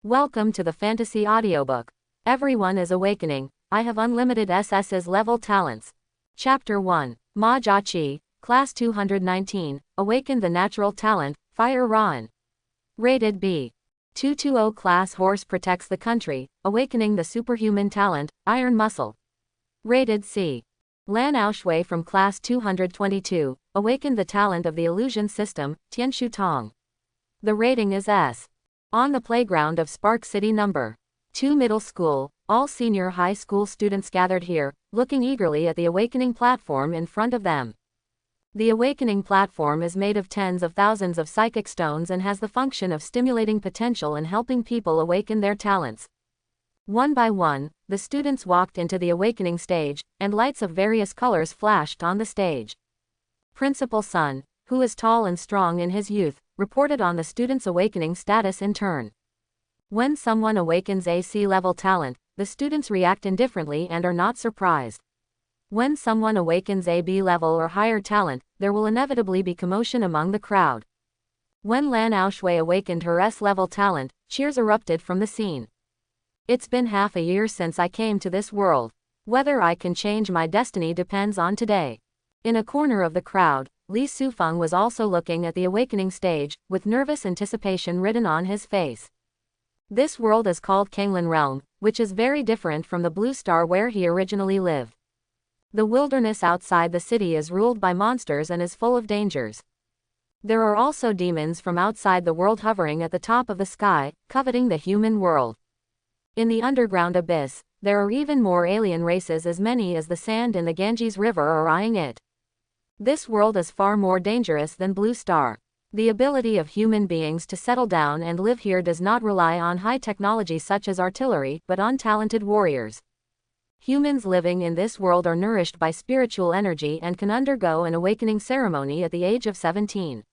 Welcome to the fantasy audiobook. Everyone is awakening. I have unlimited Sss-Level talents. Chapter 1. Ma Jia, Class 219, Awaken the Natural Talent, Fire Ran. Rated B. 220 Class Horse protects the country, awakening the superhuman talent, Iron Muscle. Rated C. Lan Aoshui from Class 222, Awaken the talent of the illusion system, Tianshu Tong. The rating is S. On the playground of Spark City No. 2 Middle School, all senior high school students gathered here, looking eagerly at the awakening platform in front of them. The awakening platform is made of tens of thousands of psychic stones and has the function of stimulating potential and helping people awaken their talents. One by one, the students walked into the awakening stage, and lights of various colors flashed on the stage. Principal Sun, who is tall and strong in his youth, reported on the students' awakening status in turn. When someone awakens a C-level talent, the students react indifferently and are not surprised. When someone awakens a B-level or higher talent, there will inevitably be commotion among the crowd. When Lan Aoshui awakened her S-level talent, cheers erupted from the scene. It's been half a year since I came to this world. Whether I can change my destiny depends on today. In a corner of the crowd, Li Sufeng was also looking at the awakening stage, with nervous anticipation written on his face. This world is called Kanglan Realm, which is very different from the Blue Star where he originally lived. The wilderness outside the city is ruled by monsters and is full of dangers. There are also demons from outside the world hovering at the top of the sky, coveting the human world. In the underground abyss, there are even more alien races, as many as the sand in the Ganges River are eyeing it. This world is far more dangerous than Blue Star. The ability of human beings to settle down and live here does not rely on high technology such as artillery, but on talented warriors. Humans living in this world are nourished by spiritual energy and can undergo an awakening ceremony at the age of 17.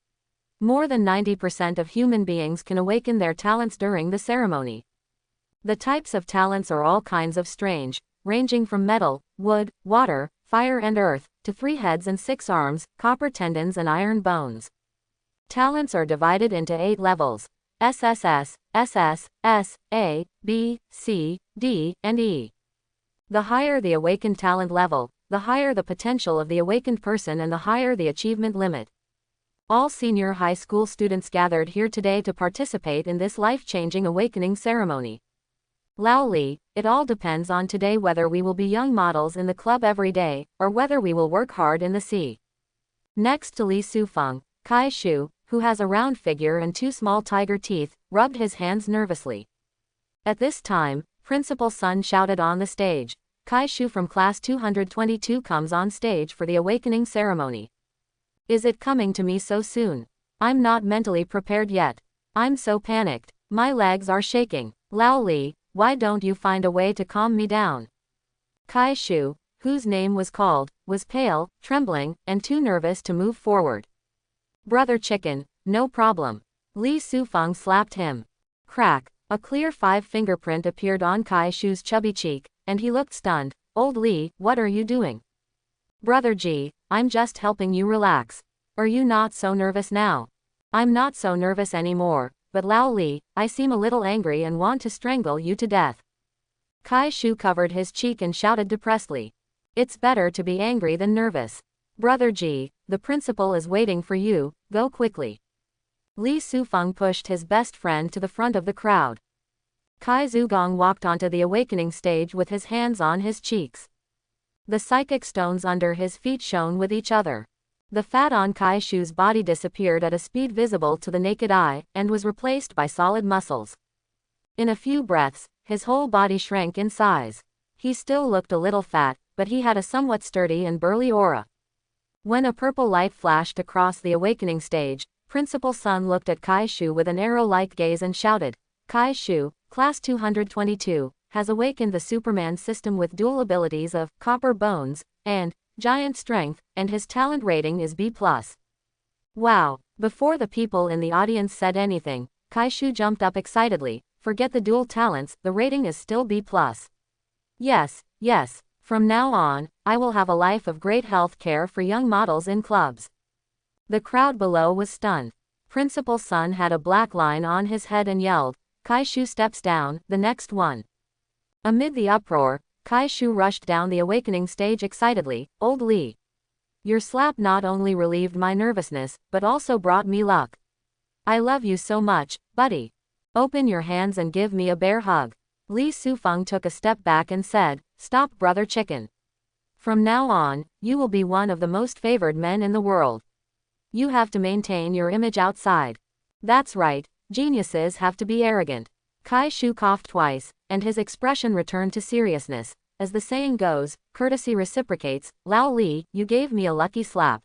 More than 90% of human beings can awaken their talents during the ceremony. The types of talents are all kinds of strange, ranging from metal, wood, water, fire and earth, to 3 heads and 6 arms, copper tendons and iron bones. Talents are divided into 8 levels: SSS, SS, S, A, B, C, D, and E. The higher the awakened talent level, the higher the potential of the awakened person and the higher the achievement limit. All senior high school students gathered here today to participate in this life-changing awakening ceremony. Lao Li, it all depends on today whether we will be young models in the club every day, or whether we will work hard in the sea. Next to Li Sufeng, Kai Shu, who has a round figure and 2 small tiger teeth, rubbed his hands nervously. At this time, Principal Sun shouted on the stage. Kai Shu from Class 222 comes on stage for the awakening ceremony. Is it coming to me so soon? I'm not mentally prepared yet. I'm so panicked. My legs are shaking. Lao Li, why don't you find a way to calm me down? Kai Shu, whose name was called, was pale, trembling, and too nervous to move forward. Brother Chicken, no problem. Li Sufeng slapped him. Crack, a clear 5 fingerprint appeared on Kai Shu's chubby cheek, and he looked stunned. Old Li, what are you doing? Brother Ji, I'm just helping you relax. Are you not so nervous now? I'm not so nervous anymore. But Lao Li, I seem a little angry and want to strangle you to death. Kai Shu covered his cheek and shouted depressedly. It's better to be angry than nervous. Brother Ji, the principal is waiting for you, go quickly. Li Sufeng pushed his best friend to the front of the crowd. Kai Zugong walked onto the awakening stage with his hands on his cheeks. The psychic stones under his feet shone with each other. The fat on Kai Shu's body disappeared at a speed visible to the naked eye, and was replaced by solid muscles. In a few breaths, his whole body shrank in size. He still looked a little fat, but he had a somewhat sturdy and burly aura. When a purple light flashed across the awakening stage, Principal Sun looked at Kai Shu with an arrow-like gaze and shouted, Kai Shu, Class 222, has awakened the Superman system with dual abilities of copper bones and giant strength, and his talent rating is B+. Wow! Before the people in the audience said anything, Kai Shu jumped up excitedly. Forget the dual talents, the rating is still B+. Yes, yes, from now on, I will have a life of great health care for young models in clubs. The crowd below was stunned. Principal Sun had a black line on his head and yelled, Kai-Shu steps down, the next one. Amid the uproar, Kai-Shu rushed down the awakening stage excitedly. Old Lee. Your slap not only relieved my nervousness, but also brought me luck. I love you so much, buddy. Open your hands and give me a bear hug. Lee Sufeng took a step back and said, Stop, brother chicken. From now on, you will be one of the most favored men in the world. You have to maintain your image outside. That's right, geniuses have to be arrogant. Kai-Shu coughed twice, and his expression returned to seriousness. As the saying goes, courtesy reciprocates. Lao Li, you gave me a lucky slap.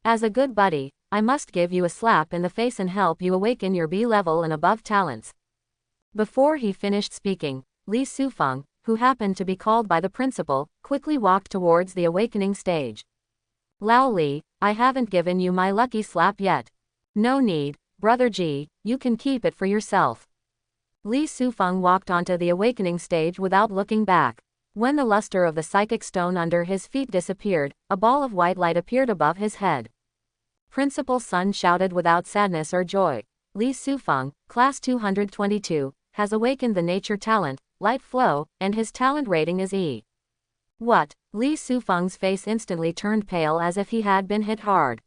As a good buddy, I must give you a slap in the face and help you awaken your B-level and above talents. Before he finished speaking, Lee Sufeng, who happened to be called by the principal, quickly walked towards the awakening stage. Lao Li, I haven't given you my lucky slap yet. No need, brother Ji, you can keep it for yourself. Lee Sufeng walked onto the awakening stage without looking back. When the luster of the psychic stone under his feet disappeared, a ball of white light appeared above his head. Principal Sun shouted without sadness or joy. Lee Sufeng, Class 222, has awakened the nature talent, light flow, and his talent rating is E. What? Lee Sufeng's face instantly turned pale as if he had been hit hard.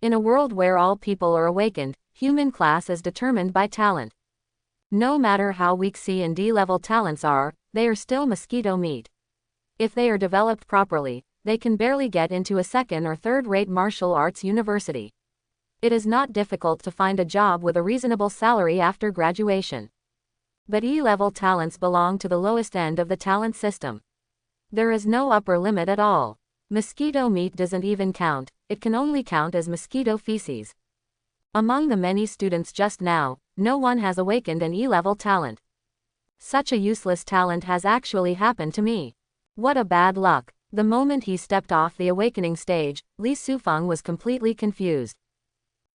In a world where all people are awakened, human class is determined by talent. No matter how weak C and D level talents are, they are still mosquito meat. If they are developed properly, they can barely get into a second or third-rate martial arts university. It is not difficult to find a job with a reasonable salary after graduation. But E-level talents belong to the lowest end of the talent system. There is no upper limit at all. Mosquito meat doesn't even count, it can only count as mosquito feces. Among the many students just now, no one has awakened an E-level talent. Such a useless talent has actually happened to me. What a bad luck. The moment he stepped off the awakening stage, Lee Sufeng was completely confused.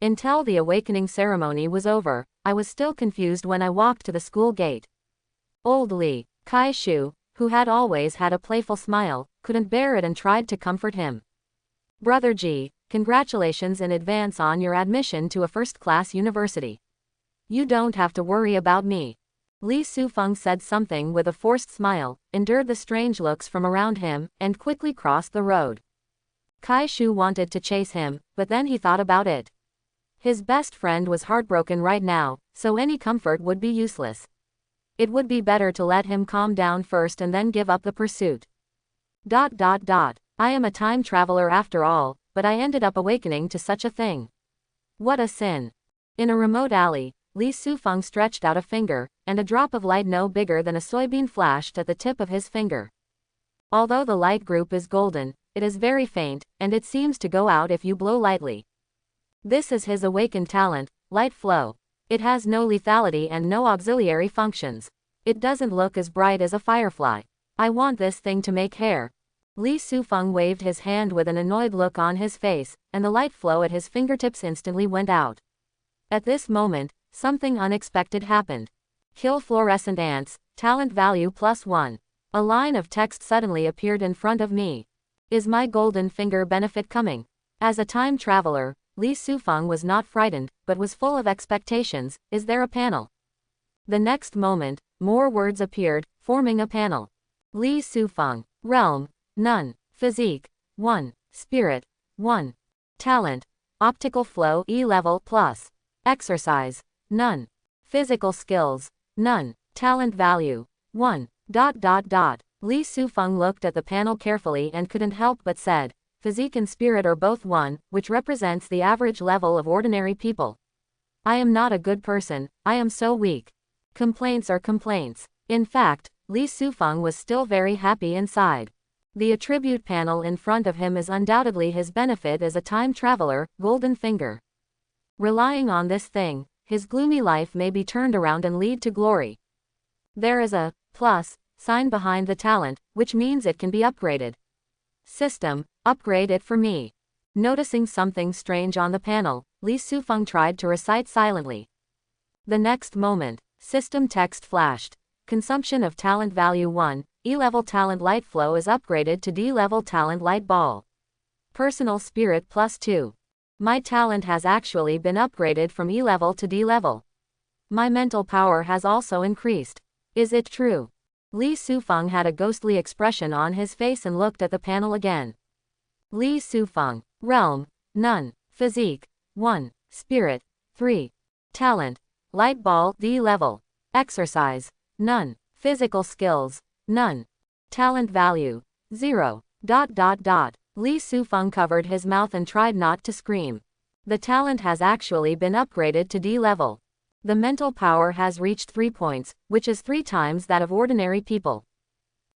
Until the awakening ceremony was over, I was still confused when I walked to the school gate. Old Lee, Kai-Shu, who had always had a playful smile, couldn't bear it and tried to comfort him. Brother Ji, congratulations in advance on your admission to a first-class university. You don't have to worry about me. Lee Sufeng said something with a forced smile, endured the strange looks from around him, and quickly crossed the road. Kai-Shu wanted to chase him, but then he thought about it. His best friend was heartbroken right now, so any comfort would be useless. It would be better to let him calm down first and then give up the pursuit. I am a time traveler after all, but I ended up awakening to such a thing. What a sin. In a remote alley, Lee Sufeng stretched out a finger, and a drop of light no bigger than a soybean flashed at the tip of his finger. Although the light group is golden, it is very faint, and it seems to go out if you blow lightly. This is his awakened talent, light flow. It has no lethality and no auxiliary functions. It doesn't look as bright as a firefly. I want this thing to make hair. Lee Sufeng waved his hand with an annoyed look on his face, and the light flow at his fingertips instantly went out. At this moment, something unexpected happened. Kill fluorescent ants, talent value +1. A line of text suddenly appeared in front of me. Is my golden finger benefit coming? As a time traveler, Lee Sufeng was not frightened, but was full of expectations. Is there a panel? The next moment, more words appeared, forming a panel. Lee Sufeng. Realm. None. Physique. 1. Spirit. 1. Talent. Optical flow E-level plus. Exercise. None. Physical skills. None. Talent value. 1. Lee Sufeng looked at the panel carefully and couldn't help but said, physique and spirit are both 1, which represents the average level of ordinary people. I am not a good person, I am so weak. Complaints are complaints. In fact, Lee Sufeng was still very happy inside. The attribute panel in front of him is undoubtedly his benefit as a time traveler, golden finger. Relying on this thing, his gloomy life may be turned around and lead to glory. There is a plus sign behind the talent, which means it can be upgraded. System, upgrade it for me. Noticing something strange on the panel, Lee Sufeng tried to recite silently. The next moment, system text flashed. Consumption of talent value 1, E-level talent light flow is upgraded to D-level talent light ball. Personal spirit +2. My talent has actually been upgraded from E-level to D-level. My mental power has also increased. Is it true? Li Sufeng had a ghostly expression on his face and looked at the panel again. Li Sufeng. Realm. None. Physique. 1. Spirit. 3. Talent. Light ball. D level. Exercise. None. Physical skills. None. Talent value. 0. Li Sufeng covered his mouth and tried not to scream. The talent has actually been upgraded to D level. The mental power has reached 3 points, which is 3 times that of ordinary people.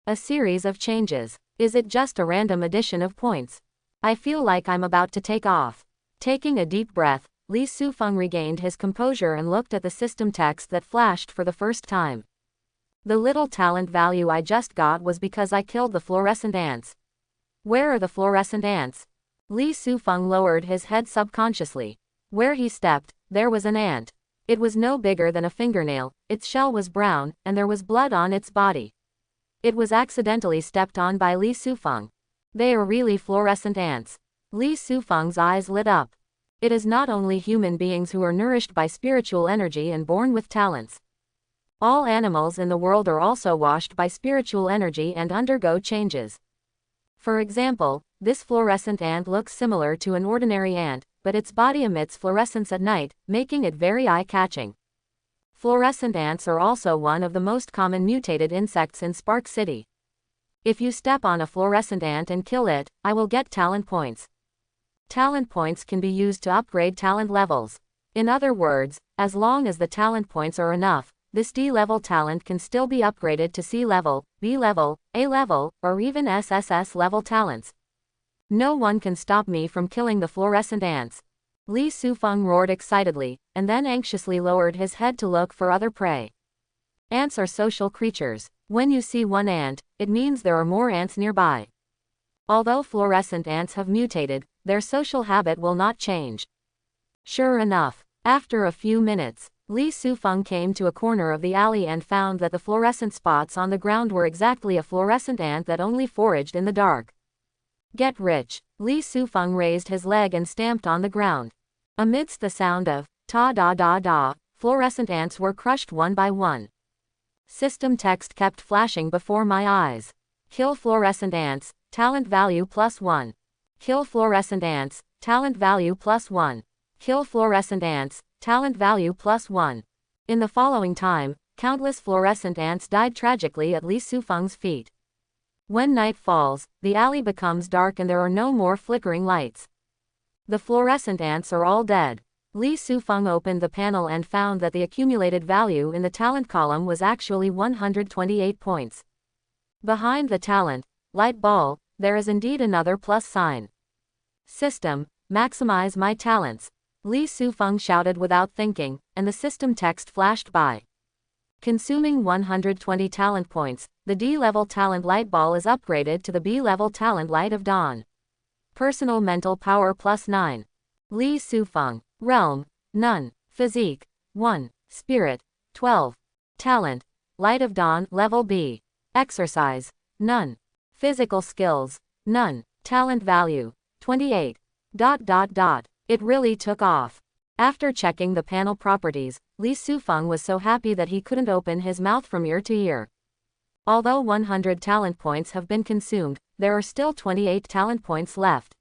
A series of changes. Is it just a random addition of points? I feel like I'm about to take off. Taking a deep breath, Li Sufeng regained his composure and looked at the system text that flashed for the first time. The little talent value I just got was because I killed the fluorescent ants. Where are the fluorescent ants? Li Sufeng lowered his head subconsciously. Where he stepped, there was an ant. It was no bigger than a fingernail, its shell was brown, and there was blood on its body. It was accidentally stepped on by Li Sufeng. They are really fluorescent ants. Li Sufeng's eyes lit up. It is not only human beings who are nourished by spiritual energy and born with talents. All animals in the world are also washed by spiritual energy and undergo changes. For example, this fluorescent ant looks similar to an ordinary ant, but its body emits fluorescence at night, making it very eye-catching. Fluorescent ants are also one of the most common mutated insects in Spark City. If you step on a fluorescent ant and kill it, I will get talent points. Talent points can be used to upgrade talent levels. In other words, as long as the talent points are enough, this D-level talent can still be upgraded to C-level, B-level, A-level, or even SSS-level talents. No one can stop me from killing the fluorescent ants. Li Sufeng roared excitedly, and then anxiously lowered his head to look for other prey. Ants are social creatures. When you see one ant, it means there are more ants nearby. Although fluorescent ants have mutated, their social habit will not change. Sure enough, after a few minutes, Li Sufeng came to a corner of the alley and found that the fluorescent spots on the ground were exactly a fluorescent ant that only foraged in the dark. Get rich. Li Sufeng raised his leg and stamped on the ground. Amidst the sound of ta-da-da-da, fluorescent ants were crushed one by one. System text kept flashing before my eyes. Kill fluorescent ants, talent value +1. Kill fluorescent ants, talent value +1. Kill fluorescent ants, talent value +1. In the following time, countless fluorescent ants died tragically at Li Sufeng's feet. When night falls, the alley becomes dark and there are no more flickering lights. The fluorescent ants are all dead. Li Sufeng opened the panel and found that the accumulated value in the talent column was actually 128 points. Behind the talent, light ball, there is indeed another plus sign. System, maximize my talents. Li Sufeng shouted without thinking, and the system text flashed by. Consuming 120 talent points, the D-level talent light ball is upgraded to the B-level talent light of dawn. Personal mental power +9. Li Sufeng. Realm. None. Physique. 1. Spirit. 12. Talent. Light of dawn, level B. Exercise. None. Physical skills. None. Talent value. 28. It really took off. After checking the panel properties, Li Sufeng was so happy that he couldn't open his mouth from ear to ear. Although 100 talent points have been consumed, there are still 28 talent points left.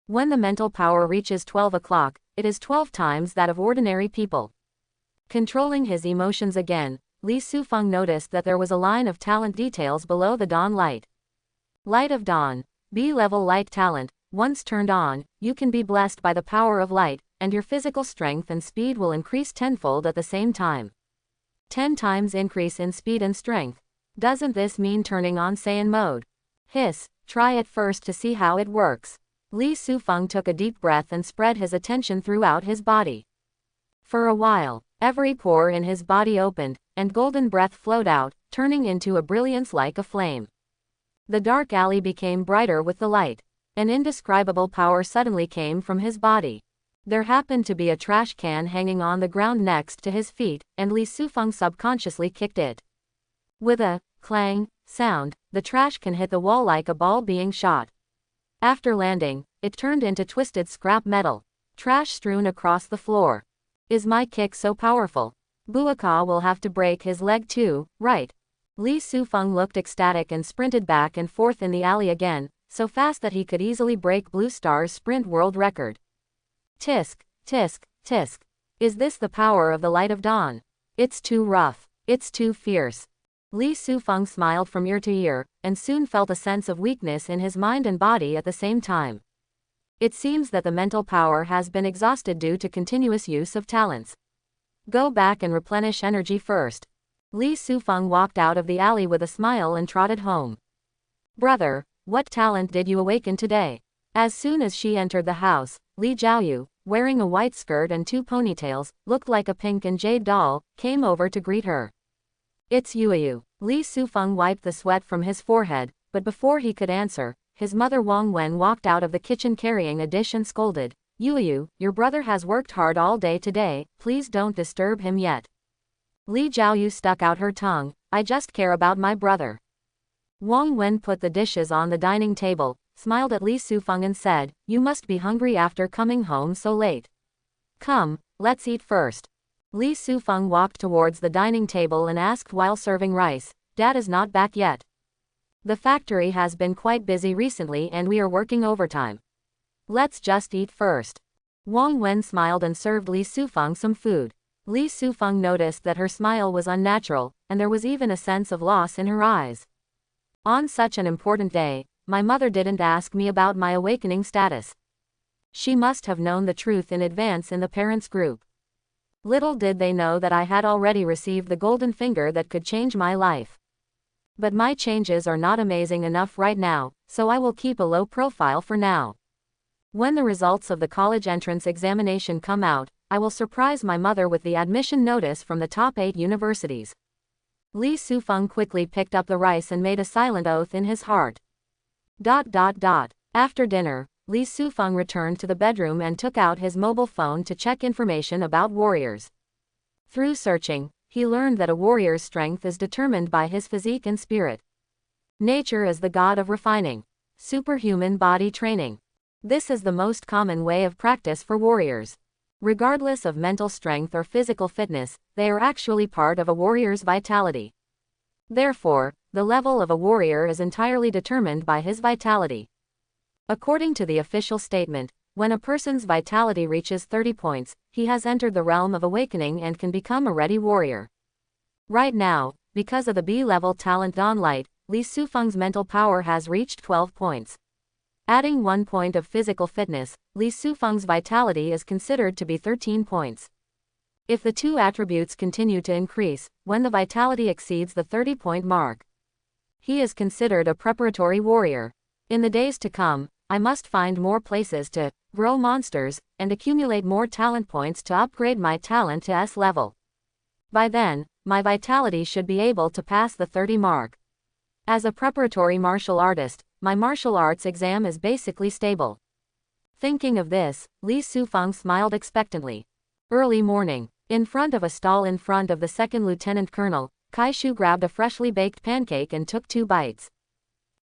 When the mental power reaches 12 o'clock, it is 12 times that of ordinary people. Controlling his emotions again, Li Sufeng noticed that there was a line of talent details below the dawn light. Light of dawn, B-level light talent. Once turned on, you can be blessed by the power of light, and your physical strength and speed will increase tenfold at the same time. 10 times increase in speed and strength. Doesn't this mean turning on Saiyan mode? Hiss, try it first to see how it works. Li Sufeng took a deep breath and spread his attention throughout his body. For a while, every pore in his body opened, and golden breath flowed out, turning into a brilliance like a flame. The dark alley became brighter with the light. An indescribable power suddenly came from his body. There happened to be a trash can hanging on the ground next to his feet, and Li Sufeng subconsciously kicked it. With a clang sound, the trash can hit the wall like a ball being shot. After landing, it turned into twisted scrap metal, trash strewn across the floor. Is my kick so powerful? Buaka will have to break his leg too, right? Li Sufeng looked ecstatic and sprinted back and forth in the alley again, so fast that he could easily break Blue Star's sprint world record. Tisk, tisk, tisk. Is this the power of the light of dawn? It's too rough. It's too fierce. Li Sufeng smiled from ear to ear, and soon felt a sense of weakness in his mind and body at the same time. It seems that the mental power has been exhausted due to continuous use of talents. Go back and replenish energy first. Li Sufeng walked out of the alley with a smile and trotted home. Brother, what talent did you awaken today? As soon as she entered the house, Li Jiaoyu, wearing a white skirt and 2 ponytails, looked like a pink and jade doll, came over to greet her. It's Yuyu. Li Sufeng wiped the sweat from his forehead, but before he could answer, his mother Wang Wen walked out of the kitchen carrying a dish and scolded, Yuyu, your brother has worked hard all day today, please don't disturb him yet. Li Jiaoyu stuck out her tongue, I just care about my brother. Wang Wen put the dishes on the dining table, smiled at Li Sufeng and said, you must be hungry after coming home so late. Come, let's eat first. Li Sufeng walked towards the dining table and asked while serving rice, Dad is not back yet. The factory has been quite busy recently and we are working overtime. Let's just eat first. Wang Wen smiled and served Li Sufeng some food. Li Sufeng noticed that her smile was unnatural, and there was even a sense of loss in her eyes. On such an important day, my mother didn't ask me about my awakening status. She must have known the truth in advance in the parents' group. Little did they know that I had already received the golden finger that could change my life. But my changes are not amazing enough right now, so I will keep a low profile for now. When the results of the college entrance examination come out, I will surprise my mother with the admission notice from the top 8 universities. Li Sufeng quickly picked up the rice and made a silent oath in his heart. After dinner, Li Sufeng returned to the bedroom and took out his mobile phone to check information about warriors. Through searching, he learned that a warrior's strength is determined by his physique and spirit. Nature is the god of refining. Superhuman body training. This is the most common way of practice for warriors. Regardless of mental strength or physical fitness, they are actually part of a warrior's vitality. Therefore, the level of a warrior is entirely determined by his vitality. According to the official statement, when a person's vitality reaches 30 points, he has entered the realm of awakening and can become a ready warrior. Right now, because of the B-level talent Dawnlight, Li Sufeng's mental power has reached 12 points. Adding 1 point of physical fitness, Li Sufeng's vitality is considered to be 13 points. If the 2 attributes continue to increase, when the vitality exceeds the 30-point mark, he is considered a preparatory warrior. In the days to come, I must find more places to grow monsters and accumulate more talent points to upgrade my talent to S level. By then, my vitality should be able to pass the 30 mark. As a preparatory martial artist, my martial arts exam is basically stable. Thinking of this, Li Sufeng smiled expectantly. Early morning, in front of a stall in front of the second lieutenant colonel, Kai Shu grabbed a freshly baked pancake and took 2 bites.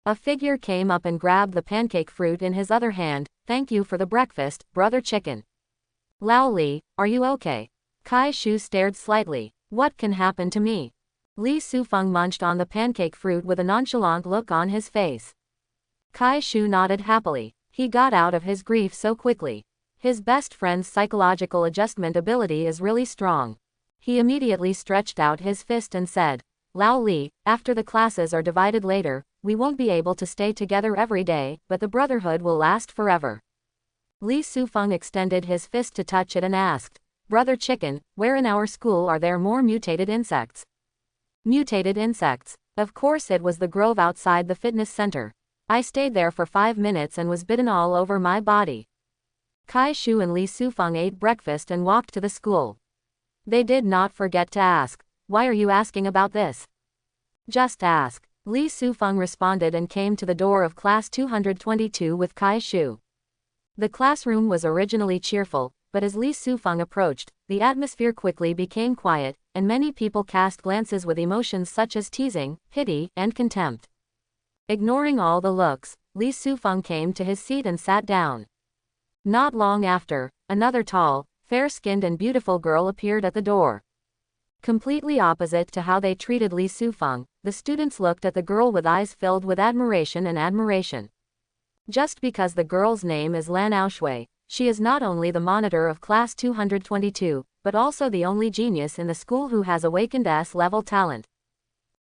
A figure came up and grabbed the pancake fruit in his other hand. Thank you for the breakfast, brother chicken. Lao Li, are you okay? Kai Shu stared slightly. What can happen to me? Li Sufeng munched on the pancake fruit with a nonchalant look on his face. Kai Shu nodded happily. He got out of his grief so quickly. His best friend's psychological adjustment ability is really strong. He immediately stretched out his fist and said, Lao Li, after the classes are divided later, we won't be able to stay together every day, but the brotherhood will last forever. Li Sufeng extended his fist to touch it and asked, Brother Chicken, where in our school are there more mutated insects? Mutated insects. Of course it was the grove outside the fitness center. I stayed there for 5 minutes and was bitten all over my body. Kai Shu and Li Sufeng ate breakfast and walked to the school. They did not forget to ask, why are you asking about this? Just ask. Li Sufeng responded and came to the door of class 222 with Kai Shu. The classroom was originally cheerful, but as Li Sufeng approached, the atmosphere quickly became quiet, and many people cast glances with emotions such as teasing, pity, and contempt. Ignoring all the looks, Li Sufeng came to his seat and sat down. Not long after, another tall, fair-skinned and beautiful girl appeared at the door. Completely opposite to how they treated Li Sufeng, the students looked at the girl with eyes filled with admiration and admiration. Just because the girl's name is Lan Aoshui, she is not only the monitor of class 222, but also the only genius in the school who has awakened S-level talent.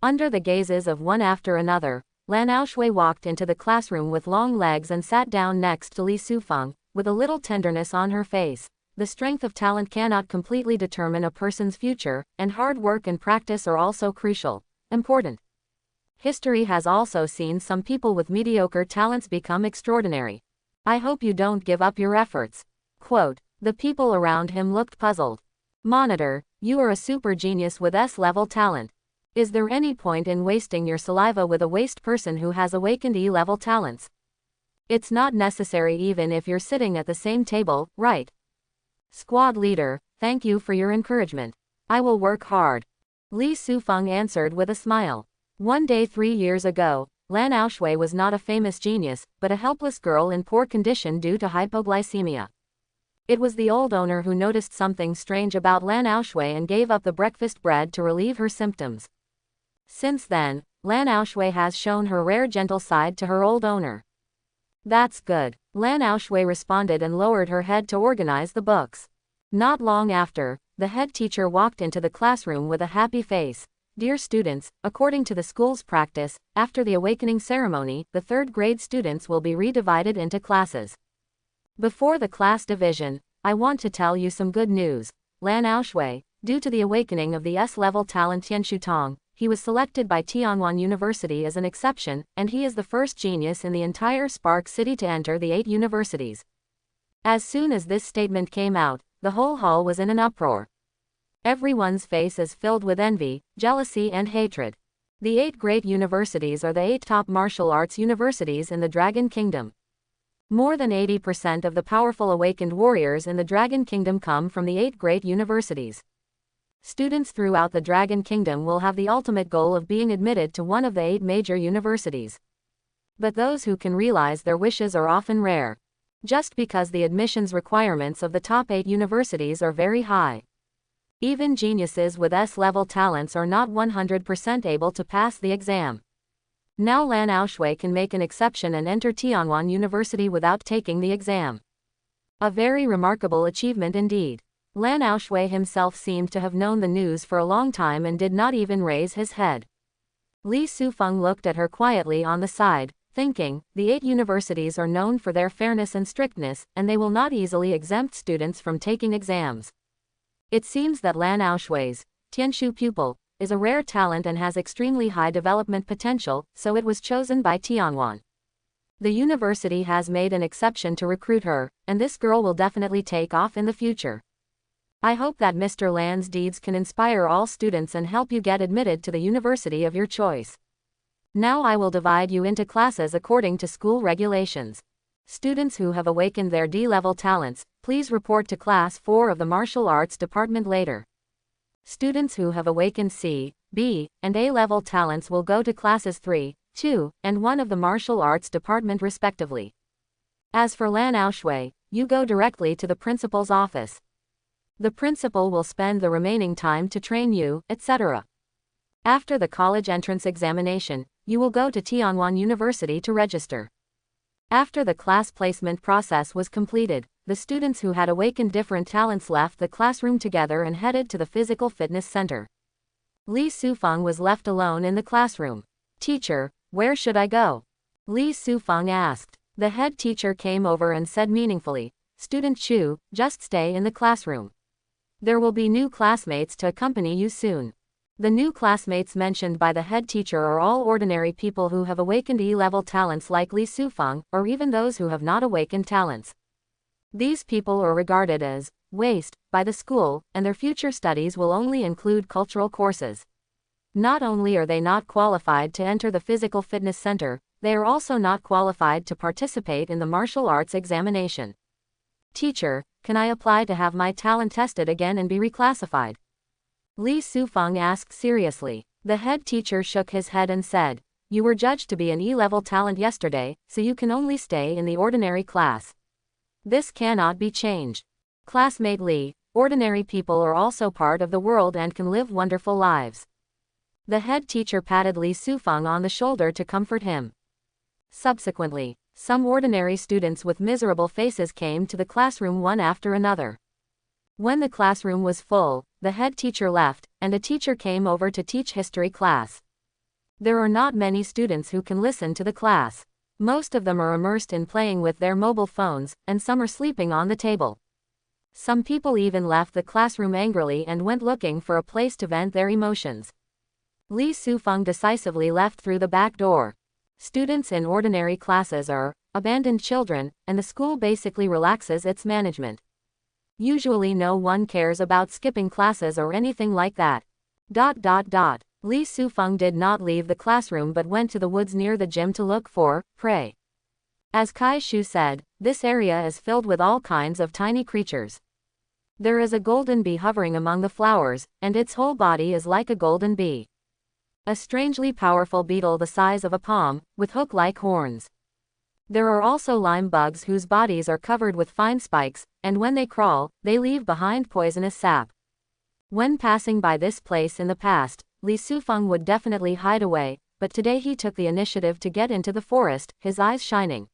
Under the gazes of one after another, Lan Aoshui walked into the classroom with long legs and sat down next to Li Sufeng, with a little tenderness on her face. The strength of talent cannot completely determine a person's future, and hard work and practice are also crucial. Important. History has also seen some people with mediocre talents become extraordinary. I hope you don't give up your efforts. Quote. The people around him looked puzzled. Monitor, you are a super genius with S-level talent. Is there any point in wasting your saliva with a waste person who has awakened E-level talents? It's not necessary even if you're sitting at the same table, right? Squad leader, thank you for your encouragement. I will work hard. Li Sufeng answered with a smile. One day 3 years ago, Lan Aoshui was not a famous genius, but a helpless girl in poor condition due to hypoglycemia. It was the old owner who noticed something strange about Lan Aoshui and gave up the breakfast bread to relieve her symptoms. Since then, Lan Aoshui has shown her rare gentle side to her old owner. That's good. Lan Aoshui responded and lowered her head to organize the books. Not long after, the head teacher walked into the classroom with a happy face. Dear students, according to the school's practice, after the awakening ceremony, the third grade students will be redivided into classes. Before the class division, I want to tell you some good news. Lan Aoshui, due to the awakening of the S-level talent Tianshu Tong, he was selected by Tianwan University as an exception, and he is the first genius in the entire Spark City to enter the 8 universities. As soon as this statement came out, the whole hall was in an uproar. Everyone's face is filled with envy, jealousy and hatred. The 8 great universities are the 8 top martial arts universities in the Dragon Kingdom. More than 80% of the powerful awakened warriors in the Dragon Kingdom come from the 8 great universities. Students throughout the Dragon Kingdom will have the ultimate goal of being admitted to one of the 8 major universities. But those who can realize their wishes are often rare. Just because the admissions requirements of the top 8 universities are very high. Even geniuses with S-level talents are not 100% able to pass the exam. Now Lan Aoshui can make an exception and enter Tianwan University without taking the exam. A very remarkable achievement indeed. Lan Aoshui himself seemed to have known the news for a long time and did not even raise his head. Li Sufeng looked at her quietly on the side, thinking, the 8 universities are known for their fairness and strictness, and they will not easily exempt students from taking exams. It seems that Lan Aoshui's Tianshu pupil is a rare talent and has extremely high development potential, so it was chosen by Tianwan. The university has made an exception to recruit her, and this girl will definitely take off in the future. I hope that Mr. Lan's deeds can inspire all students and help you get admitted to the university of your choice. Now I will divide you into classes according to school regulations. Students who have awakened their D-level talents, please report to Class 4 of the Martial Arts Department later. Students who have awakened C, B, and A-level talents will go to Classes 3, 2, and 1 of the Martial Arts Department respectively. As for Lan Aoshui, you go directly to the principal's office. The principal will spend the remaining time to train you, etc. After the college entrance examination, you will go to Tianwan University to register. After the class placement process was completed, the students who had awakened different talents left the classroom together and headed to the physical fitness center. Li Sufeng was left alone in the classroom. Teacher, where should I go? Li Sufeng asked. The head teacher came over and said meaningfully, Student Chu, just stay in the classroom. There will be new classmates to accompany you soon. The new classmates mentioned by the head teacher are all ordinary people who have awakened E-level talents like Li Sufeng, or even those who have not awakened talents. These people are regarded as waste by the school, and their future studies will only include cultural courses. Not only are they not qualified to enter the physical fitness center, they are also not qualified to participate in the martial arts examination. Teacher, can I apply to have my talent tested again and be reclassified? Li Sufeng asked seriously. The head teacher shook his head and said, you were judged to be an E-level talent yesterday, so you can only stay in the ordinary class. This cannot be changed. Classmate Li, Ordinary people are also part of the world and can live wonderful lives. The head teacher patted Li Sufeng on the shoulder to comfort him. Subsequently, some ordinary students with miserable faces came to the classroom one after another. When the classroom was full, the head teacher left, and a teacher came over to teach history class. There are not many students who can listen to the class. Most of them are immersed in playing with their mobile phones, and some are sleeping on the table. Some people even left the classroom angrily and went looking for a place to vent their emotions. Li Sufeng decisively left through the back door. Students in ordinary classes are abandoned children, and the school basically relaxes its management. Usually no one cares about skipping classes or anything like that. Li Sufeng did not leave the classroom but went to the woods near the gym to look for prey. As Kai Shu said, this area is filled with all kinds of tiny creatures. There is a golden bee hovering among the flowers, and its whole body is like a golden bee. A strangely powerful beetle the size of a palm, with hook-like horns. There are also lime bugs whose bodies are covered with fine spikes, and when they crawl, they leave behind poisonous sap. When passing by this place in the past, Li Sufeng would definitely hide away, but today he took the initiative to get into the forest, his eyes shining.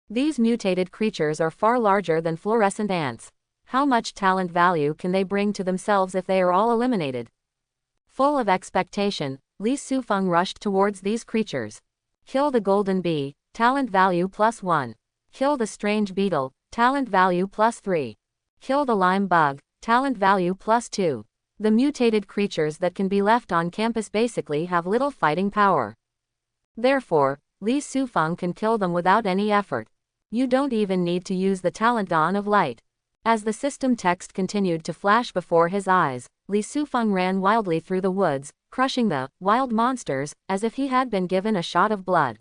These mutated creatures are far larger than fluorescent ants. How much talent value can they bring to themselves if they are all eliminated? Full of expectation, Li Sufeng rushed towards these creatures. Kill the golden bee, talent value +1. Kill the strange beetle, talent value +3. Kill the lime bug, talent value +2. The mutated creatures that can be left on campus basically have little fighting power. Therefore, Li Sufeng can kill them without any effort. You don't even need to use the talent dawn of light. As the system text continued to flash before his eyes, Li Sufeng ran wildly through the woods, crushing the wild monsters, as if he had been given a shot of blood.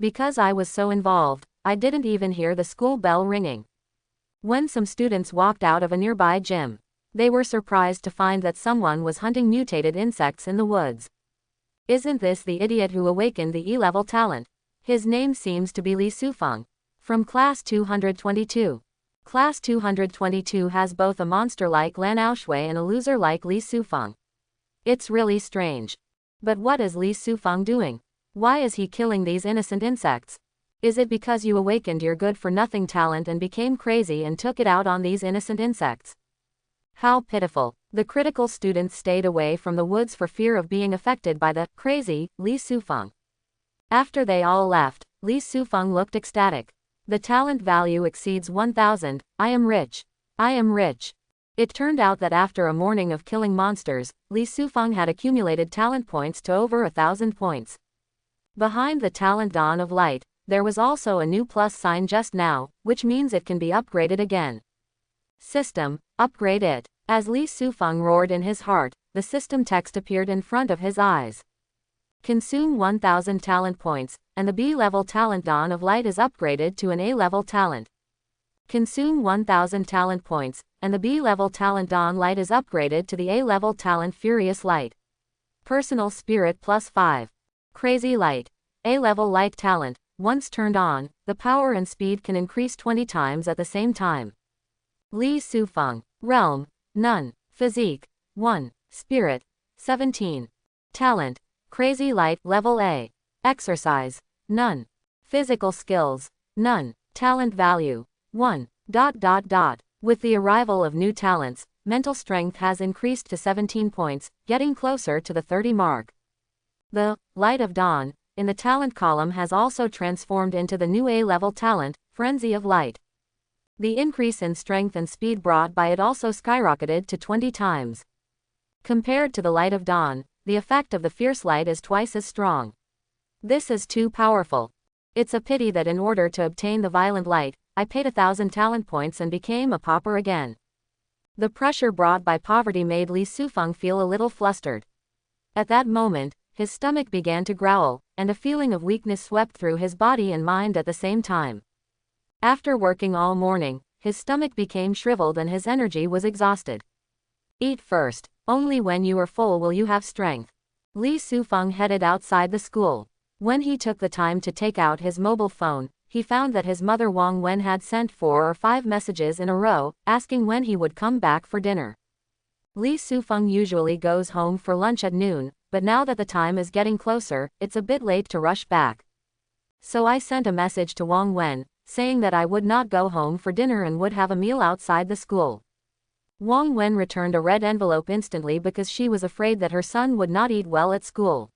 Because I was so involved, I didn't even hear the school bell ringing. When some students walked out of a nearby gym, they were surprised to find that someone was hunting mutated insects in the woods. Isn't this the idiot who awakened the E-level talent? His name seems to be Li Sufeng. From Class 222. Class 222 has both a monster like Lan Aoshui and a loser like Li Sufeng. It's really strange. But what is Li Sufeng doing? Why is he killing these innocent insects? Is it because you awakened your good-for-nothing talent and became crazy and took it out on these innocent insects? How pitiful. The critical students stayed away from the woods for fear of being affected by the crazy Li Sufeng. After they all left, Li Sufeng looked ecstatic. The talent value exceeds 1,000, I am rich. I am rich. It turned out that after a morning of killing monsters, Li Sufeng had accumulated talent points to over 1,000 points. Behind the talent dawn of light, there was also a new plus sign just now, which means it can be upgraded again. System, upgrade it. As Li Sufeng roared in his heart, the system text appeared in front of his eyes. Consume 1,000 talent points, and the B-level talent dawn of light is upgraded to an A-level talent. Consume 1,000 talent points, and the B-level talent dawn light is upgraded to the A-level talent furious light. Personal spirit +5. Crazy light. A-level light talent. Once turned on, the power and speed can increase 20 times at the same time. Li Sufeng. Realm. None. Physique. 1. Spirit. 17. Talent. Crazy light level A. Exercise. None. Physical skills. None. Talent value. 1. With the arrival of new talents, mental strength has increased to 17 points, getting closer to the 30 mark. The light of dawn in the talent column has also transformed into the new A-level talent, Frenzy of Light. The increase in strength and speed brought by it also skyrocketed to 20 times. Compared to the light of dawn, the effect of the fierce light is twice as strong. This is too powerful. It's a pity that in order to obtain the violent light, I paid 1,000 talent points and became a pauper again. The pressure brought by poverty made Li Sufeng feel a little flustered. At that moment, his stomach began to growl, and a feeling of weakness swept through his body and mind at the same time. After working all morning, his stomach became shriveled and his energy was exhausted. Eat first. Only when you are full will you have strength. Li Sufeng headed outside the school. When he took the time to take out his mobile phone, he found that his mother Wang Wen had sent 4 or 5 messages in a row, asking when he would come back for dinner. Li Sufeng usually goes home for lunch at noon, but now that the time is getting closer, it's a bit late to rush back. So I sent a message to Wang Wen, saying that I would not go home for dinner and would have a meal outside the school. Wang Wen returned a red envelope instantly because she was afraid that her son would not eat well at school.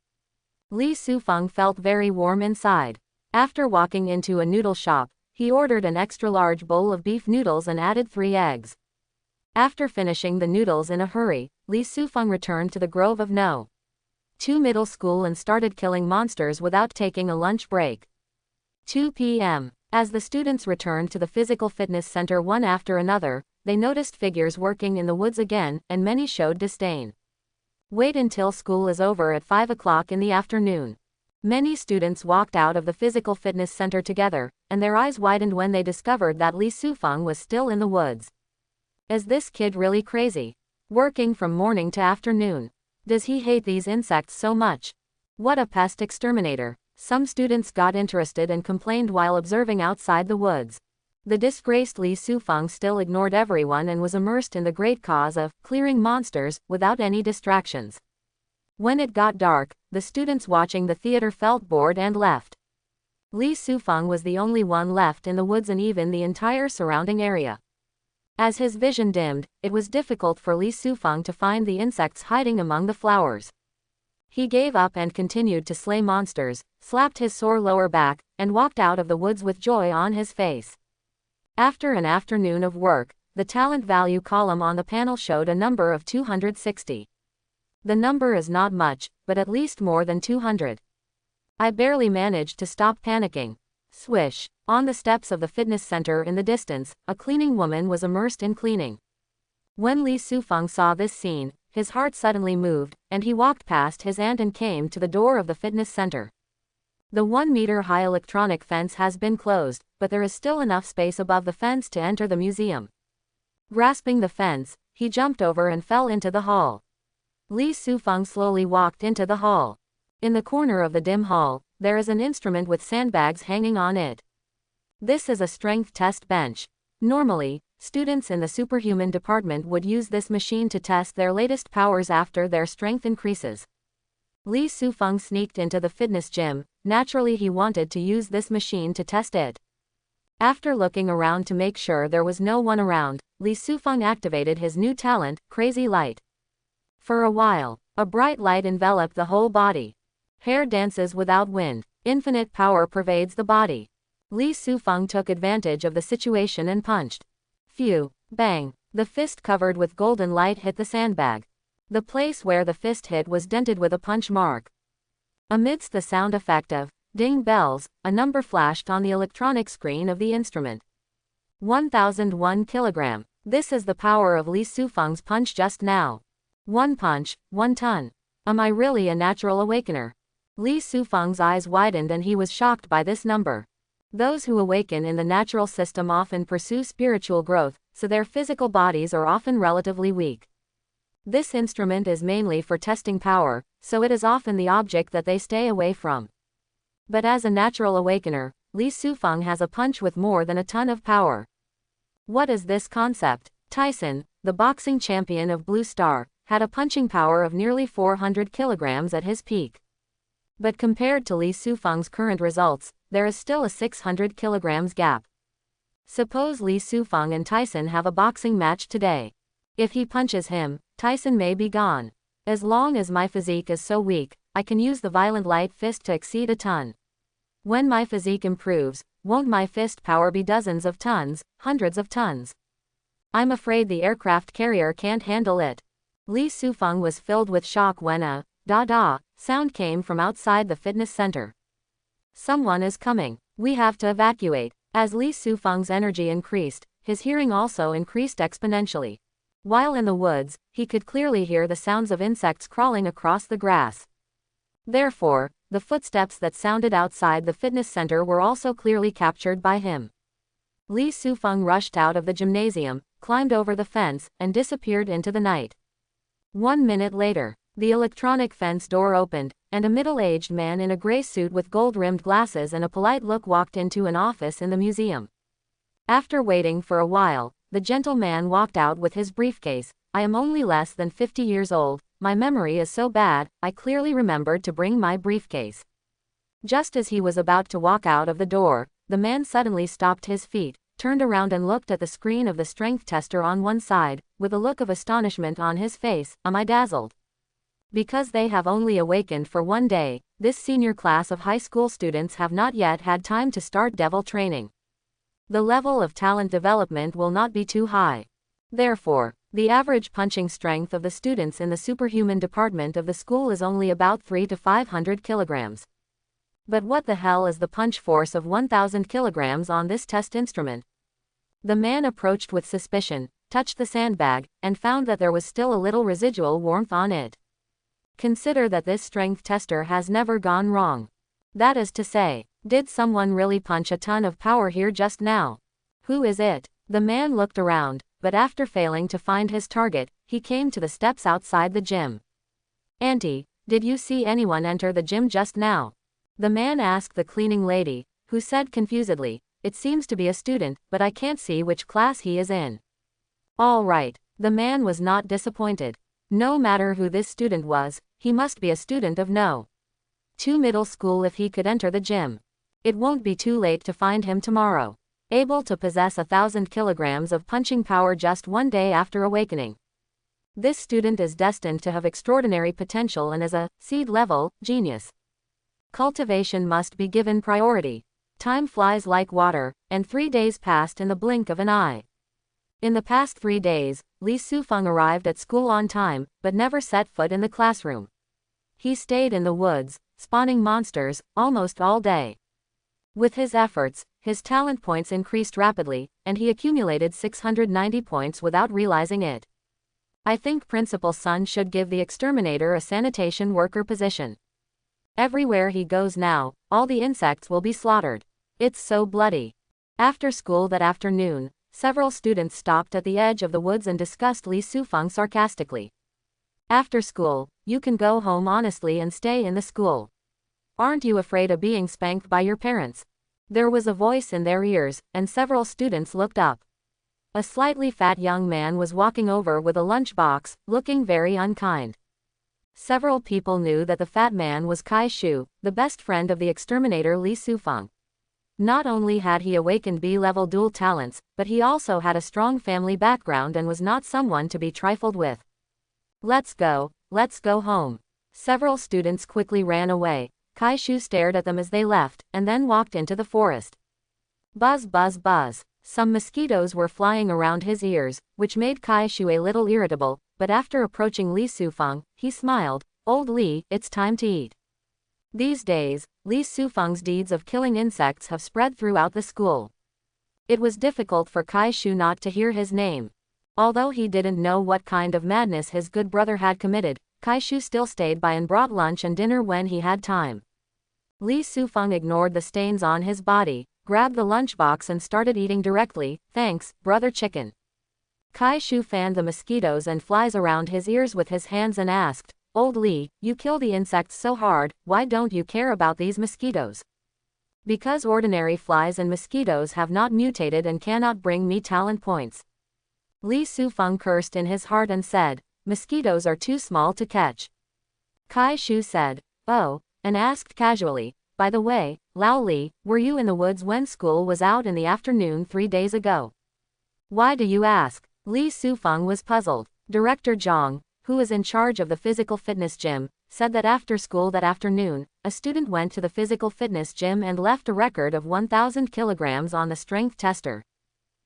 Li Sufeng felt very warm inside. After walking into a noodle shop, he ordered an extra-large bowl of beef noodles and added 3 eggs. After finishing the noodles in a hurry, Li Sufeng returned to the Grove of No. 2 middle school and started killing monsters without taking a lunch break. 2 p.m. As the students returned to the physical fitness center one after another, they noticed figures working in the woods again, and many showed disdain. Wait until school is over at 5 o'clock in the afternoon. Many students walked out of the physical fitness center together, and their eyes widened when they discovered that Li Sufeng was still in the woods. Is this kid really crazy? Working from morning to afternoon. Does he hate these insects so much? What a pest exterminator. Some students got interested and complained while observing outside the woods. The disgraced Li Sufeng still ignored everyone and was immersed in the great cause of clearing monsters without any distractions. When it got dark, the students watching the theater felt bored and left. Li Sufeng was the only one left in the woods and even the entire surrounding area. As his vision dimmed, it was difficult for Li Sufeng to find the insects hiding among the flowers. He gave up and continued to slay monsters, slapped his sore lower back, and walked out of the woods with joy on his face. After an afternoon of work, the talent value column on the panel showed a number of 260. The number is not much, but at least more than 200. I barely managed to stop panicking. Swish. On the steps of the fitness center in the distance, a cleaning woman was immersed in cleaning. When Li Sufeng saw this scene, his heart suddenly moved, and he walked past his aunt and came to the door of the fitness center. The 1-meter-high electronic fence has been closed, but there is still enough space above the fence to enter the museum. Grasping the fence, he jumped over and fell into the hall. Li Sufeng slowly walked into the hall. In the corner of the dim hall, there is an instrument with sandbags hanging on it. This is a strength test bench. Normally, students in the superhuman department would use this machine to test their latest powers after their strength increases. Li Sufeng sneaked into the fitness gym. Naturally, he wanted to use this machine to test it. After looking around to make sure there was no one around, Li Sufeng activated his new talent, Crazy Light. For a while, a bright light enveloped the whole body. Hair dances without wind. Infinite power pervades the body. Li Sufeng took advantage of the situation and punched. Phew! Bang! The fist covered with golden light hit the sandbag. The place where the fist hit was dented with a punch mark. Amidst the sound effect of ding bells, a number flashed on the electronic screen of the instrument. 1001 kilogram. This is the power of Li Sufeng's punch just now. 1 punch, 1 ton. Am I really a natural awakener? Li Sufeng's eyes widened and he was shocked by this number. Those who awaken in the natural system often pursue spiritual growth, so their physical bodies are often relatively weak. This instrument is mainly for testing power, so it is often the object that they stay away from. But as a natural awakener, Li Sufeng has a punch with more than a ton of power. What is this concept? Tyson, the boxing champion of Blue Star, had a punching power of nearly 400 kilograms at his peak. But compared to Li Sufeng's current results, there is still a 600 kilograms gap. Suppose Li Sufeng and Tyson have a boxing match today. If he punches him, Tyson may be gone. As long as my physique is so weak, I can use the violent light fist to exceed a ton. When my physique improves, won't my fist power be dozens of tons, hundreds of tons? I'm afraid the aircraft carrier can't handle it. Li Sufeng was filled with shock when a da-da sound came from outside the fitness center. Someone is coming. We have to evacuate. As Li Sufeng's energy increased, his hearing also increased exponentially. While in the woods, he could clearly hear the sounds of insects crawling across the grass. Therefore, the footsteps that sounded outside the fitness center were also clearly captured by him. Li Sufeng rushed out of the gymnasium, climbed over the fence, and disappeared into the night. 1 minute later, The electronic fence door opened, and a middle-aged man in a gray suit with gold-rimmed glasses and a polite look walked into an office in the museum. After waiting for a while, the gentleman walked out with his briefcase. I am only less than 50 years old, my memory is so bad, I clearly remembered to bring my briefcase. Just as he was about to walk out of the door, the man suddenly stopped his feet, turned around and looked at the screen of the strength tester on one side, with a look of astonishment on his face. Am I dazzled? Because they have only awakened for one day, this senior class of high school students have not yet had time to start devil training. The level of talent development will not be too high. Therefore, the average punching strength of the students in the superhuman department of the school is only about 300 to 500 kilograms. But what the hell is the punch force of 1,000 kilograms on this test instrument? The man approached with suspicion, touched the sandbag, and found that there was still a little residual warmth on it. Consider that this strength tester has never gone wrong. That is to say, did someone really punch a ton of power here just now? Who is it? The man looked around, but after failing to find his target, he came to the steps outside the gym. Auntie, did you see anyone enter the gym just now? The man asked the cleaning lady, who said confusedly, it seems to be a student, but I can't see which class he is in. All right, the man was not disappointed. No matter who this student was, he must be a student of No. 2 middle school if he could enter the gym. It won't be too late to find him tomorrow. Able to possess 1,000 kilograms of punching power just one day after awakening. This student is destined to have extraordinary potential and is a seed-level genius. Cultivation must be given priority. Time flies like water, and 3 days passed in the blink of an eye. In the past 3 days, Li Sufeng arrived at school on time, but never set foot in the classroom. He stayed in the woods, spawning monsters, almost all day. With his efforts, his talent points increased rapidly, and he accumulated 690 points without realizing it. I think Principal Sun should give the exterminator a sanitation worker position. Everywhere he goes now, all the insects will be slaughtered. It's so bloody. After school that afternoon, several students stopped at the edge of the woods and discussed Li Sufeng sarcastically. After school, you can go home honestly and stay in the school. Aren't you afraid of being spanked by your parents? There was a voice in their ears, and several students looked up. A slightly fat young man was walking over with a lunchbox, looking very unkind. Several people knew that the fat man was Kai Shu, the best friend of the exterminator Li Sufeng. Not only had he awakened B-level dual talents, but he also had a strong family background and was not someone to be trifled with. Let's go home. Several students quickly ran away. Kai Shu stared at them as they left, and then walked into the forest. Buzz buzz buzz. Some mosquitoes were flying around his ears, which made Kai Shu a little irritable, but after approaching Li Sufeng, he smiled. Old Li, it's time to eat. These days, Li Sufeng's deeds of killing insects have spread throughout the school. It was difficult for Kai Shu not to hear his name. Although he didn't know what kind of madness his good brother had committed, Kai Shu still stayed by and brought lunch and dinner when he had time. Li Sufeng ignored the stains on his body, grabbed the lunchbox and started eating directly. Thanks, brother chicken. Kai Shu fanned the mosquitoes and flies around his ears with his hands and asked, Old Li, you kill the insects so hard, why don't you care about these mosquitoes? Because ordinary flies and mosquitoes have not mutated and cannot bring me talent points. Li Sufeng cursed in his heart and said, mosquitoes are too small to catch. Kai Shu said, oh, and asked casually, by the way, Lao Li, were you in the woods when school was out in the afternoon 3 days ago? Why do you ask? Li Sufeng was puzzled. Director Zhang, who was in charge of the physical fitness gym, said that after school that afternoon, a student went to the physical fitness gym and left a record of 1,000 kilograms on the strength tester.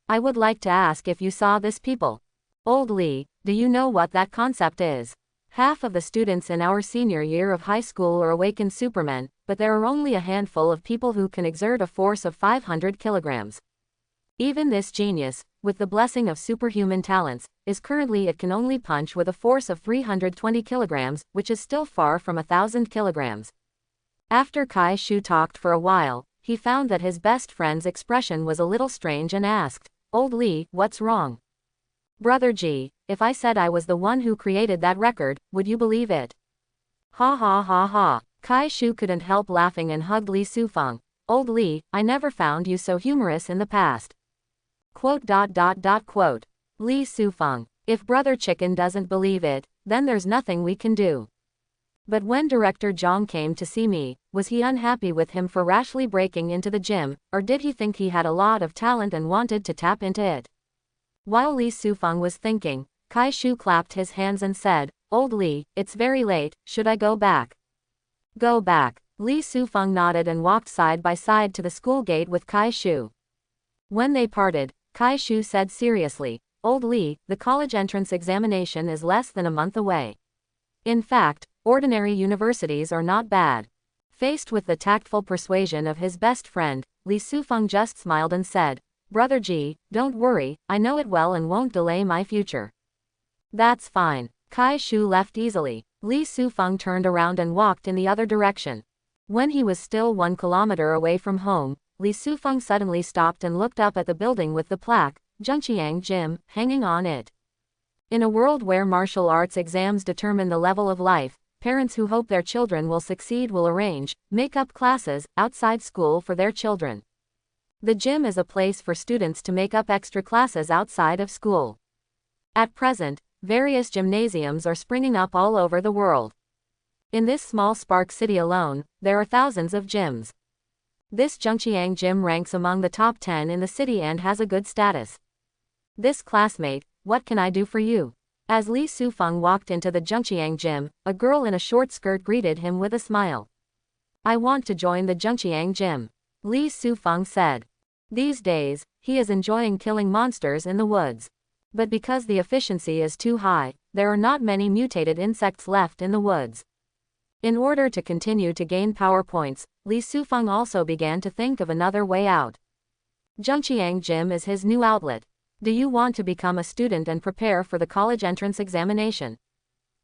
I would like to ask if you saw this people. Old Li, do you know what that concept is? Half of the students in our senior year of high school are awakened supermen, but there are only a handful of people who can exert a force of 500 kilograms. Even this genius, with the blessing of superhuman talents, is currently it can only punch with a force of 320 kilograms, which is still far from 1,000 kilograms. After Kai Shu talked for a while, he found that his best friend's expression was a little strange and asked, Old Li, what's wrong? Brother Ji, if I said I was the one who created that record, would you believe it? Ha ha ha ha. Kai Shu couldn't help laughing and hugged Li Sufeng. Old Li, I never found you so humorous in the past. Quote. Li Sufeng. If Brother Chicken doesn't believe it, then there's nothing we can do. But when Director Zhang came to see me, was he unhappy with him for rashly breaking into the gym, or did he think he had a lot of talent and wanted to tap into it? While Li Sufeng was thinking, Kai Shu clapped his hands and said, Old Li, it's very late, should I go back? Go back. Li Sufeng nodded and walked side by side to the school gate with Kai Shu. When they parted, Kai Shu said seriously, Old Li, the college entrance examination is less than a month away. In fact, ordinary universities are not bad. Faced with the tactful persuasion of his best friend, Li Sufeng just smiled and said, Brother Ji, don't worry, I know it well and won't delay my future. That's fine. Kai Shu left easily. Li Sufeng turned around and walked in the other direction. When he was still 1 kilometer away from home, Li Sufeng suddenly stopped and looked up at the building with the plaque, Junyang Gym, hanging on it. In a world where martial arts exams determine the level of life, parents who hope their children will succeed will arrange make-up classes outside school for their children. The gym is a place for students to make up extra classes outside of school. At present, various gymnasiums are springing up all over the world. In this small Spark city alone, there are thousands of gyms. This Junyang Gym ranks among the top 10 in the city and has a good status. This classmate, what can I do for you? As Li Sufeng walked into the Junyang Gym, a girl in a short skirt greeted him with a smile. I want to join the Junyang Gym. Li Sufeng said. These days, he is enjoying killing monsters in the woods. But because the efficiency is too high, there are not many mutated insects left in the woods. In order to continue to gain power points, Li Sufeng also began to think of another way out. Junyang Gym is his new outlet. Do you want to become a student and prepare for the college entrance examination?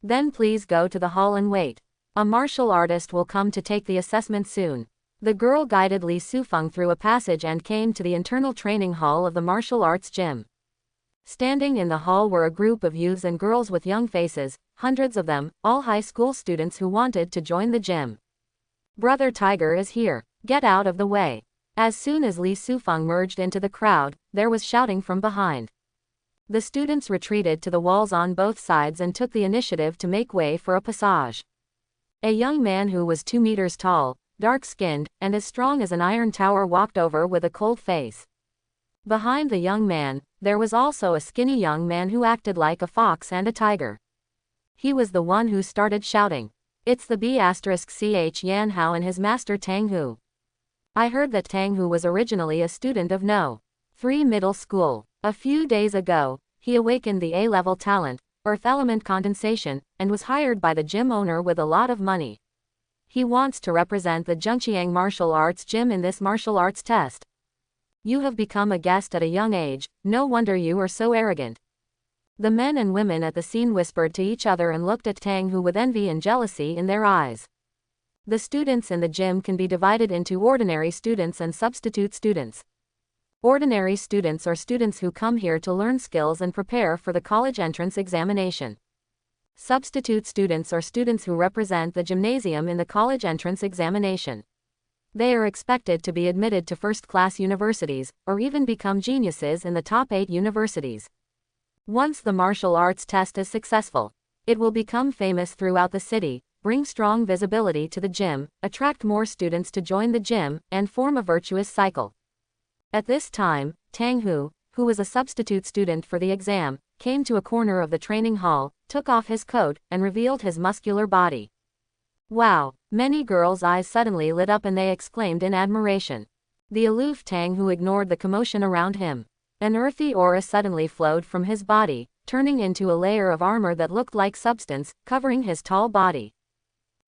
Then please go to the hall and wait. A martial artist will come to take the assessment soon. The girl guided Li Sufeng through a passage and came to the internal training hall of the martial arts gym. Standing in the hall were a group of youths and girls with young faces, hundreds of them, all high school students who wanted to join the gym. Brother Tiger is here. Get out of the way. As soon as Li Sufeng merged into the crowd, there was shouting from behind. The students retreated to the walls on both sides and took the initiative to make way for a passage. A young man who was 2 meters tall, dark-skinned, and as strong as an iron tower walked over with a cold face. Behind the young man, there was also a skinny young man who acted like a fox and a tiger. He was the one who started shouting. It's the B*ch Yan Hao and his master Tang Hu. I heard that Tang Hu was originally a student of No. 3 middle school. A few days ago, he awakened the A-level talent, earth element condensation, and was hired by the gym owner with a lot of money. He wants to represent the Junyang martial arts gym in this martial arts test. You have become a guest at a young age, no wonder you are so arrogant. The men and women at the scene whispered to each other and looked at Tang Hu with envy and jealousy in their eyes. The students in the gym can be divided into ordinary students and substitute students. Ordinary students are students who come here to learn skills and prepare for the college entrance examination. Substitute students are students who represent the gymnasium in the college entrance examination. They are expected to be admitted to first-class universities, or even become geniuses in the top 8 universities. Once the martial arts test is successful, it will become famous throughout the city, bring strong visibility to the gym, attract more students to join the gym, and form a virtuous cycle. At this time, Tang Hu, who was a substitute student for the exam, came to a corner of the training hall, took off his coat, and revealed his muscular body. Wow! Many girls' eyes suddenly lit up and they exclaimed in admiration. The aloof Tang Hu ignored the commotion around him. An earthy aura suddenly flowed from his body, turning into a layer of armor that looked like substance, covering his tall body.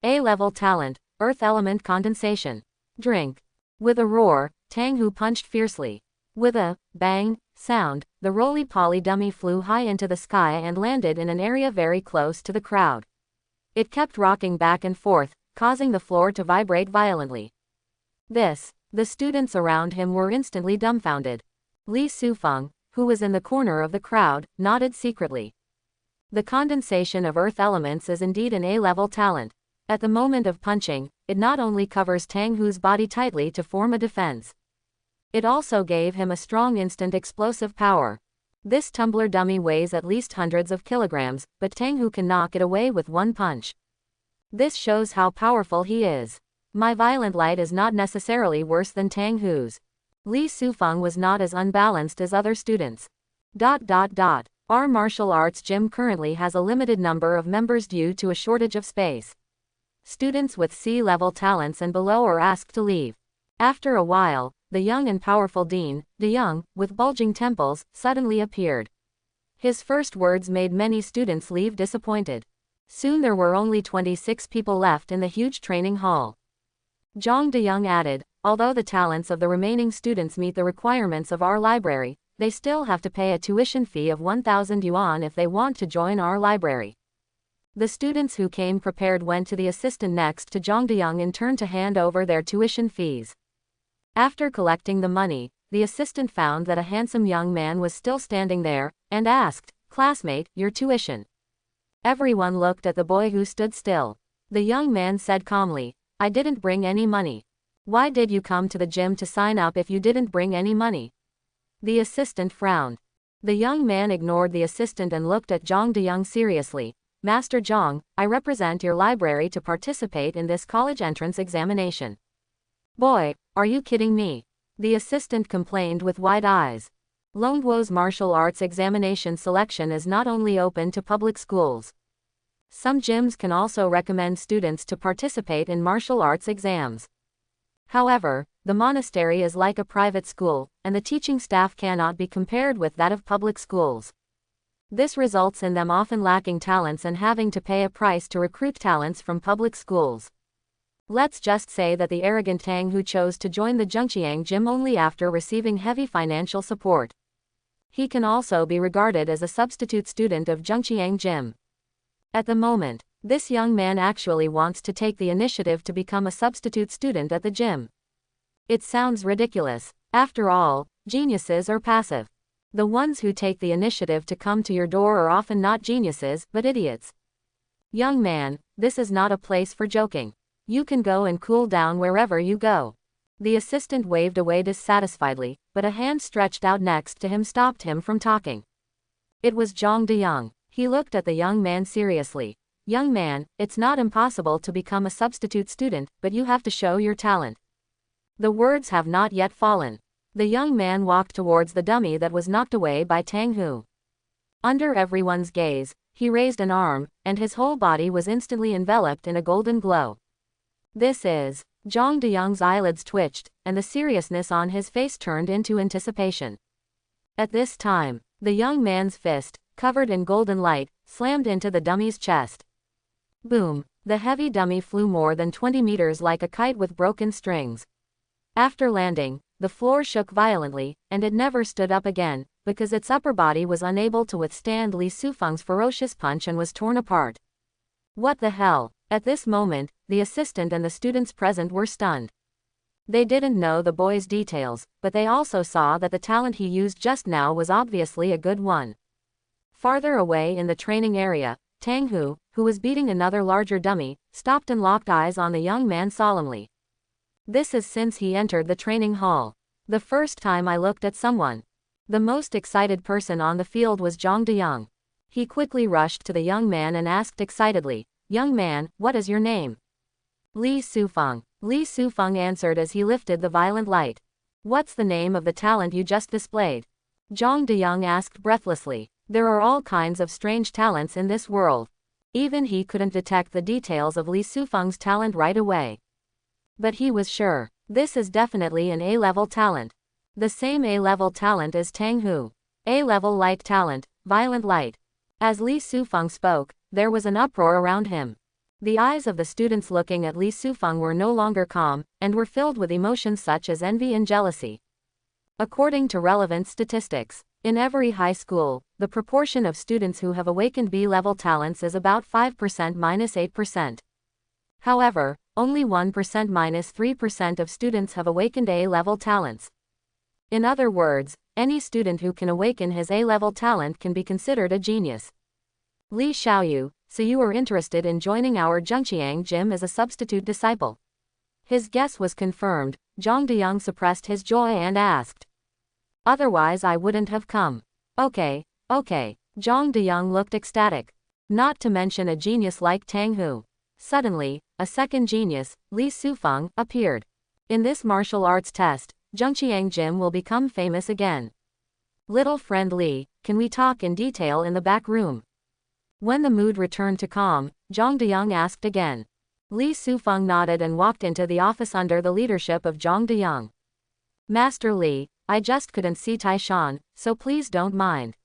A-level talent, earth element condensation. Drink. With a roar, Tang Hu punched fiercely. With a bang sound, the roly-poly dummy flew high into the sky and landed in an area very close to the crowd. It kept rocking back and forth, causing the floor to vibrate violently. The students around him were instantly dumbfounded. Li Sufeng, who was in the corner of the crowd, nodded secretly. The condensation of earth elements is indeed an A-level talent. At the moment of punching, it not only covers Tang Hu's body tightly to form a defense. It also gave him a strong instant explosive power. This tumbler dummy weighs at least hundreds of kilograms, but Tang Hu can knock it away with one punch. This shows how powerful he is. My violent light is not necessarily worse than Tang Hu's. Li Sufeng was not as unbalanced as other students. Our martial arts gym currently has a limited number of members due to a shortage of space. Students with C-level talents and below are asked to leave. After a while, the young and powerful Dean, Deyoung, with bulging temples, suddenly appeared. His first words made many students leave disappointed. Soon there were only 26 people left in the huge training hall. Zhang Deyoung added, although the talents of the remaining students meet the requirements of our library, they still have to pay a tuition fee of 1,000 yuan if they want to join our library. The students who came prepared went to the assistant next to Zhang Deyoung in turn to hand over their tuition fees. After collecting the money, the assistant found that a handsome young man was still standing there, and asked, "Classmate, your tuition?" Everyone looked at the boy who stood still. The young man said calmly, "I didn't bring any money." "Why did you come to the gym to sign up if you didn't bring any money?" The assistant frowned. The young man ignored the assistant and looked at Zhang Deyoung seriously. "Master Zhang, I represent your library to participate in this college entrance examination." "Boy, are you kidding me?" The assistant complained with wide eyes. Longguo's martial arts examination selection is not only open to public schools. Some gyms can also recommend students to participate in martial arts exams. However, the monastery is like a private school, and the teaching staff cannot be compared with that of public schools. This results in them often lacking talents and having to pay a price to recruit talents from public schools. Let's just say that the arrogant Tang Hu chose to join the Junyang Gym only after receiving heavy financial support. He can also be regarded as a substitute student of Junyang Gym. At the moment, this young man actually wants to take the initiative to become a substitute student at the gym. It sounds ridiculous. After all, geniuses are passive. The ones who take the initiative to come to your door are often not geniuses, but idiots. Young man, this is not a place for joking. You can go and cool down wherever you go. The assistant waved away dissatisfiedly, but a hand stretched out next to him stopped him from talking. It was Zhang Deyoung. He looked at the young man seriously. "Young man, it's not impossible to become a substitute student, but you have to show your talent." The words have not yet fallen. The young man walked towards the dummy that was knocked away by Tang Hu. Under everyone's gaze, he raised an arm, and his whole body was instantly enveloped in a golden glow. "This is..." Zhang Deyoung's eyelids twitched, and the seriousness on his face turned into anticipation. At this time, the young man's fist, covered in golden light, slammed into the dummy's chest. Boom! The heavy dummy flew more than 20 meters like a kite with broken strings. After landing, the floor shook violently, and it never stood up again, because its upper body was unable to withstand Li Sufeng's ferocious punch and was torn apart. What the hell? At this moment, the assistant and the students present were stunned. They didn't know the boy's details, but they also saw that the talent he used just now was obviously a good one. Farther away in the training area, Tang Hu, who was beating another larger dummy, stopped and locked eyes on the young man solemnly. "This is since he entered the training hall. The first time I looked at someone." The most excited person on the field was Zhang Deyoung. He quickly rushed to the young man and asked excitedly, "Young man, what is your name?" "Li Sufeng." Li Sufeng answered as he lifted the violent light. "What's the name of the talent you just displayed?" Zhang Deyoung asked breathlessly. There are all kinds of strange talents in this world. Even he couldn't detect the details of Li Sufeng's talent right away. But he was sure. This is definitely an A-level talent. The same A-level talent as Tang Hu. A-level light talent, violent light. As Li Sufeng spoke, there was an uproar around him. The eyes of the students looking at Li Sufeng were no longer calm, and were filled with emotions such as envy and jealousy. According to relevant statistics, in every high school, the proportion of students who have awakened B-level talents is about 5%-8%. However, only 1%-3% of students have awakened A-level talents. In other words, any student who can awaken his A-level talent can be considered a genius. Li Xiaoyu, so you are interested in joining our Junyang Gym as a substitute disciple? His guess was confirmed. Zhang Diyang suppressed his joy and asked. Otherwise I wouldn't have come. Okay. Zhang Diyang looked ecstatic. Not to mention a genius like Tang Hu. Suddenly, a second genius, Li Sufeng, appeared. In this martial arts test, Junyang Gym will become famous again. Little friend Li, can we talk in detail in the back room? When the mood returned to calm, Zhang Diyang asked again. Li Sufeng nodded and walked into the office under the leadership of Zhang Diyang. Master Li, I just couldn't see Taishan, so please don't mind.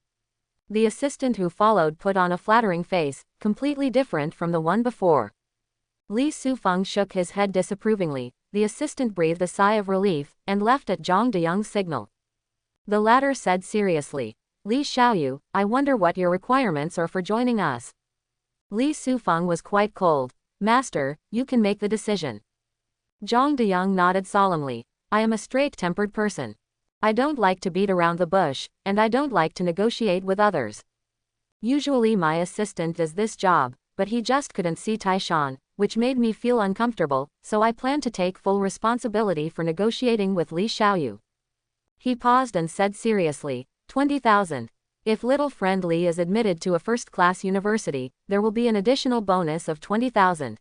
The assistant who followed put on a flattering face, completely different from the one before. Li Sufeng shook his head disapprovingly. The assistant breathed a sigh of relief, and left at Zhang Diyang's signal. The latter said seriously, Li Xiaoyu, I wonder what your requirements are for joining us. Li Sufeng was quite cold. Master, you can make the decision. Zhang Diyang nodded solemnly. I am a straight-tempered person. I don't like to beat around the bush, and I don't like to negotiate with others. Usually my assistant does this job, but he just couldn't see Taishan, which made me feel uncomfortable, so I plan to take full responsibility for negotiating with Li Xiaoyu. He paused and said seriously, 20,000. If little friend Li is admitted to a first-class university, there will be an additional bonus of 20,000.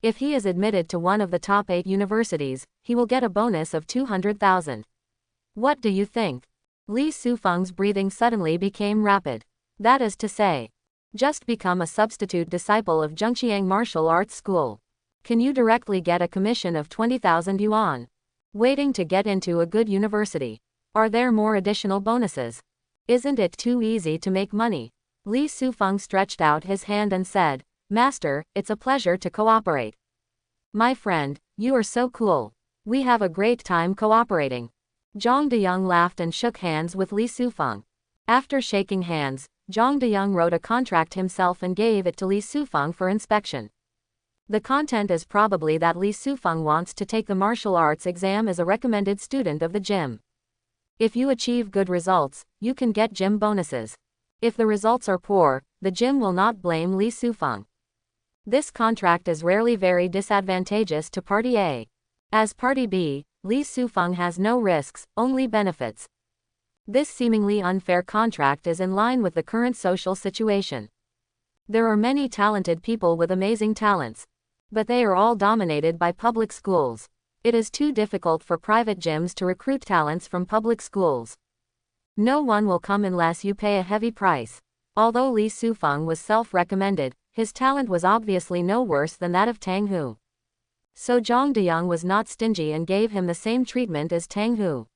If he is admitted to one of the top 8 universities, he will get a bonus of 200,000. What do you think? Li Sufeng's breathing suddenly became rapid. That is to say, just become a substitute disciple of Junyang Martial Arts School. Can you directly get a commission of 20,000 yuan? Waiting to get into a good university. Are there more additional bonuses? Isn't it too easy to make money? Li Sufeng stretched out his hand and said, Master, it's a pleasure to cooperate. My friend, you are so cool. We have a great time cooperating. Zhang Diyang laughed and shook hands with Li Sufeng. After shaking hands, Zhang Diyang wrote a contract himself and gave it to Li Sufeng for inspection. The content is probably that Li Sufeng wants to take the martial arts exam as a recommended student of the gym. If you achieve good results, you can get gym bonuses. If the results are poor, the gym will not blame Li Sufeng. This contract is rarely very disadvantageous to Party A. As Party B, Li Sufeng has no risks, only benefits. This seemingly unfair contract is in line with the current social situation. There are many talented people with amazing talents. But they are all dominated by public schools. It is too difficult for private gyms to recruit talents from public schools. No one will come unless you pay a heavy price. Although Li Sufeng was self-recommended, his talent was obviously no worse than that of Tang Hu. So Zhang Diyang was not stingy and gave him the same treatment as Tang Hu.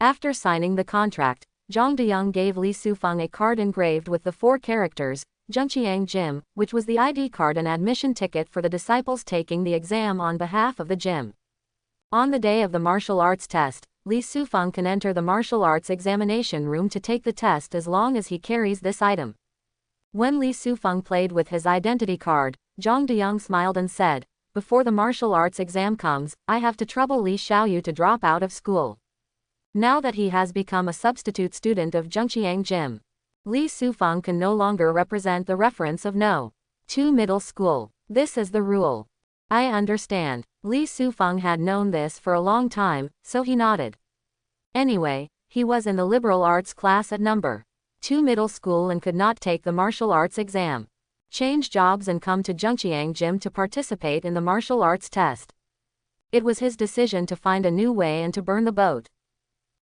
After signing the contract, Zhang Diyang gave Li Sufeng a card engraved with the 4 characters, Junyang Gym, which was the ID card and admission ticket for the disciples taking the exam on behalf of the gym. On the day of the martial arts test, Li Sufeng can enter the martial arts examination room to take the test as long as he carries this item. When Li Sufeng played with his identity card, Zhang Diyang smiled and said, before the martial arts exam comes, I have to trouble Li Xiaoyu to drop out of school. Now that he has become a substitute student of Junyang Gym, Li Sufeng can no longer represent the reference of No. 2 middle school. This is the rule. I understand. Li Sufeng had known this for a long time, so he nodded. Anyway, he was in the liberal arts class at No. 2 middle school and could not take the martial arts exam. Change jobs and come to Junyang Gym to participate in the martial arts test. It was his decision to find a new way and to burn the boat.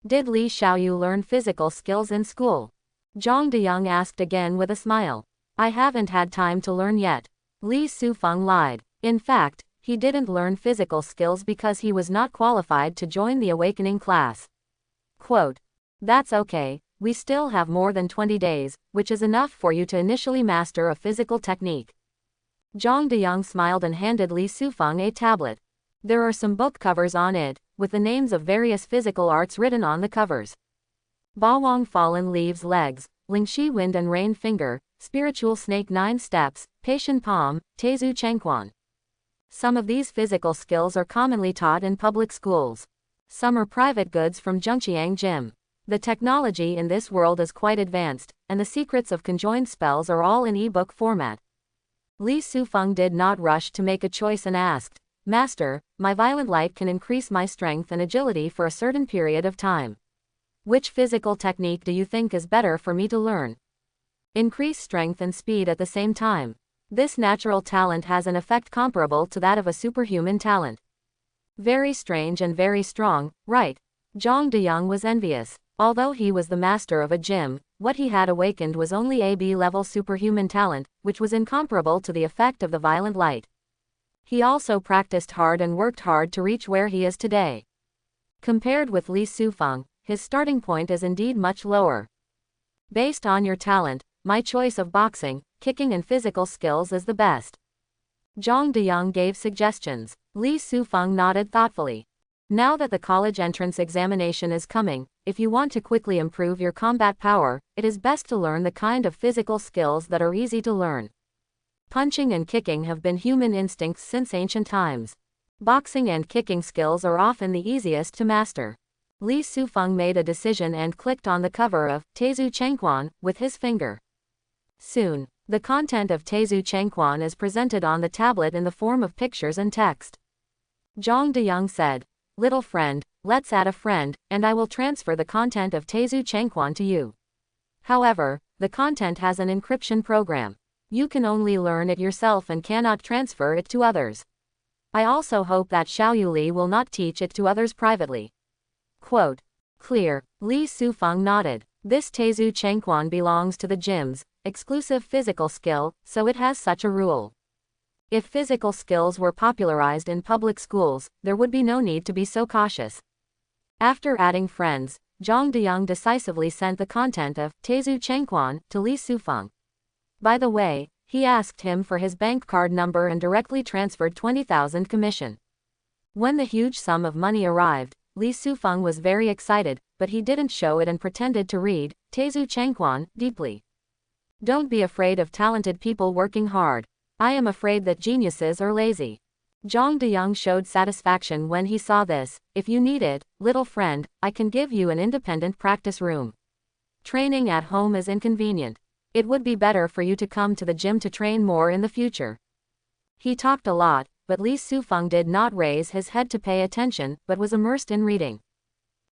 Did Li Xiaoyu learn physical skills in school? Zhang Diyang asked again with a smile. I haven't had time to learn yet. Li Sufeng lied. In fact, he didn't learn physical skills because he was not qualified to join the awakening class. Quote, that's okay, we still have more than 20 days, which is enough for you to initially master a physical technique. Zhang Diyang smiled and handed Li Sufeng a tablet. There are some book covers on it, with the names of various physical arts written on the covers. Bawang Fallen Leaves Legs, Lingxi Wind and Rain Finger, Spiritual Snake 9 Steps, Patient Palm, Teizu Chengquan. Some of these physical skills are commonly taught in public schools. Some are private goods from Junyang Gym. The technology in this world is quite advanced, and the secrets of conjoined spells are all in ebook format. Li Sufeng did not rush to make a choice and asked, Master, my violent light can increase my strength and agility for a certain period of time. Which physical technique do you think is better for me to learn? Increase strength and speed at the same time. This natural talent has an effect comparable to that of a superhuman talent. Very strange and very strong, right? Zhang Diyang was envious. Although he was the master of a gym, what he had awakened was only a B-level superhuman talent, which was incomparable to the effect of the violent light. He also practiced hard and worked hard to reach where he is today. Compared with Li Sufeng, his starting point is indeed much lower. Based on your talent, my choice of boxing, kicking and physical skills is the best. Zhang Diyang gave suggestions. Li Sufeng nodded thoughtfully. Now that the college entrance examination is coming, if you want to quickly improve your combat power, it is best to learn the kind of physical skills that are easy to learn. Punching and kicking have been human instincts since ancient times. Boxing and kicking skills are often the easiest to master. Li Sufeng made a decision and clicked on the cover of Teizu Chengquan with his finger. Soon, the content of Teizu Chengquan is presented on the tablet in the form of pictures and text. Zhang Diyang said, Little friend, let's add a friend, and I will transfer the content of Teizu Chengquan to you. However, the content has an encryption program. You can only learn it yourself and cannot transfer it to others. I also hope that Xiaoyu Li will not teach it to others privately. Quote. Clear. Li Sufeng nodded. This Teizu Chengquan belongs to the gym's exclusive physical skill, so it has such a rule. If physical skills were popularized in public schools, there would be no need to be so cautious. After adding friends, Zhang Diyang decisively sent the content of Teizu Chengquan to Li Sufeng. By the way, he asked him for his bank card number and directly transferred 20,000 commission. When the huge sum of money arrived, Li Sufeng was very excited, but he didn't show it and pretended to read Teizu Chengquan deeply. Don't be afraid of talented people working hard. I am afraid that geniuses are lazy. Zhang Diyang showed satisfaction when he saw this. If you need it, little friend, I can give you an independent practice room. Training at home is inconvenient. It would be better for you to come to the gym to train more in the future. He talked a lot, but Li Sufeng did not raise his head to pay attention, but was immersed in reading.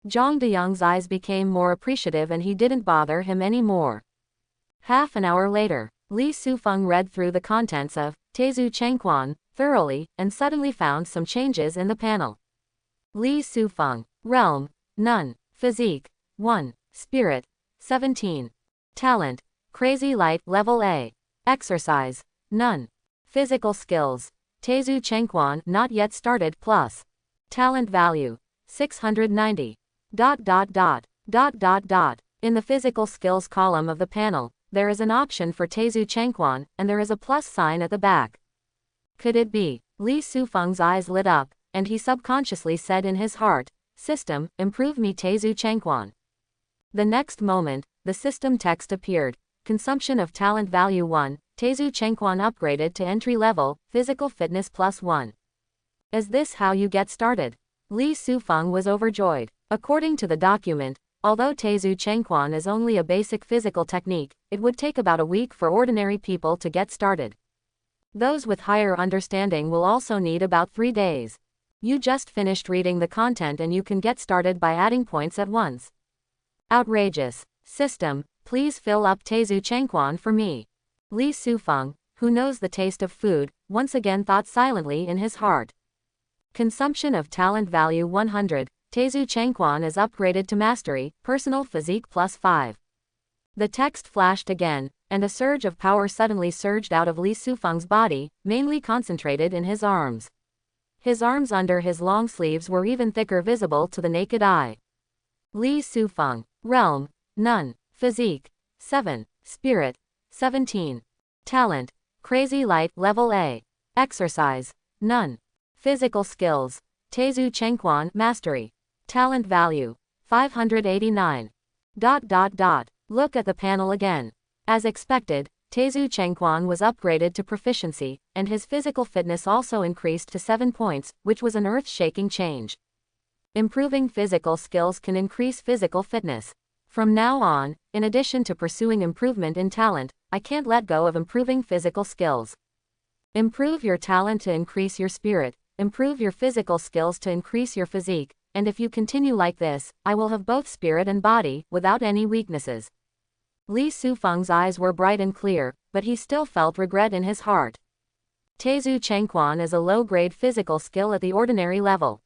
Zhang Diyang's eyes became more appreciative and he didn't bother him anymore. Half an hour later, Li Sufeng read through the contents of Teizu Chengquan thoroughly and suddenly found some changes in the panel. Li Sufeng. Realm. None. Physique. 1. Spirit. 17. Talent. Crazy Light Level A. Exercise. None. Physical skills. Teizu Chengquan not yet started plus. Talent value. 690. In the physical skills column of the panel, there is an option for Teizu Chengquan, and there is a plus sign at the back. Could it be? Li Sufeng's eyes lit up, and he subconsciously said in his heart, System, improve me Teizu Chengquan. The next moment, the system text appeared. Consumption of talent value 1, Teizu Chengquan upgraded to entry level, physical fitness plus 1. Is this how you get started? Li Sufeng was overjoyed. According to the document, although Teizu Chengquan is only a basic physical technique, it would take about a week for ordinary people to get started. Those with higher understanding will also need about 3 days. You just finished reading the content and you can get started by adding points at once. Outrageous. System, please fill up Teizu Chengquan for me. Li Sufeng, who knows the taste of food, once again thought silently in his heart. Consumption of talent value 100. Teizu Chengquan is upgraded to mastery, personal physique plus 5. The text flashed again, and a surge of power suddenly surged out of Li Sufeng's body, mainly concentrated in his arms. His arms under his long sleeves were even thicker visible to the naked eye. Li Sufeng. Realm. None. Physique. 7. Spirit. 17. Talent. Crazy Light Level A. Exercise. None. Physical skills. Teizu Chengquan Mastery. Talent value. 589. Look at the panel again. As expected, Teizu Chengquan was upgraded to proficiency, and his physical fitness also increased to 7 points, which was an earth-shaking change. Improving physical skills can increase physical fitness. From now on, in addition to pursuing improvement in talent, I can't let go of improving physical skills. Improve your talent to increase your spirit, improve your physical skills to increase your physique, and if you continue like this, I will have both spirit and body, without any weaknesses. Li Sufeng's eyes were bright and clear, but he still felt regret in his heart. Taizu Chengquan is a low-grade physical skill at the ordinary level.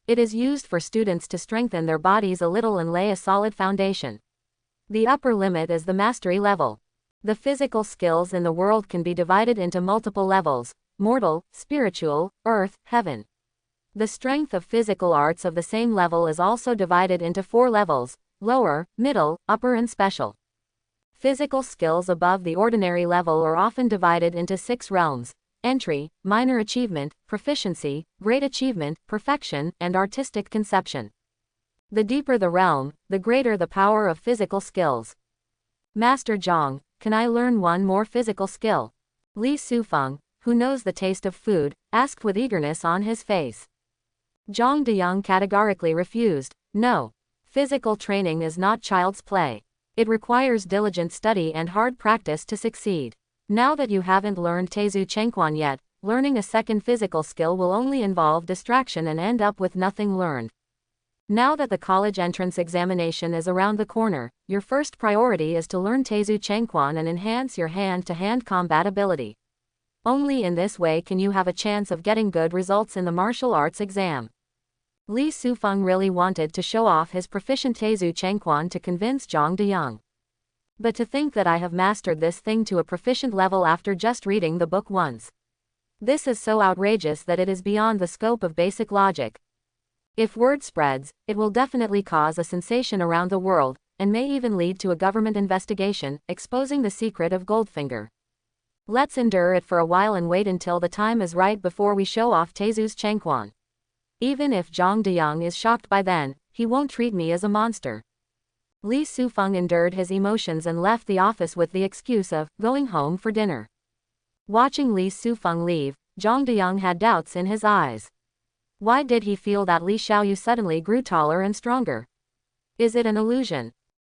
It is used for students to strengthen their bodies a little and lay a solid foundation. The upper limit is the mastery level. The physical skills in the world can be divided into multiple levels: mortal, spiritual, earth, heaven. The strength of physical arts of the same level is also divided into 4 levels: lower, middle, upper and special. Physical skills above the ordinary level are often divided into 6 realms: entry, minor achievement, proficiency, great achievement, perfection, and artistic conception. The deeper the realm, the greater the power of physical skills. Master Zhang, can I learn one more physical skill? Li Sufeng, who knows the taste of food, asked with eagerness on his face. Zhang Diyang categorically refused. No. Physical training is not child's play. It requires diligent study and hard practice to succeed. Now that you haven't learned Taizu Chengquan yet, learning a second physical skill will only involve distraction and end up with nothing learned. Now that the college entrance examination is around the corner, your first priority is to learn Taizu Chengquan and enhance your hand-to-hand combat ability. Only in this way can you have a chance of getting good results in the martial arts exam. Li Sufeng really wanted to show off his proficient Taizu Chengquan to convince Zhang Diyang. But to think that I have mastered this thing to a proficient level after just reading the book once. This is so outrageous that it is beyond the scope of basic logic. If word spreads, it will definitely cause a sensation around the world, and may even lead to a government investigation, exposing the secret of Goldfinger. Let's endure it for a while and wait until the time is right before we show off Taizu's Chengquan. Even if Zhang Diyang is shocked by then, he won't treat me as a monster. Li Sufeng endured his emotions and left the office with the excuse of going home for dinner. Watching Li Sufeng leave, Zhang Diyang had doubts in his eyes. Why did he feel that Li Xiaoyu suddenly grew taller and stronger? Is it an illusion?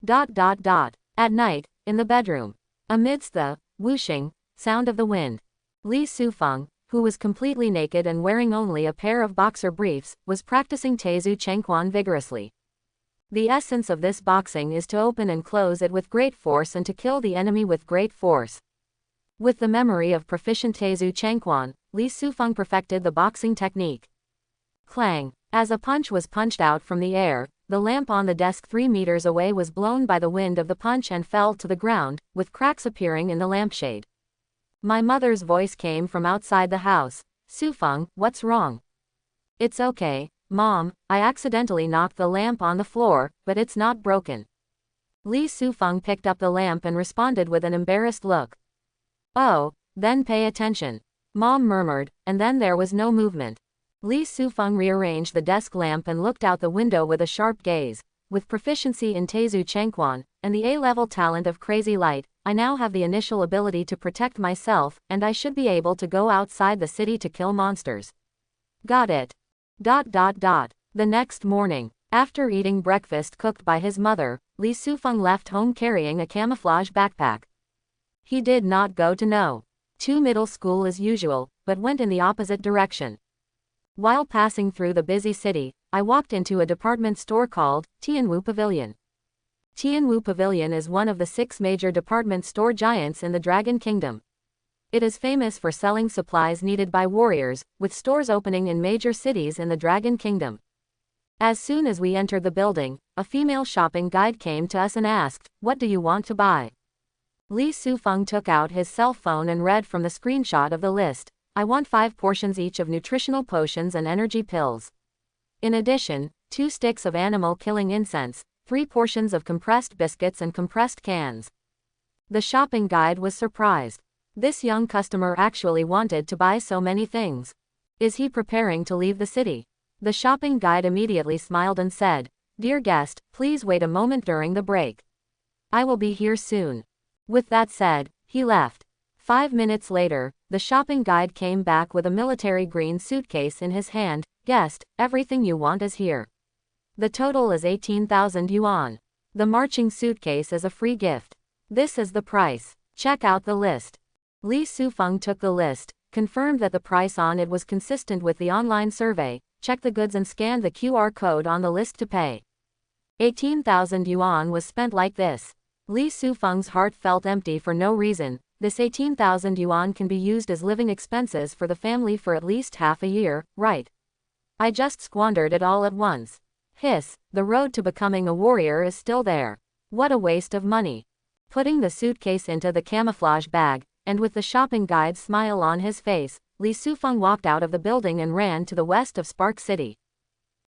At night, in the bedroom, amidst the whooshing sound of the wind, Li Sufeng, who was completely naked and wearing only a pair of boxer briefs, was practicing Taizu Chengquan vigorously. The essence of this boxing is to open and close it with great force and to kill the enemy with great force. With the memory of proficient Taizu Chengquan, Li Sufeng perfected the boxing technique. Clang! As a punch was punched out from the air, the lamp on the desk 3 meters away was blown by the wind of the punch and fell to the ground, with cracks appearing in the lampshade. My mother's voice came from outside the house. Sufeng, what's wrong? It's okay, Mom, I accidentally knocked the lamp on the floor, but it's not broken. Li Sufeng picked up the lamp and responded with an embarrassed look. Oh, then pay attention, Mom murmured, and then there was no movement. Li Sufeng rearranged the desk lamp and looked out the window with a sharp gaze. With proficiency in Taizu Chengquan, and the A-level talent of Crazy Light, I now have the initial ability to protect myself, and I should be able to go outside the city to kill monsters. Got it. The next morning, after eating breakfast cooked by his mother, Li Sufeng left home carrying a camouflage backpack. He did not go to No. 2 middle school as usual, but went in the opposite direction. While passing through the busy city, I walked into a department store called Tianwu Pavilion. Tianwu Pavilion is one of the 6 major department store giants in the Dragon Kingdom. It is famous for selling supplies needed by warriors, with stores opening in major cities in the Dragon Kingdom. As soon as we entered the building, a female shopping guide came to us and asked, "What do you want to buy?" Li Sufeng took out his cell phone and read from the screenshot of the list, "I want 5 portions each of nutritional potions and energy pills. In addition, 2 sticks of animal-killing incense, 3 portions of compressed biscuits and compressed cans." The shopping guide was surprised. This young customer actually wanted to buy so many things. Is he preparing to leave the city? The shopping guide immediately smiled and said, "Dear guest, please wait a moment during the break. I will be here soon." With that said, he left. 5 minutes later, the shopping guide came back with a military green suitcase in his hand. "Guest, everything you want is here. The total is 18,000 yuan. The marching suitcase is a free gift. This is the price. Check out the list. Li Sufeng took the list, confirmed that the price on it was consistent with the online survey, checked the goods and scanned the QR code on the list to pay. 18,000 yuan was spent like this. Li Sufeng's heart felt empty for no reason. This 18,000 yuan can be used as living expenses for the family for at least half a year, right? I just squandered it all at once. Hiss, the road to becoming a warrior is still there. What a waste of money. Putting the suitcase into the camouflage bag, and with the shopping guide's smile on his face, Li Sufeng walked out of the building and ran to the west of Spark City.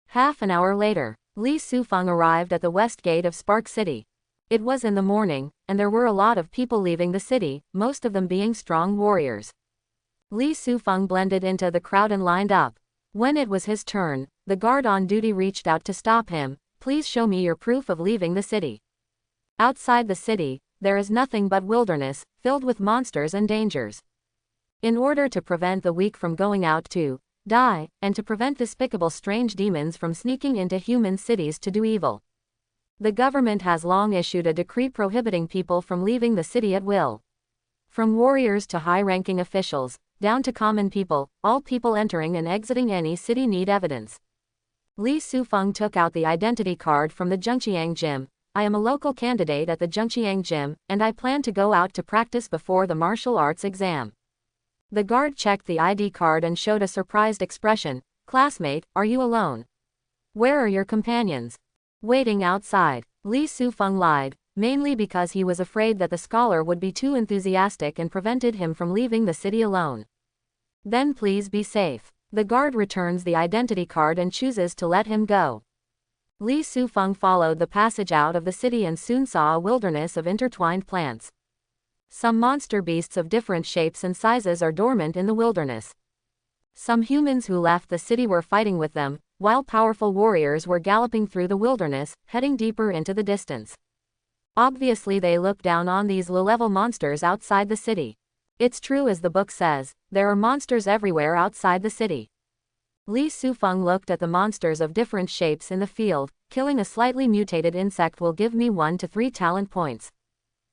Half an hour later, Li Sufeng arrived at the west gate of Spark City. It was in the morning, and there were a lot of people leaving the city, most of them being strong warriors. Li Sufeng blended into the crowd and lined up. When it was his turn, the guard on duty reached out to stop him. Please show me your proof of leaving the city. Outside the city, there is nothing but wilderness, filled with monsters and dangers. In order to prevent the weak from going out to die, and to prevent despicable strange demons from sneaking into human cities to do evil, the government has long issued a decree prohibiting people from leaving the city at will. From warriors to high-ranking officials, down to common people, all people entering and exiting any city need evidence. Li Sufeng took out the identity card from the Junyang Gym. I am a local candidate at the Junyang Gym, and I plan to go out to practice before the martial arts exam. The guard checked the ID card and showed a surprised expression. Classmate, are you alone? Where are your companions? Waiting outside. Li Sufeng lied, mainly because he was afraid that the scholar would be too enthusiastic and prevented him from leaving the city alone. Then please be safe. The guard returns the identity card and chooses to let him go. Li Sufeng followed the passage out of the city and soon saw a wilderness of intertwined plants. Some monster beasts of different shapes and sizes are dormant in the wilderness. Some humans who left the city were fighting with them, while powerful warriors were galloping through the wilderness, heading deeper into the distance. Obviously they look down on these low-level monsters outside the city. It's true as the book says, there are monsters everywhere outside the city. Li Sufeng looked at the monsters of different shapes in the field. Killing a slightly mutated insect will give me 1 to 3 talent points.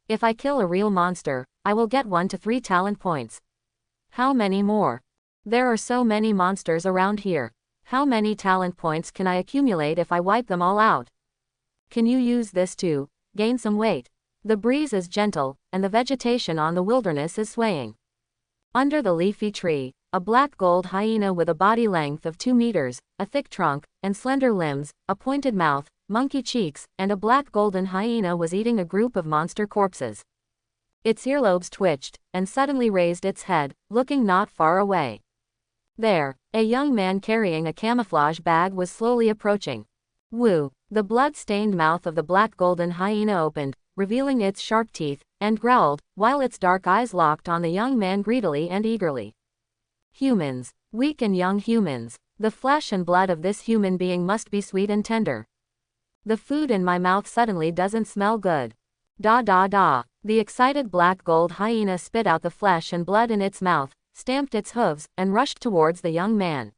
If I kill a real monster, I will get 1 to 3 talent points. How many more? There are so many monsters around here. How many talent points can I accumulate if I wipe them all out? Can you use this to gain some weight? The breeze is gentle, and the vegetation on the wilderness is swaying. Under the leafy tree, a black gold hyena with a body length of 2 meters, a thick trunk, and slender limbs, a pointed mouth, monkey cheeks, and a black golden hyena was eating a group of monster corpses. Its earlobes twitched, and suddenly raised its head, looking not far away. There, a young man carrying a camouflage bag was slowly approaching. Woo! The blood-stained mouth of the black golden hyena opened, revealing its sharp teeth, and growled, while its dark eyes locked on the young man greedily and eagerly. Humans. Weak and young humans. The flesh and blood of this human being must be sweet and tender. The food in my mouth suddenly doesn't smell good. Da da da. The excited black gold hyena spit out the flesh and blood in its mouth, stamped its hooves, and rushed towards the young man.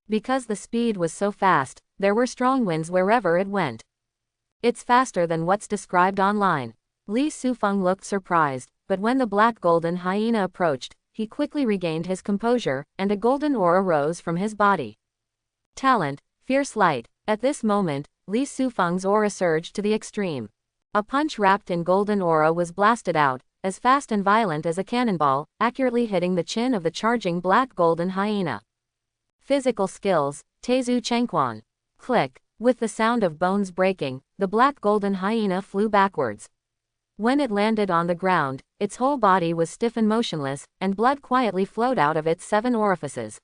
Because the speed was so fast, there were strong winds wherever it went. It's faster than what's described online. Li Sufeng looked surprised, but when the black golden hyena approached, he quickly regained his composure, and a golden aura rose from his body. Talent, fierce light. At this moment, Li Sufeng's aura surged to the extreme. A punch wrapped in golden aura was blasted out, as fast and violent as a cannonball, accurately hitting the chin of the charging black golden hyena. Physical skills, Teizu Chengquan. Click. With the sound of bones breaking, the black golden hyena flew backwards. When it landed on the ground, its whole body was stiff and motionless, and blood quietly flowed out of its 7 orifices.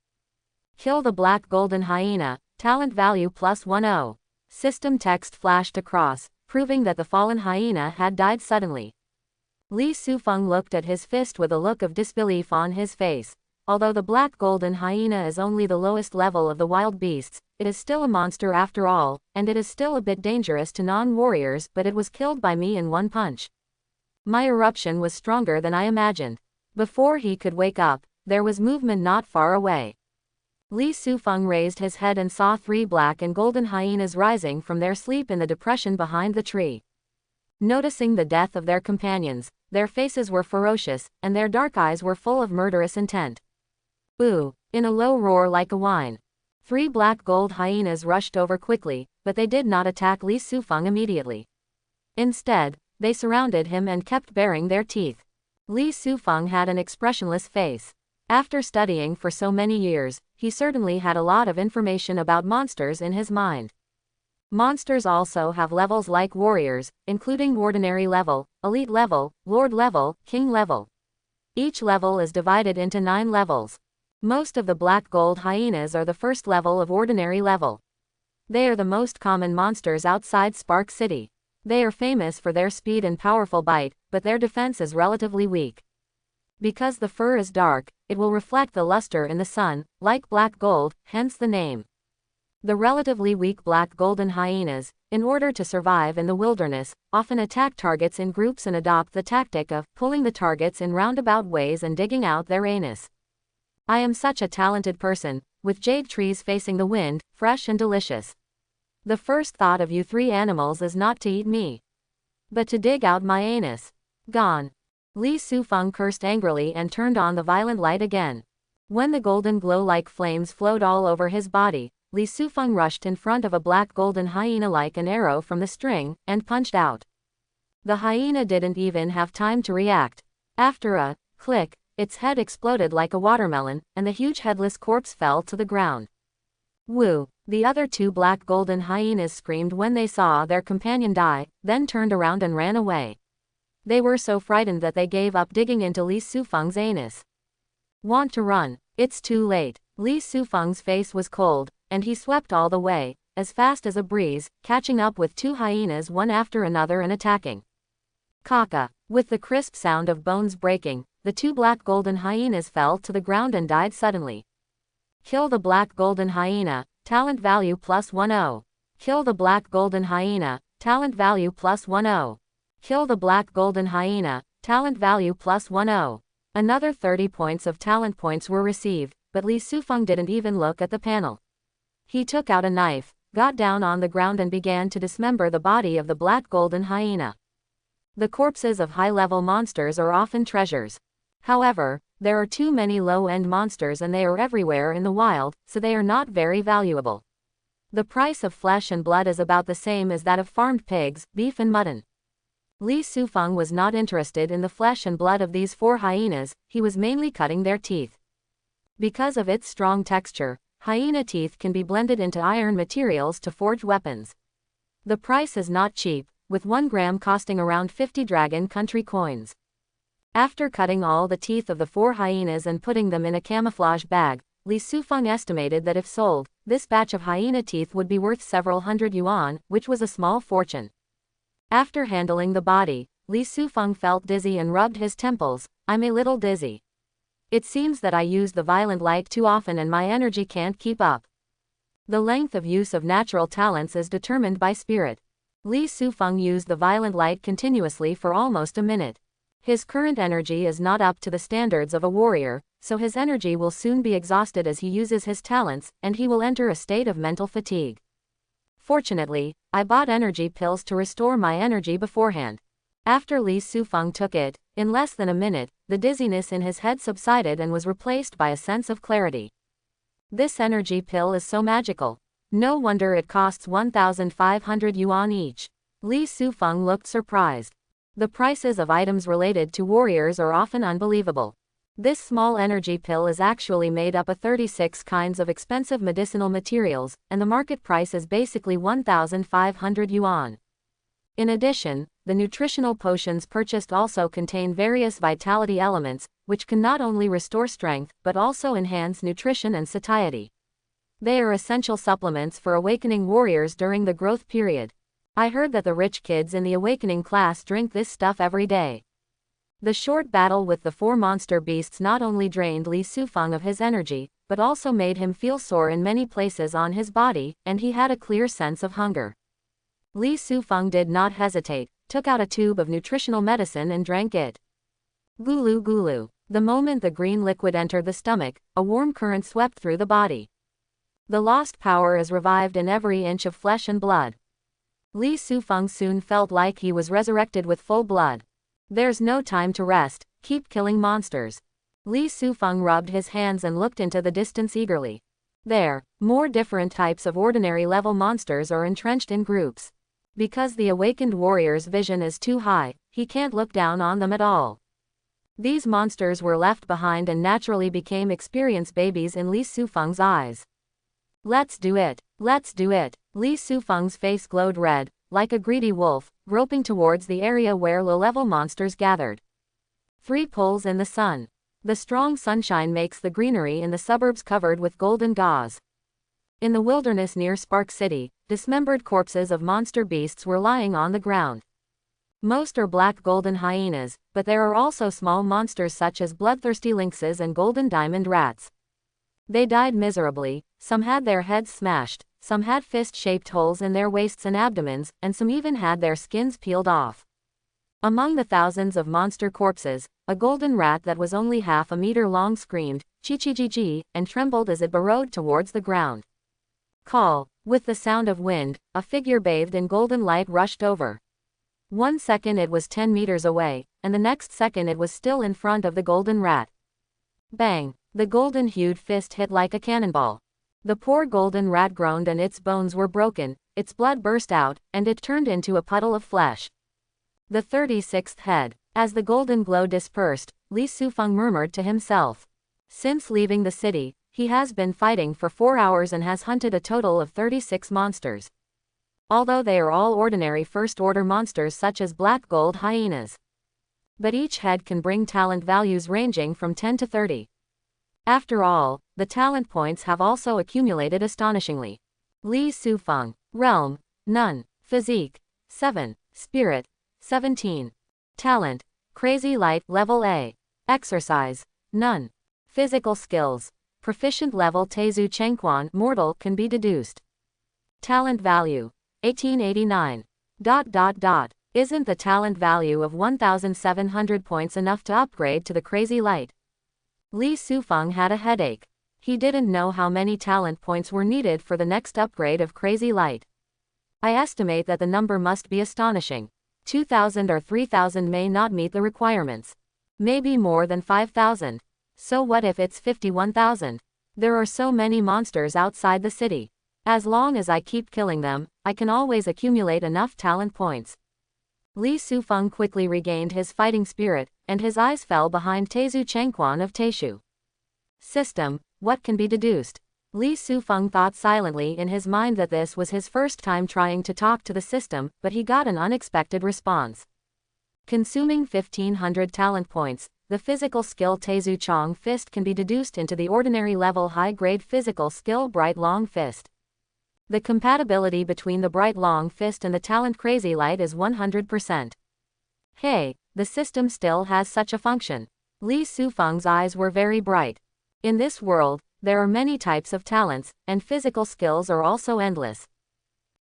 Kill the black golden hyena, talent value +10. System text flashed across, proving that the fallen hyena had died suddenly. Li Sufeng looked at his fist with a look of disbelief on his face. Although the black golden hyena is only the lowest level of the wild beasts, it is still a monster after all, and it is still a bit dangerous to non-warriors, but it was killed by me in 1 punch. My eruption was stronger than I imagined. Before he could wake up, there was movement not far away. Li Sufeng raised his head and saw 3 black and golden hyenas rising from their sleep in the depression behind the tree. Noticing the death of their companions, their faces were ferocious, and their dark eyes were full of murderous intent. Ooh! In a low roar like a whine. 3 black gold hyenas rushed over quickly, but they did not attack Li Sufeng immediately. Instead, they surrounded him and kept baring their teeth. Li Sufeng had an expressionless face. After studying for so many years, he certainly had a lot of information about monsters in his mind. Monsters also have levels like warriors, including ordinary level, elite level, lord level, king level. Each level is divided into 9 levels. Most of the black gold hyenas are the first level of ordinary level. They are the most common monsters outside Spark City. They are famous for their speed and powerful bite, but their defense is relatively weak. Because the fur is dark, it will reflect the luster in the sun, like black gold, hence the name. The relatively weak black golden hyenas, in order to survive in the wilderness, often attack targets in groups and adopt the tactic of pulling the targets in roundabout ways and digging out their anus. I am such a talented person, with jade trees facing the wind, fresh and delicious. The first thought of you 3 animals is not to eat me, but to dig out my anus. Gone. Li Sufeng cursed angrily and turned on the violent light again. When the golden glow like flames flowed all over his body, Li Sufeng rushed in front of a black golden hyena like an arrow from the string, and punched out. The hyena didn't even have time to react. After a click, its head exploded like a watermelon, and the huge headless corpse fell to the ground. Woo! The other 2 black golden hyenas screamed when they saw their companion die, then turned around and ran away. They were so frightened that they gave up digging into Li Sufeng's anus. Want to run? It's too late. Li Sufeng's face was cold, and he swept all the way, as fast as a breeze, catching up with 2 hyenas one after another and attacking. Caca! With the crisp sound of bones breaking, the 2 black golden hyenas fell to the ground and died suddenly. Kill the black golden hyena, talent value +10. Kill the black golden hyena, talent value +10. Kill the black golden hyena, talent value +10. Another 30 points of talent points were received, but Li Sufeng didn't even look at the panel. He took out a knife, got down on the ground and began to dismember the body of the black golden hyena. The corpses of high-level monsters are often treasures. However, there are too many low-end monsters and they are everywhere in the wild, so they are not very valuable. The price of flesh and blood is about the same as that of farmed pigs, beef and mutton. Li Sufeng was not interested in the flesh and blood of these 4 hyenas, he was mainly cutting their teeth. Because of its strong texture, hyena teeth can be blended into iron materials to forge weapons. The price is not cheap, with 1 gram costing around 50 dragon country coins. After cutting all the teeth of the 4 hyenas and putting them in a camouflage bag, Li Sufeng estimated that if sold, this batch of hyena teeth would be worth several hundred yuan, which was a small fortune. After handling the body, Li Sufeng felt dizzy and rubbed his temples. I'm a little dizzy. It seems that I use the violent light too often and my energy can't keep up. The length of use of natural talents is determined by spirit. Li Sufeng used the violent light continuously for almost a minute. His current energy is not up to the standards of a warrior, so his energy will soon be exhausted as he uses his talents, and he will enter a state of mental fatigue. Fortunately, I bought energy pills to restore my energy beforehand. After Li Sufeng took it, in less than a minute, the dizziness in his head subsided and was replaced by a sense of clarity. This energy pill is so magical. No wonder it costs 1,500 yuan each. Li Sufeng looked surprised. The prices of items related to warriors are often unbelievable. This small energy pill is actually made up of 36 kinds of expensive medicinal materials, and the market price is basically 1,500 yuan. In addition, the nutritional potions purchased also contain various vitality elements, which can not only restore strength, but also enhance nutrition and satiety. They are essential supplements for awakening warriors during the growth period. I heard that the rich kids in the awakening class drink this stuff every day. The short battle with the 4 monster beasts not only drained Li Sufeng of his energy, but also made him feel sore in many places on his body, and he had a clear sense of hunger. Li Sufeng did not hesitate, took out a tube of nutritional medicine and drank it. Gulu gulu. The moment the green liquid entered the stomach, a warm current swept through the body. The lost power is revived in every inch of flesh and blood. Li Sufeng soon felt like he was resurrected with full blood. There's no time to rest, keep killing monsters. Li Sufeng rubbed his hands and looked into the distance eagerly. There, more different types of ordinary level monsters are entrenched in groups. Because the awakened warrior's vision is too high, he can't look down on them at all. These monsters were left behind and naturally became experienced babies in Li Sufeng's eyes. Let's do it, let's do it. Li Sufeng's face glowed red, like a greedy wolf, groping towards the area where low-level monsters gathered. 3 pulls in the sun. The strong sunshine makes the greenery in the suburbs covered with golden gauze. In the wilderness near Spark City, dismembered corpses of monster beasts were lying on the ground. Most are black golden hyenas, but there are also small monsters such as bloodthirsty lynxes and golden diamond rats. They died miserably, some had their heads smashed, some had fist-shaped holes in their waists and abdomens, and some even had their skins peeled off. Among the thousands of monster corpses, a golden rat that was only half a meter long screamed, "Chi-chi-chi-chi," and trembled as it burrowed towards the ground. Call. With the sound of wind, a figure bathed in golden light rushed over. 1 second it was 10 meters away, and the next second it was still in front of the golden rat. Bang! The golden-hued fist hit like a cannonball. The poor golden rat groaned and its bones were broken, its blood burst out, and it turned into a puddle of flesh. The 36th head. As the golden glow dispersed, Li Sufeng murmured to himself. Since leaving the city, he has been fighting for 4 hours and has hunted a total of 36 monsters. Although they are all ordinary first-order monsters such as black gold hyenas. But each head can bring talent values ranging from 10 to 30. After all, the talent points have also accumulated astonishingly. Li Sufeng. Realm. None. Physique. 7. Spirit. 17. Talent. Crazy Light Level A. Exercise. None. Physical skills. Proficient level Teizu Chengquan Mortal can be deduced. Talent value. 1889. Isn't the talent value of 1,700 points enough to upgrade to the Crazy Light? Li Sufeng had a headache. He didn't know how many talent points were needed for the next upgrade of Crazy Light. I estimate that the number must be astonishing. 2,000 or 3,000 may not meet the requirements. Maybe more than 5,000. So what if it's 51,000? There are so many monsters outside the city. As long as I keep killing them, I can always accumulate enough talent points. Li Sufeng quickly regained his fighting spirit, and his eyes fell behind Teizu Chengquan of Teishu. System. What can be deduced? Li Sufeng thought silently in his mind that this was his first time trying to talk to the system, but he got an unexpected response. Consuming 1,500 talent points, the physical skill Teizu Chong Fist can be deduced into the ordinary level high-grade physical skill Bright Long Fist. The compatibility between the Bright Long Fist and the talent Crazy Light is 100%. Hey, the system still has such a function. Li Sufeng's eyes were very bright. In this world, there are many types of talents, and physical skills are also endless.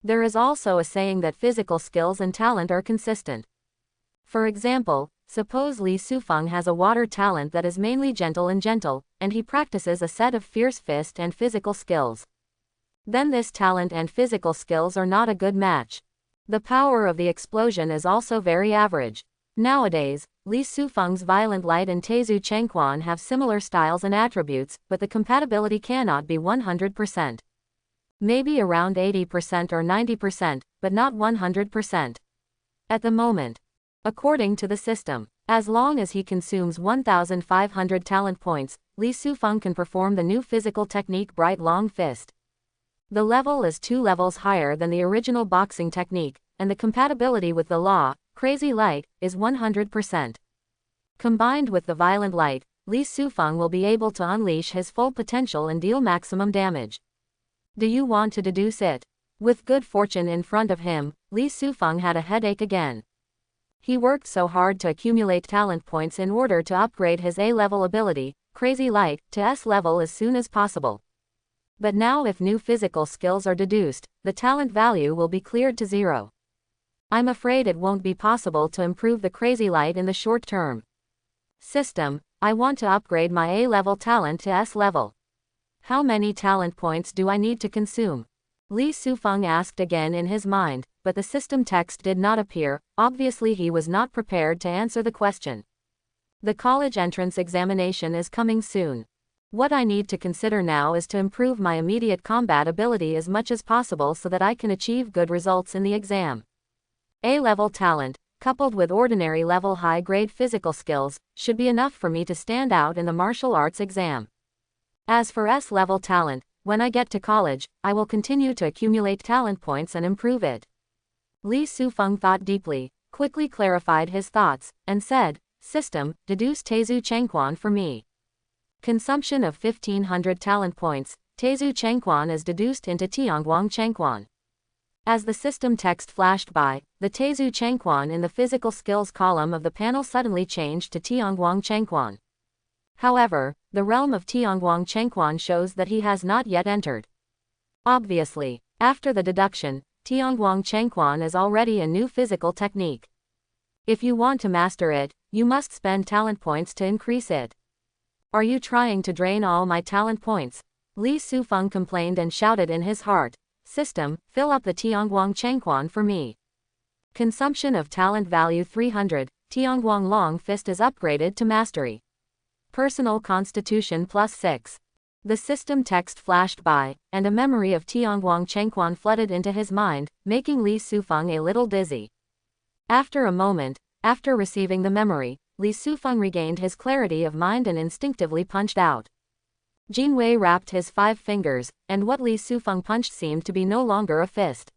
There is also a saying that physical skills and talent are consistent. For example, suppose Li Sufeng has a water talent that is mainly gentle, and he practices a set of fierce fist and physical skills. Then this talent and physical skills are not a good match. The power of the explosion is also very average. Nowadays, Li Sufeng's Violent Light and Teizu Chengquan have similar styles and attributes, but the compatibility cannot be 100%. Maybe around 80% or 90%, but not 100%. At the moment. According to the system, as long as he consumes 1,500 talent points, Li Sufeng can perform the new physical technique Bright Long Fist. The level is 2 levels higher than the original boxing technique, and the compatibility with the law, Crazy Light, is 100%. Combined with the Violent Light, Li Sufeng will be able to unleash his full potential and deal maximum damage. Do you want to deduce it? With good fortune in front of him, Li Sufeng had a headache again. He worked so hard to accumulate talent points in order to upgrade his A-level ability, Crazy Light, to S-level as soon as possible. But now if new physical skills are deduced, the talent value will be cleared to 0. I'm afraid it won't be possible to improve the Crazy Light in the short term. System. I want to upgrade my A-level talent to S-level. How many talent points do I need to consume? Li Sufeng asked again in his mind, but the system text did not appear. Obviously he was not prepared to answer the question. The college entrance examination is coming soon. What I need to consider now is to improve my immediate combat ability as much as possible so that I can achieve good results in the exam. A-level talent, coupled with ordinary level high-grade physical skills, should be enough for me to stand out in the martial arts exam. As for S-level talent, when I get to college, I will continue to accumulate talent points and improve it. Li Sufeng thought deeply, quickly clarified his thoughts, and said, System, deduce Tezu Chengquan for me. Consumption of 1500 talent points, Tezu Chengquan is deduced into Tianguang Chengquan. As the system text flashed by, the Tezu Chengquan in the physical skills column of the panel suddenly changed to Tianguang Chengquan. However, the realm of Tianguang Chengquan shows that he has not yet entered. Obviously, after the deduction, Tianguang Chengquan is already a new physical technique. If you want to master it, you must spend talent points to increase it. Are you trying to drain all my talent points? Li Sufeng complained and shouted in his heart, System, fill up the Tianguang Chengquan for me. Consumption of talent value 300, Tianguang Long Fist is upgraded to mastery. Personal constitution +6. The system text flashed by, and a memory of Tianguang Chengquan flooded into his mind, making Li Sufeng a little dizzy. After a moment, after receiving the memory, Li Sufeng regained his clarity of mind and instinctively punched out. Jinwei wrapped his 5 fingers, and what Li Sufeng punched seemed to be no longer a fist,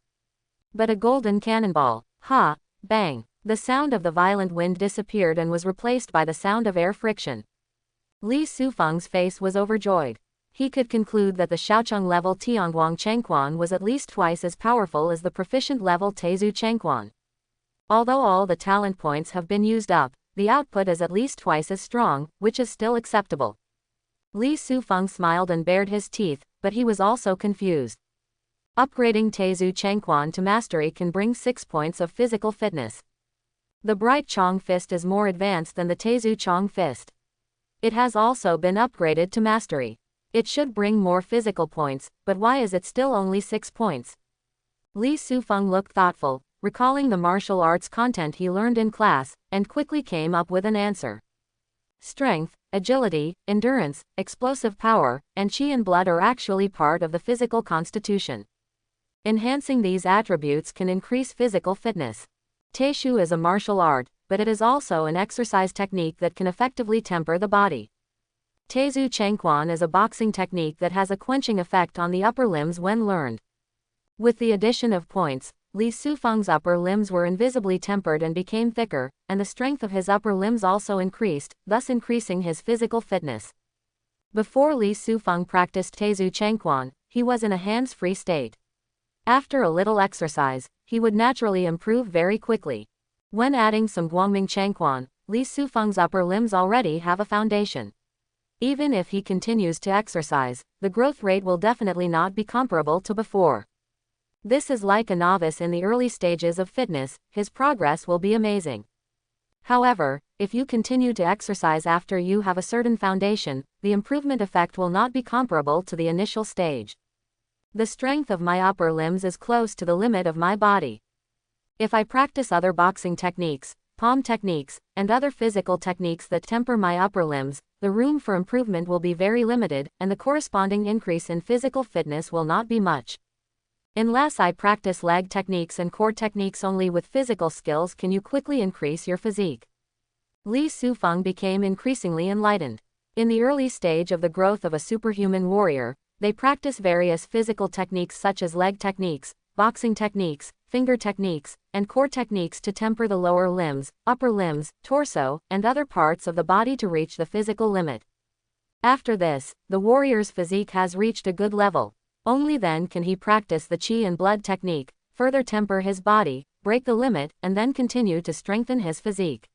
but a golden cannonball. Ha! Bang! The sound of the violent wind disappeared and was replaced by the sound of air friction. Li Sufeng's face was overjoyed. He could conclude that the Shaocheng level Tianguang Chengquan was at least twice as powerful as the proficient level Tezu Chengquan. Although all the talent points have been used up, the output is at least twice as strong, which is still acceptable. Li Sufeng smiled and bared his teeth, but he was also confused. Upgrading Tezu Chengquan to mastery can bring 6 points of physical fitness. The Bright Chong Fist is more advanced than the Tezu Chong Fist. It has also been upgraded to mastery. It should bring more physical points, but why is it still only 6 points? Li Sufeng looked thoughtful, recalling the martial arts content he learned in class, and quickly came up with an answer. Strength, agility, endurance, explosive power, and qi and blood are actually part of the physical constitution. Enhancing these attributes can increase physical fitness. Teishu is a martial art, but it is also an exercise technique that can effectively temper the body. Tezu Chengquan is a boxing technique that has a quenching effect on the upper limbs when learned. With the addition of points, Li Sufeng's upper limbs were invisibly tempered and became thicker, and the strength of his upper limbs also increased, thus increasing his physical fitness. Before Li Sufeng practiced Tezu Chengquan, he was in a hands-free state. After a little exercise, he would naturally improve very quickly. When adding some Guangming Chengquan, Li Sufeng's upper limbs already have a foundation. Even if he continues to exercise, the growth rate will definitely not be comparable to before. This is like a novice in the early stages of fitness, his progress will be amazing. However, if you continue to exercise after you have a certain foundation, the improvement effect will not be comparable to the initial stage. The strength of my upper limbs is close to the limit of my body. If I practice other boxing techniques, palm techniques, and other physical techniques that temper my upper limbs, the room for improvement will be very limited, and the corresponding increase in physical fitness will not be much. Unless I practice leg techniques and core techniques only with physical skills can you quickly increase your physique. Li Sufeng became increasingly enlightened. In the early stage of the growth of a superhuman warrior, they practice various physical techniques such as leg techniques, boxing techniques, finger techniques, and core techniques to temper the lower limbs, upper limbs, torso, and other parts of the body to reach the physical limit. After this, the warrior's physique has reached a good level. Only then can he practice the qi and blood technique, further temper his body, break the limit, and then continue to strengthen his physique.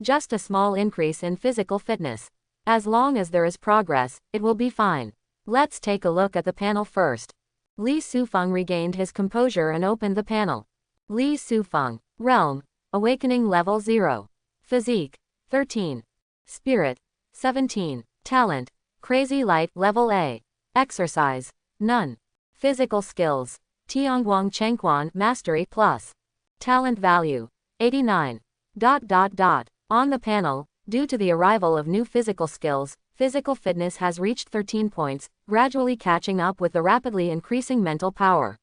Just a small increase in physical fitness. As long as there is progress, it will be fine. Let's take a look at the panel first. Li Sufeng regained his composure and opened the panel. Li Sufeng. Realm. Awakening level 0. Physique. 13. Spirit. 17. Talent. Crazy Light level A. Exercise. None. Physical skills. Tiangguang Chengquan Mastery Plus. Talent value. 89. On the panel, due to the arrival of new physical skills, physical fitness has reached 13 points, gradually catching up with the rapidly increasing mental power.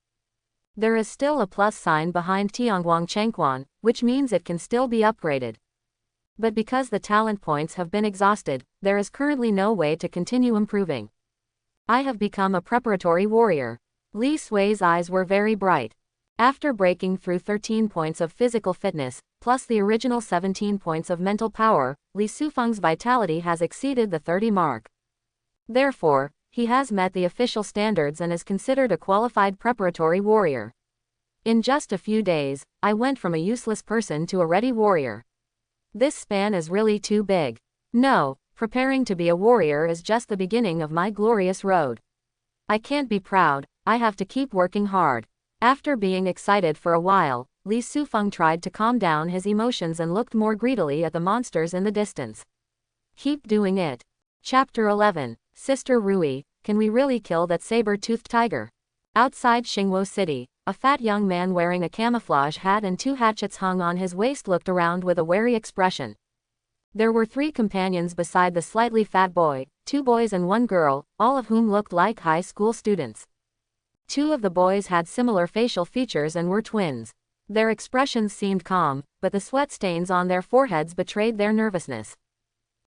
There is still a plus sign behind Tiangguang Chengquan, which means it can still be upgraded. But because the talent points have been exhausted, there is currently no way to continue improving. I have become a preparatory warrior. Li Sui's eyes were very bright. After breaking through 13 points of physical fitness, plus the original 17 points of mental power, Li Sufeng's vitality has exceeded the 30 mark. Therefore, he has met the official standards and is considered a qualified preparatory warrior. In just a few days, I went from a useless person to a ready warrior. This span is really too big. No, preparing to be a warrior is just the beginning of my glorious road. I can't be proud, I have to keep working hard. After being excited for a while, Li Sufeng tried to calm down his emotions and looked more greedily at the monsters in the distance. Keep doing it. Chapter 11. Sister Rui, can we really kill that saber-toothed tiger? Outside Xingwo City, a fat young man wearing a camouflage hat and 2 hatchets hung on his waist looked around with a wary expression. There were 3 companions beside the slightly fat boy, 2 boys and 1 girl, all of whom looked like high school students. 2 of the boys had similar facial features and were twins. Their expressions seemed calm, but the sweat stains on their foreheads betrayed their nervousness.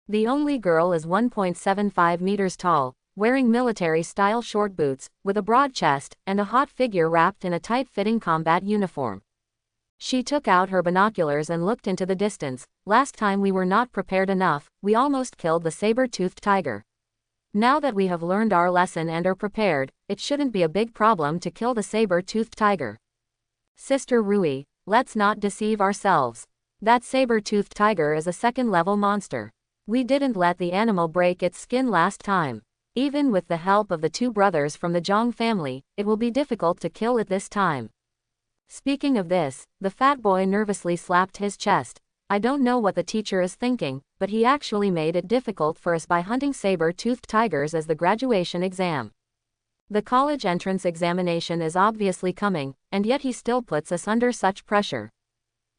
The only girl is 1.75 meters tall, wearing military-style short boots, with a broad chest, and a hot figure wrapped in a tight-fitting combat uniform. She took out her binoculars and looked into the distance. Last time we were not prepared enough, we almost killed the saber-toothed tiger. Now that we have learned our lesson and are prepared, it shouldn't be a big problem to kill the saber-toothed tiger. Sister Rui, let's not deceive ourselves. That saber-toothed tiger is a second-level monster. We didn't let the animal break its skin last time. Even with the help of the 2 brothers from the Zhang family, it will be difficult to kill it this time. Speaking of this, the fat boy nervously slapped his chest. I don't know what the teacher is thinking, but he actually made it difficult for us by hunting saber-toothed tigers as the graduation exam. The college entrance examination is obviously coming, and yet he still puts us under such pressure.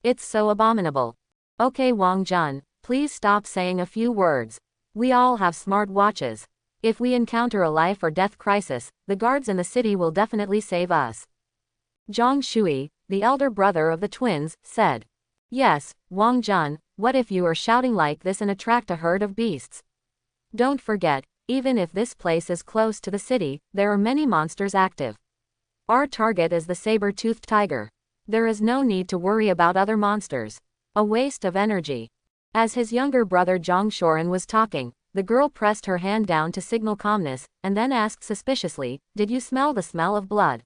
It's so abominable. Okay, Wang Jun, please stop saying a few words. We all have smart watches. If we encounter a life or death crisis, the guards in the city will definitely save us. Zhang Shui, the elder brother of the twins, said. Yes, Wang Jun, what if you are shouting like this and attract a herd of beasts? Don't forget, even if this place is close to the city, there are many monsters active. Our target is the saber-toothed tiger. There is no need to worry about other monsters. A waste of energy. As his younger brother Zhang Shoran was talking, the girl pressed her hand down to signal calmness, and then asked suspiciously, did you smell the smell of blood?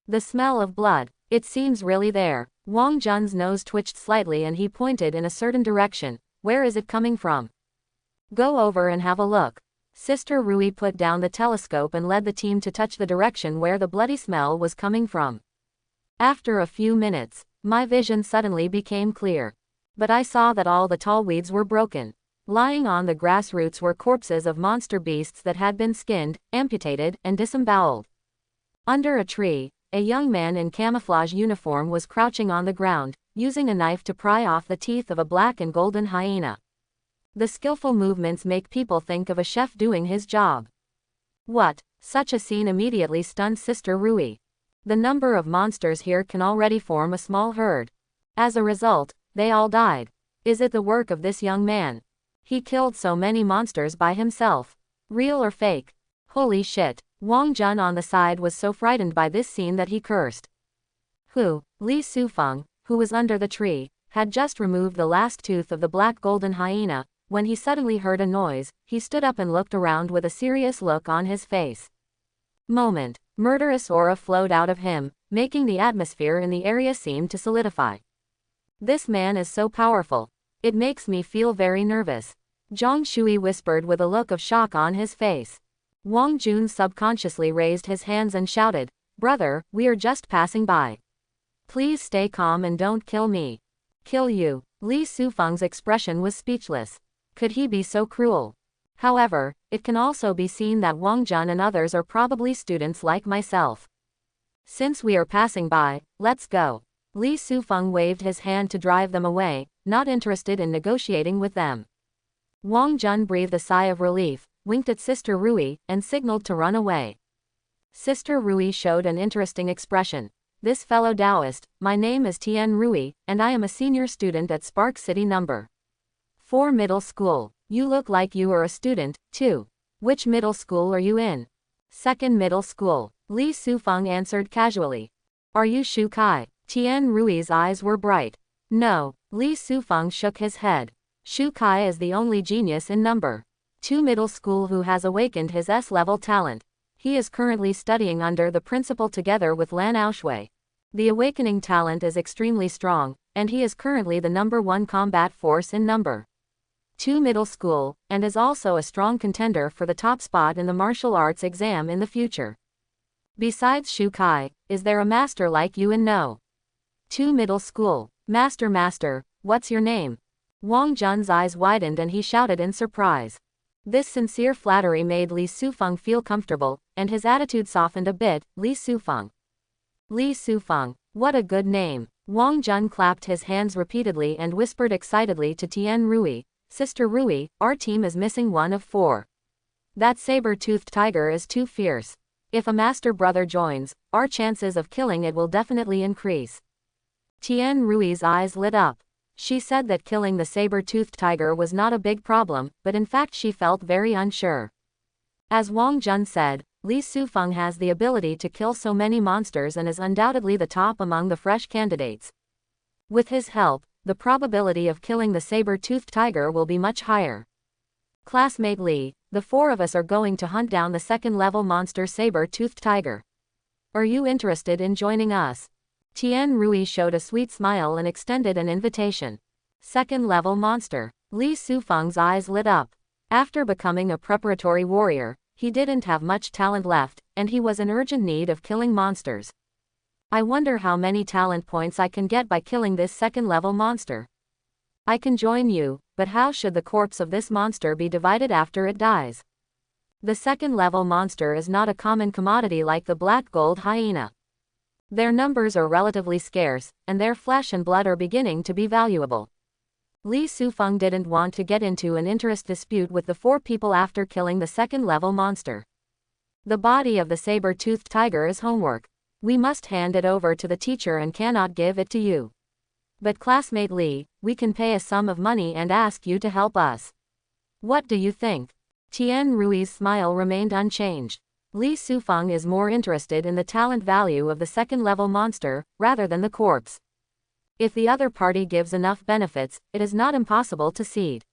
The smell of blood. It seems really there. Wang Jun's nose twitched slightly and he pointed in a certain direction. Where is it coming from? Go over and have a look. Sister Rui put down the telescope and led the team to touch the direction where the bloody smell was coming from. After a few minutes, my vision suddenly became clear. But I saw that all the tall weeds were broken. Lying on the grass roots were corpses of monster beasts that had been skinned, amputated, and disemboweled. Under a tree, a young man in camouflage uniform was crouching on the ground, using a knife to pry off the teeth of a black and golden hyena. The skillful movements make people think of a chef doing his job. What? Such a scene immediately stunned Sister Rui. The number of monsters here can already form a small herd. As a result, they all died. Is it the work of this young man? He killed so many monsters by himself. Real or fake? Holy shit. Wang Jun on the side was so frightened by this scene that he cursed. Li Sufeng, who was under the tree, had just removed the last tooth of the black golden hyena. When he suddenly heard a noise, he stood up and looked around with a serious look on his face. Moment. Murderous aura flowed out of him, making the atmosphere in the area seem to solidify. This man is so powerful. It makes me feel very nervous. Zhang Shui whispered with a look of shock on his face. Wang Jun subconsciously raised his hands and shouted, Brother, we are just passing by. Please stay calm and don't kill me. Kill you. Li Sufeng's expression was speechless. Could he be so cruel? However, it can also be seen that Wang Jun and others are probably students like myself. Since we are passing by, let's go. Li Sufeng waved his hand to drive them away, not interested in negotiating with them. Wang Jun breathed a sigh of relief, winked at Sister Rui, and signaled to run away. Sister Rui showed an interesting expression. This fellow Taoist, my name is Tian Rui, and I am a senior student at Spark City No. 4 Middle School. You look like you are a student, too. Which middle school are you in? Second middle school. Li Sufeng answered casually. Are you Shu Kai? Tian Rui's eyes were bright. No. Li Sufeng shook his head. Shu Kai is the only genius in No. 2 Middle School who has awakened his S-level talent. He is currently studying under the principal together with Lan Aoshui. The awakening talent is extremely strong, and he is currently the No. 1 combat force in No. 2 Middle School, and is also a strong contender for the top spot in the martial arts exam in the future. Besides Shu Kai, is there a master like you in No. 2 Middle School? Master, what's your name? Wang Jun's eyes widened and he shouted in surprise. This sincere flattery made Li Sufeng feel comfortable, and his attitude softened a bit. Li Sufeng. Li Sufeng, what a good name. Wang Jun clapped his hands repeatedly and whispered excitedly to Tian Rui, Sister Rui, our team is missing one of 4. That saber-toothed tiger is too fierce. If a master brother joins, our chances of killing it will definitely increase. Tian Rui's eyes lit up. She said that killing the saber-toothed tiger was not a big problem, but in fact she felt very unsure. As Wang Jun said, Li Sufeng has the ability to kill so many monsters and is undoubtedly the top among the fresh candidates. With his help, the probability of killing the saber-toothed tiger will be much higher. Classmate Li, the 4 of us are going to hunt down the second-level monster saber-toothed tiger. Are you interested in joining us? Tian Rui showed a sweet smile and extended an invitation. Second-level monster. Li Sufeng's eyes lit up. After becoming a preparatory warrior, he didn't have much talent left, and he was in urgent need of killing monsters. I wonder how many talent points I can get by killing this second-level monster. I can join you, but how should the corpse of this monster be divided after it dies? The second-level monster is not a common commodity like the black gold hyena. Their numbers are relatively scarce, and their flesh and blood are beginning to be valuable. Li Sufeng didn't want to get into an interest dispute with the 4 people after killing the second-level monster. The body of the saber-toothed tiger is homework. We must hand it over to the teacher and cannot give it to you. But classmate Li, we can pay a sum of money and ask you to help us. What do you think? Tian Rui's smile remained unchanged. Li Sufeng is more interested in the talent value of the second-level monster, rather than the corpse. If the other party gives enough benefits, it is not impossible to cede.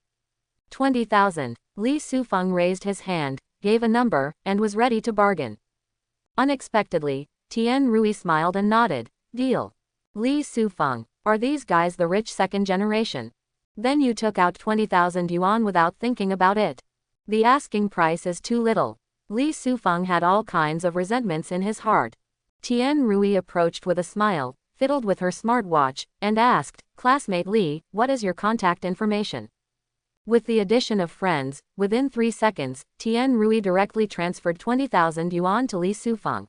20,000. Li Sufeng raised his hand, gave a number, and was ready to bargain. Unexpectedly, Tian Rui smiled and nodded. Deal. Li Sufeng, are these guys the rich second generation? Then you took out 20,000 yuan without thinking about it. The asking price is too little. Li Sufeng had all kinds of resentments in his heart. Tian Rui approached with a smile, fiddled with her smartwatch, and asked, Classmate Li, what is your contact information? With the addition of friends, within 3 seconds, Tian Rui directly transferred 20,000 yuan to Li Sufeng.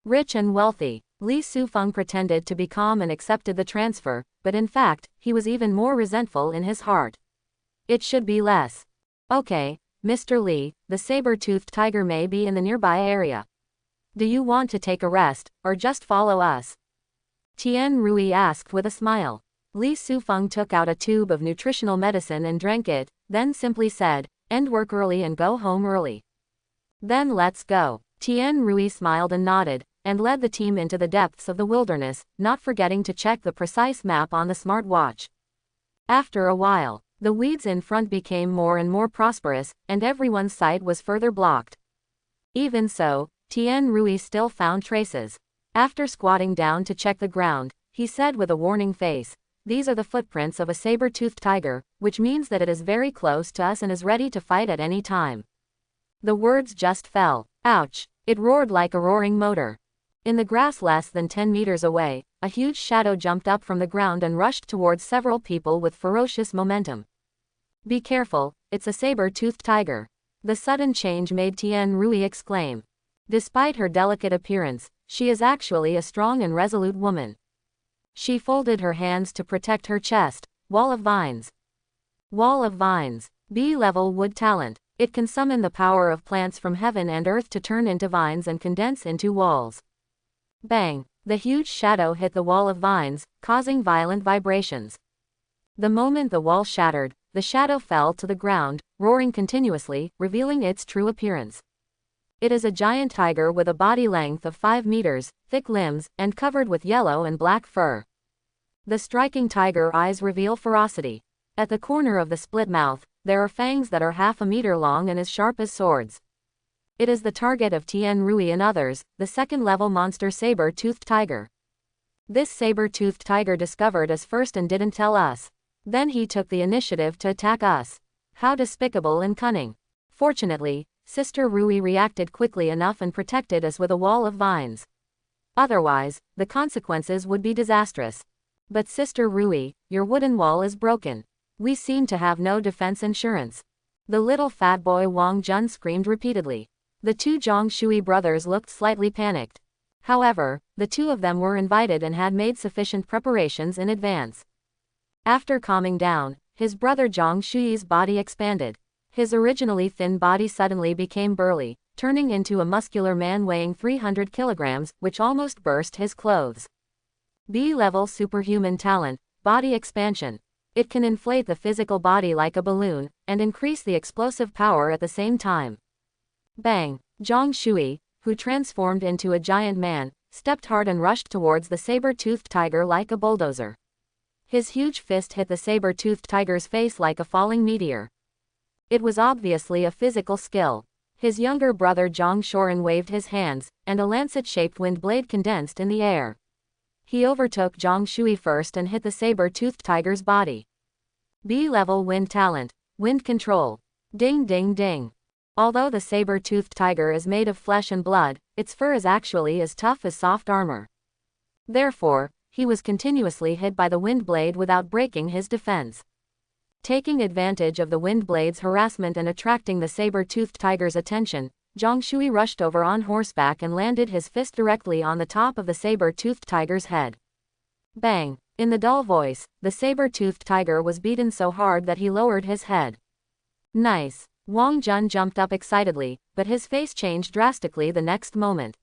Rich and wealthy, Li Sufeng pretended to be calm and accepted the transfer, but in fact, he was even more resentful in his heart. It should be less. Okay, Mr. Li, the saber-toothed tiger may be in the nearby area. Do you want to take a rest, or just follow us? Tian Rui asked with a smile. Li Sufeng took out a tube of nutritional medicine and drank it, then simply said, end work early and go home early. Then let's go. Tian Rui smiled and nodded, and led the team into the depths of the wilderness, not forgetting to check the precise map on the smartwatch. After a while, the weeds in front became more and more prosperous, and everyone's sight was further blocked. Even so, Tian Rui still found traces. After squatting down to check the ground, he said with a warning face, these are the footprints of a saber-toothed tiger, which means that it is very close to us and is ready to fight at any time. The words just fell. Ouch! It roared like a roaring motor. In the grass less than 10 meters away, a huge shadow jumped up from the ground and rushed towards several people with ferocious momentum. Be careful, it's a saber-toothed tiger. The sudden change made Tian Rui exclaim. Despite her delicate appearance, she is actually a strong and resolute woman. She folded her hands to protect her chest. Wall of vines. Wall of vines. B-level wood talent. It can summon the power of plants from heaven and earth to turn into vines and condense into walls. Bang! The huge shadow hit the wall of vines, causing violent vibrations. The moment the wall shattered, the shadow fell to the ground, roaring continuously, revealing its true appearance. It is a giant tiger with a body length of 5 meters, thick limbs, and covered with yellow and black fur. The striking tiger eyes reveal ferocity. At the corner of the split mouth, there are fangs that are half a meter long and as sharp as swords. It is the target of Tian Rui and others, the second-level monster saber-toothed tiger. This saber-toothed tiger discovered us first and didn't tell us. Then he took the initiative to attack us. How despicable and cunning. Fortunately, Sister Rui reacted quickly enough and protected us with a wall of vines. Otherwise, the consequences would be disastrous. But Sister Rui, your wooden wall is broken. We seem to have no defense insurance. The little fat boy Wang Jun screamed repeatedly. The two Zhang Shui brothers looked slightly panicked. However, the two of them were invited and had made sufficient preparations in advance. After calming down, his brother Zhang Shui's body expanded. His originally thin body suddenly became burly, turning into a muscular man weighing 300 kilograms, which almost burst his clothes. B-level superhuman talent, body expansion. It can inflate the physical body like a balloon, and increase the explosive power at the same time. Bang! Zhang Shui, who transformed into a giant man, stepped hard and rushed towards the saber-toothed tiger like a bulldozer. His huge fist hit the saber-toothed tiger's face like a falling meteor. It was obviously a physical skill. His younger brother Zhang Shoren waved his hands, and a lancet-shaped wind blade condensed in the air. He overtook Zhang Shui first and hit the saber-toothed tiger's body. B-level wind talent, wind control. Ding ding ding. Although the saber-toothed tiger is made of flesh and blood, its fur is actually as tough as soft armor. Therefore, he was continuously hit by the wind blade without breaking his defense. Taking advantage of the wind blade's harassment and attracting the saber-toothed tiger's attention, Zhang Shui rushed over on horseback and landed his fist directly on the top of the saber-toothed tiger's head. Bang! In the dull voice, the saber-toothed tiger was beaten so hard that he lowered his head. Nice! Wang Jun jumped up excitedly, but his face changed drastically the next moment.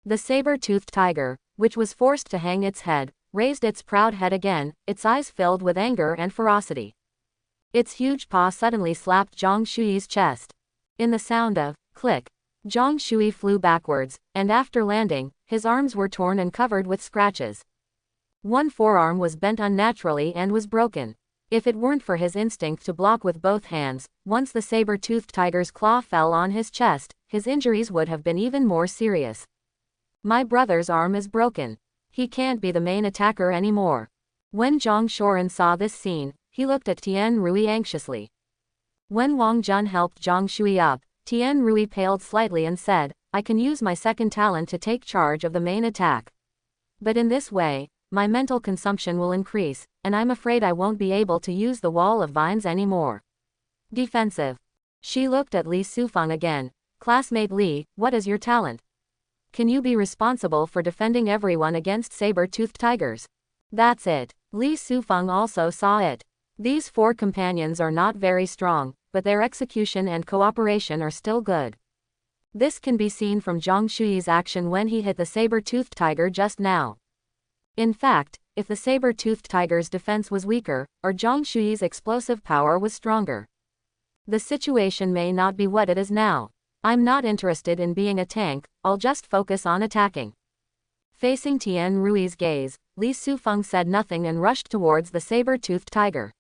The saber-toothed tiger, which was forced to hang its head, raised its proud head again, its eyes filled with anger and ferocity. Its huge paw suddenly slapped Zhang Shui's chest. In the sound of click, Zhang Shui flew backwards, and after landing, his arms were torn and covered with scratches. One forearm was bent unnaturally and was broken. If it weren't for his instinct to block with both hands, once the saber-toothed tiger's claw fell on his chest, his injuries would have been even more serious. My brother's arm is broken. He can't be the main attacker anymore. When Zhang Shoren saw this scene, he looked at Tian Rui anxiously. When Wang Jun helped Zhang Shui up, Tian Rui paled slightly and said, I can use my second talent to take charge of the main attack. But in this way, my mental consumption will increase, and I'm afraid I won't be able to use the wall of vines anymore. Defensive. She looked at Li Sufeng again. Classmate Li, what is your talent? Can you be responsible for defending everyone against saber-toothed tigers? That's it. Li Sufeng also saw it. These 4 companions are not very strong, but their execution and cooperation are still good. This can be seen from Zhang Shui's action when he hit the saber-toothed tiger just now. In fact, if the saber-toothed tiger's defense was weaker, or Zhang Shui's explosive power was stronger, the situation may not be what it is now. I'm not interested in being a tank, I'll just focus on attacking. Facing Tian Rui's gaze, Li Sufeng said nothing and rushed towards the saber-toothed tiger.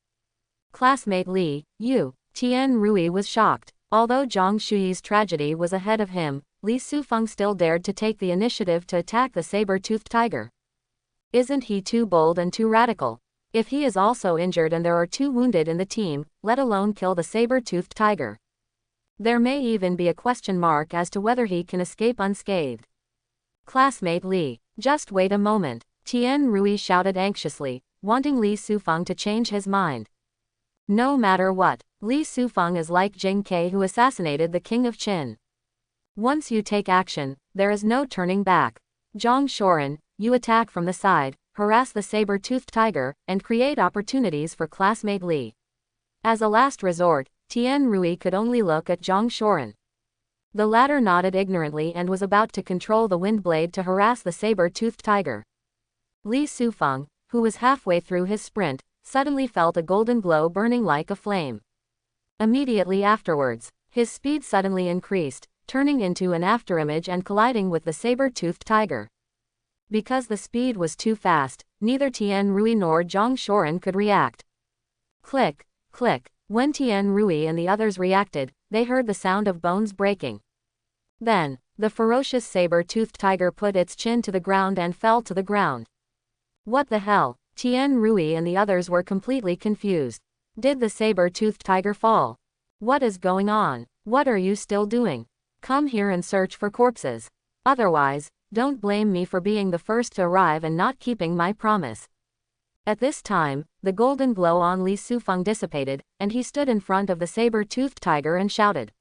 Classmate Li, you. Tian Rui was shocked. Although Zhang Shui's tragedy was ahead of him, Li Sufeng still dared to take the initiative to attack the saber-toothed tiger. Isn't he too bold and too radical? If he is also injured and there are 2 wounded in the team, let alone kill the saber-toothed tiger. There may even be a question mark as to whether he can escape unscathed. Classmate Li, just wait a moment, Tian Rui shouted anxiously, wanting Li Sufeng to change his mind. No matter what, Li Sufeng is like Jing Ke who assassinated the king of Qin. Once you take action, there is no turning back. Zhang Shoren, you attack from the side, harass the saber-toothed tiger, and create opportunities for classmate Li. As a last resort, Tian Rui could only look at Zhang Shoren. The latter nodded ignorantly and was about to control the wind blade to harass the saber-toothed tiger. Li Sufeng, who was halfway through his sprint, suddenly felt a golden glow burning like a flame. Immediately afterwards, his speed suddenly increased, turning into an afterimage and colliding with the saber-toothed tiger. Because the speed was too fast, neither Tian Rui nor Zhang Shoren could react. Click, click. When Tian Rui and the others reacted, they heard the sound of bones breaking. Then, the ferocious saber-toothed tiger put its chin to the ground and fell to the ground. What the hell? Tian Rui and the others were completely confused. Did the saber-toothed tiger fall? What is going on? What are you still doing? Come here and search for corpses. Otherwise, don't blame me for being the first to arrive and not keeping my promise. At this time, the golden glow on Li Sufeng dissipated, and he stood in front of the saber-toothed tiger and shouted.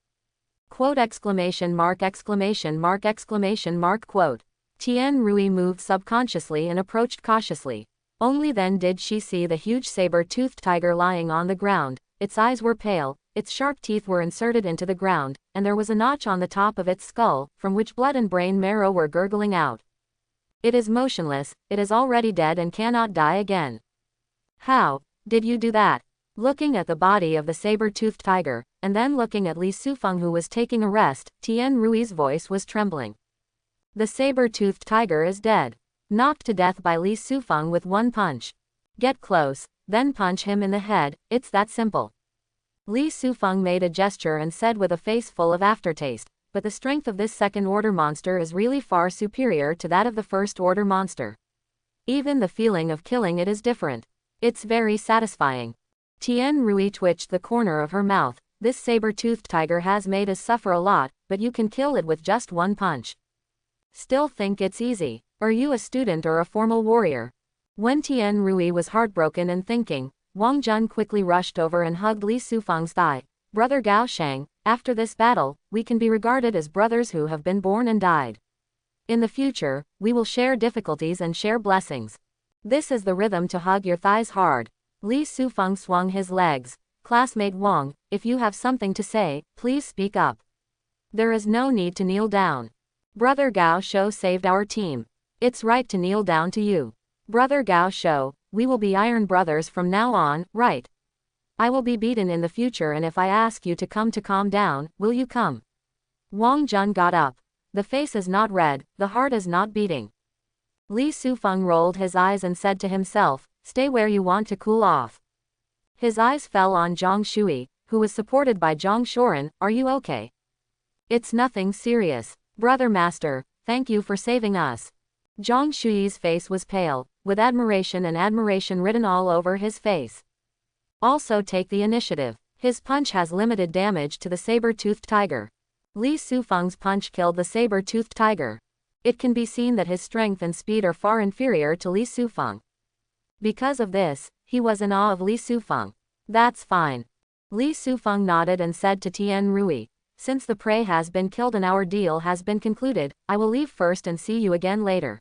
Quote exclamation mark exclamation mark exclamation mark quote. Tian Rui moved subconsciously and approached cautiously. Only then did she see the huge saber-toothed tiger lying on the ground. Its eyes were pale, its sharp teeth were inserted into the ground, and there was a notch on the top of its skull, from which blood and brain marrow were gurgling out. It is motionless, it is already dead and cannot die again. How did you do that? Looking at the body of the saber-toothed tiger, and then looking at Li Sufeng who was taking a rest, Tian Rui's voice was trembling. The saber-toothed tiger is dead. Knocked to death by Li Sufeng with one punch. Get close, then punch him in the head, it's that simple. Li Sufeng made a gesture and said with a face full of aftertaste, but the strength of this second-order monster is really far superior to that of the first-order monster. Even the feeling of killing it is different. It's very satisfying. Tian Rui twitched the corner of her mouth. This saber-toothed tiger has made us suffer a lot, but you can kill it with just one punch. Still think it's easy? Are you a student or a formal warrior? When Tian Rui was heartbroken and thinking, Wang Jun quickly rushed over and hugged Li Sufeng's thigh. Brother Gao Shang, after this battle, we can be regarded as brothers who have been born and died. In the future, we will share difficulties and share blessings. This is the rhythm to hug your thighs hard. Li Sufeng swung his legs. Classmate Wang, if you have something to say, please speak up. There is no need to kneel down. Brother Gao Shou saved our team. It's right to kneel down to you. Brother Gao Shou, we will be iron brothers from now on, right? I will be beaten in the future and if I ask you to calm down, will you come? Wang Jun got up. The face is not red, the heart is not beating. Li Sufeng rolled his eyes and said to himself, stay where you want to cool off. His eyes fell on Zhang Shui, who was supported by Zhang Shoren. Are you okay? It's nothing serious. Brother Master, thank you for saving us. Zhang Shui's face was pale, with admiration written all over his face. Also take the initiative. His punch has limited damage to the saber-toothed tiger. Li Sufeng's punch killed the saber-toothed tiger. It can be seen that his strength and speed are far inferior to Li Sufeng. Because of this, he was in awe of Li Sufeng. That's fine. Li Sufeng nodded and said to Tian Rui, since the prey has been killed and our deal has been concluded, I will leave first and see you again later.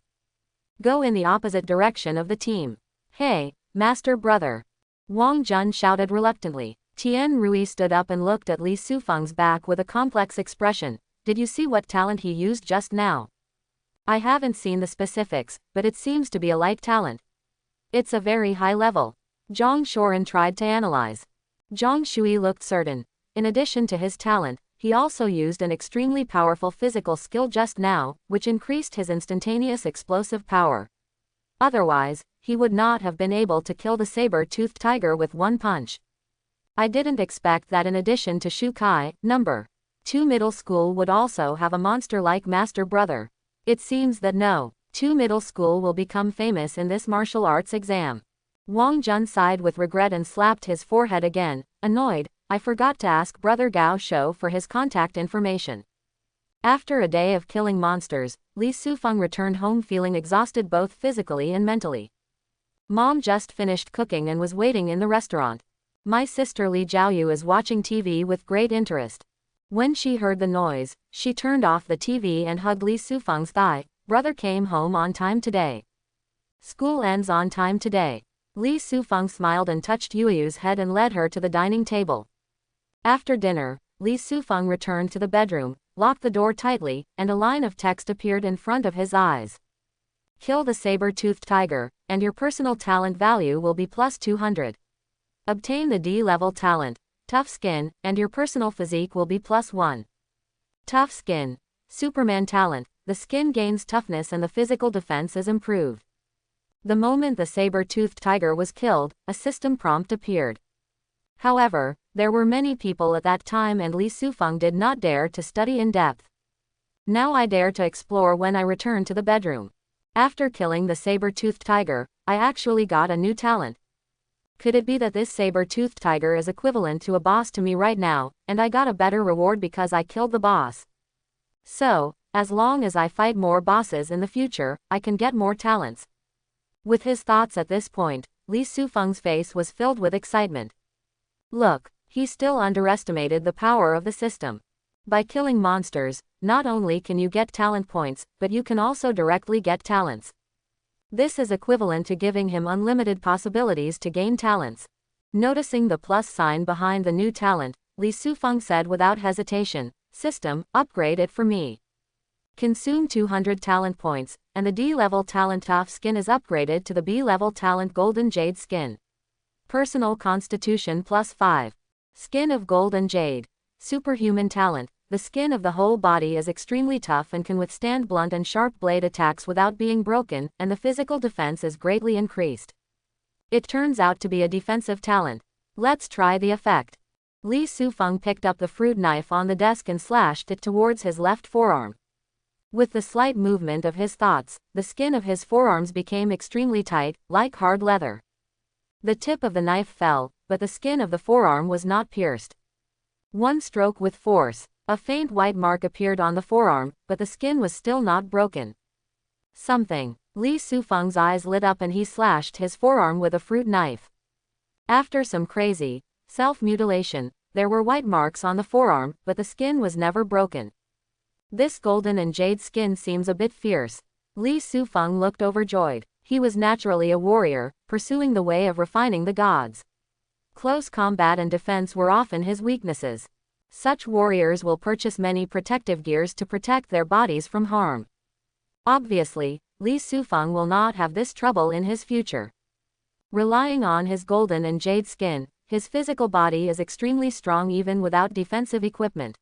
Go in the opposite direction of the team. Hey, Master Brother. Wang Jun shouted reluctantly. Tian Rui stood up and looked at Li Sufeng's back with a complex expression. Did you see what talent he used just now? I haven't seen the specifics, but it seems to be a light talent. It's a very high level. Zhang Shoren tried to analyze. Zhang Shui looked certain. In addition to his talent, he also used an extremely powerful physical skill just now, which increased his instantaneous explosive power. Otherwise, he would not have been able to kill the saber-toothed tiger with one punch. I didn't expect that in addition to Shu Kai, No. 2 middle school would also have a monster like Master Brother. It seems that No. 2 middle school will become famous in this martial arts exam. Wang Jun sighed with regret and slapped his forehead again, annoyed. I forgot to ask Brother Gao Shou for his contact information. After a day of killing monsters, Li Sufeng returned home feeling exhausted both physically and mentally. Mom just finished cooking and was waiting in the restaurant. My sister Li Jiaoyu is watching TV with great interest. When she heard the noise, she turned off the TV and hugged Li Sufeng's thigh. Brother came home on time today. School ends on time today. Li Sufeng smiled and touched Yueyu's head and led her to the dining table. After dinner, Li Sufeng returned to the bedroom, locked the door tightly, and a line of text appeared in front of his eyes. Kill the saber-toothed tiger, and your personal talent value will be plus 200. Obtain the D-level talent, tough skin, and your personal physique will be plus 1. Tough skin. Superman talent, the skin gains toughness and the physical defense is improved. The moment the saber-toothed tiger was killed, a system prompt appeared. However, there were many people at that time and Li Sufeng did not dare to study in depth. Now I dare to explore when I return to the bedroom. After killing the saber-toothed tiger, I actually got a new talent. Could it be that this saber-toothed tiger is equivalent to a boss to me right now, and I got a better reward because I killed the boss? So, as long as I fight more bosses in the future, I can get more talents. With his thoughts at this point, Li Sufeng's face was filled with excitement. Look, he still underestimated the power of the system. By killing monsters, not only can you get talent points, but you can also directly get talents. This is equivalent to giving him unlimited possibilities to gain talents. Noticing the plus sign behind the new talent, Li Sufeng said without hesitation, "System, upgrade it for me." Consume 200 talent points, and the D-level talent tough skin is upgraded to the B-level talent golden jade skin. Personal constitution plus 5. Skin of golden jade. Superhuman talent. The skin of the whole body is extremely tough and can withstand blunt and sharp blade attacks without being broken, and the physical defense is greatly increased. It turns out to be a defensive talent. Let's try the effect. Li Sufeng picked up the fruit knife on the desk and slashed it towards his left forearm. With the slight movement of his thoughts, the skin of his forearms became extremely tight, like hard leather. The tip of the knife fell, but the skin of the forearm was not pierced. One stroke with force. A faint white mark appeared on the forearm, but the skin was still not broken. Something. Li Sufeng's eyes lit up and he slashed his forearm with a fruit knife. After some crazy self-mutilation, there were white marks on the forearm, but the skin was never broken. This golden and jade skin seems a bit fierce. Li Sufeng looked overjoyed. He was naturally a warrior, pursuing the way of refining the gods. Close combat and defense were often his weaknesses. Such warriors will purchase many protective gears to protect their bodies from harm. Obviously, Li Sufeng will not have this trouble in his future. Relying on his golden and jade skin, his physical body is extremely strong even without defensive equipment.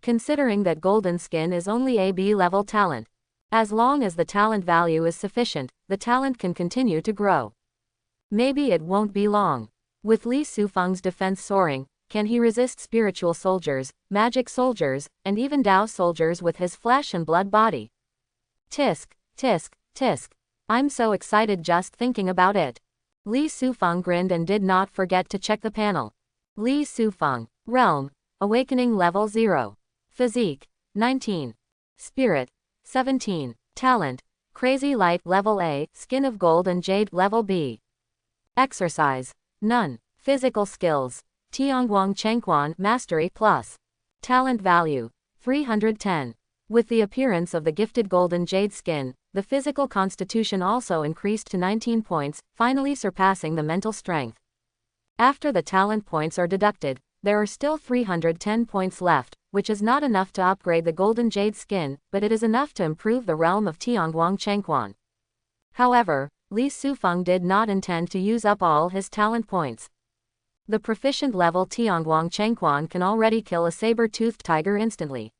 Considering that golden skin is only a B-level talent, as long as the talent value is sufficient, the talent can continue to grow. Maybe it won't be long. With Li Sufeng's defense soaring, can he resist spiritual soldiers, magic soldiers, and even Dao soldiers with his flesh and blood body? Tisk, tisk, tisk. I'm so excited just thinking about it. Li Sufeng grinned and did not forget to check the panel. Li Sufeng. Realm. Awakening level 0. Physique. 19. Spirit. 17. Talent. Crazy light level A. Skin of gold and jade level B. Exercise. None. Physical skills. Tiangguang Chengquan Mastery Plus. Talent value. 310. With the appearance of the gifted golden jade skin, the physical constitution also increased to 19 points, finally surpassing the mental strength. After the talent points are deducted, there are still 310 points left, which is not enough to upgrade the golden jade skin, but it is enough to improve the realm of Tiangguang Chengquan. However, Li Sufeng did not intend to use up all his talent points. The proficient level Tiangguang Chengquan can already kill a saber-toothed tiger instantly.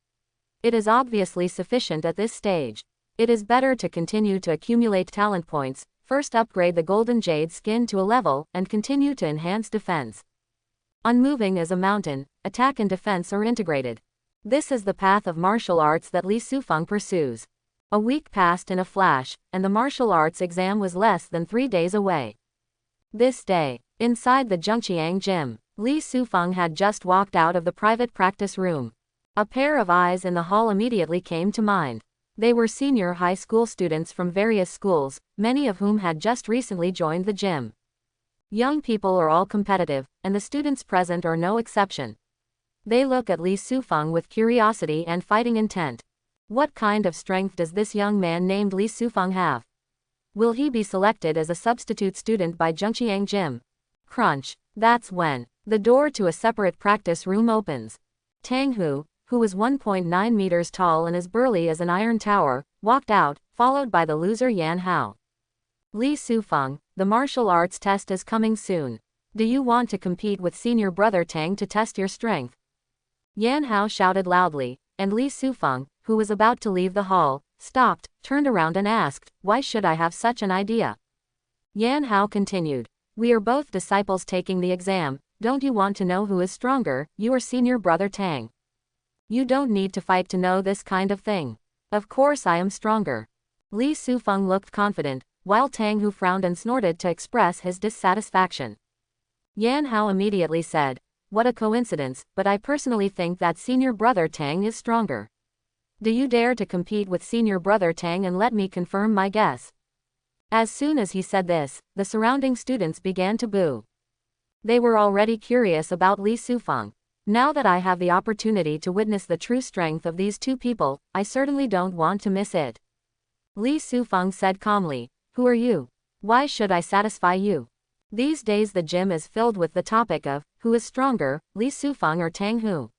It is obviously sufficient at this stage. It is better to continue to accumulate talent points, first upgrade the golden jade skin to a level, and continue to enhance defense. Unmoving as a mountain, attack and defense are integrated. This is the path of martial arts that Li Sufeng pursues. A week passed in a flash, and the martial arts exam was less than 3 days away. This day, inside the Junyang Gym, Li Sufeng had just walked out of the private practice room. A pair of eyes in the hall immediately came to mind. They were senior high school students from various schools, many of whom had just recently joined the gym. Young people are all competitive, and the students present are no exception. They look at Li Sufeng with curiosity and fighting intent. What kind of strength does this young man named Li Sufeng have? Will he be selected as a substitute student by Junyang Gym? Crunch. That's when the door to a separate practice room opens. Tang Hu, who was 1.9 meters tall and as burly as an iron tower, walked out, followed by the loser Yan Hao. Li Sufeng, the martial arts test is coming soon. Do you want to compete with senior brother Tang to test your strength? Yan Hao shouted loudly, and Li Sufeng, who was about to leave the hall, stopped, turned around and asked, "Why should I have such an idea?" Yan Hao continued, "We are both disciples taking the exam. Don't you want to know who is stronger, you or senior brother Tang? You don't need to fight to know this kind of thing. Of course I am stronger." Li Sufeng looked confident, while Tang Hu frowned and snorted to express his dissatisfaction. Yan Hao immediately said, "What a coincidence, but I personally think that senior brother Tang is stronger. Do you dare to compete with senior brother Tang and let me confirm my guess?" As soon as he said this, the surrounding students began to boo. They were already curious about Li Sufeng. Now that I have the opportunity to witness the true strength of these two people, I certainly don't want to miss it. Li Sufeng said calmly, "Who are you? Why should I satisfy you?" These days the gym is filled with the topic of, who is stronger, Li Sufeng or Tang Hu?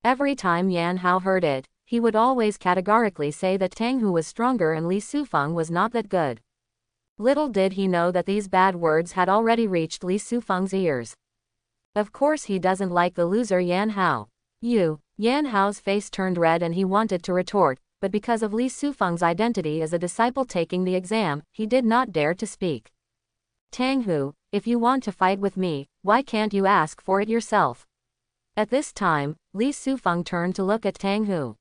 Every time Yan Hao heard it, he would always categorically say that Tang Hu was stronger and Li Sufeng was not that good. Little did he know that these bad words had already reached Li Sufeng's ears. Of course he doesn't like the loser Yan Hao. Yan Hao's face turned red and he wanted to retort, but because of Li Sufeng's identity as a disciple taking the exam, he did not dare to speak. "Tang Hu, if you want to fight with me, why can't you ask for it yourself?" At this time, Li Sufeng turned to look at Tang Hu.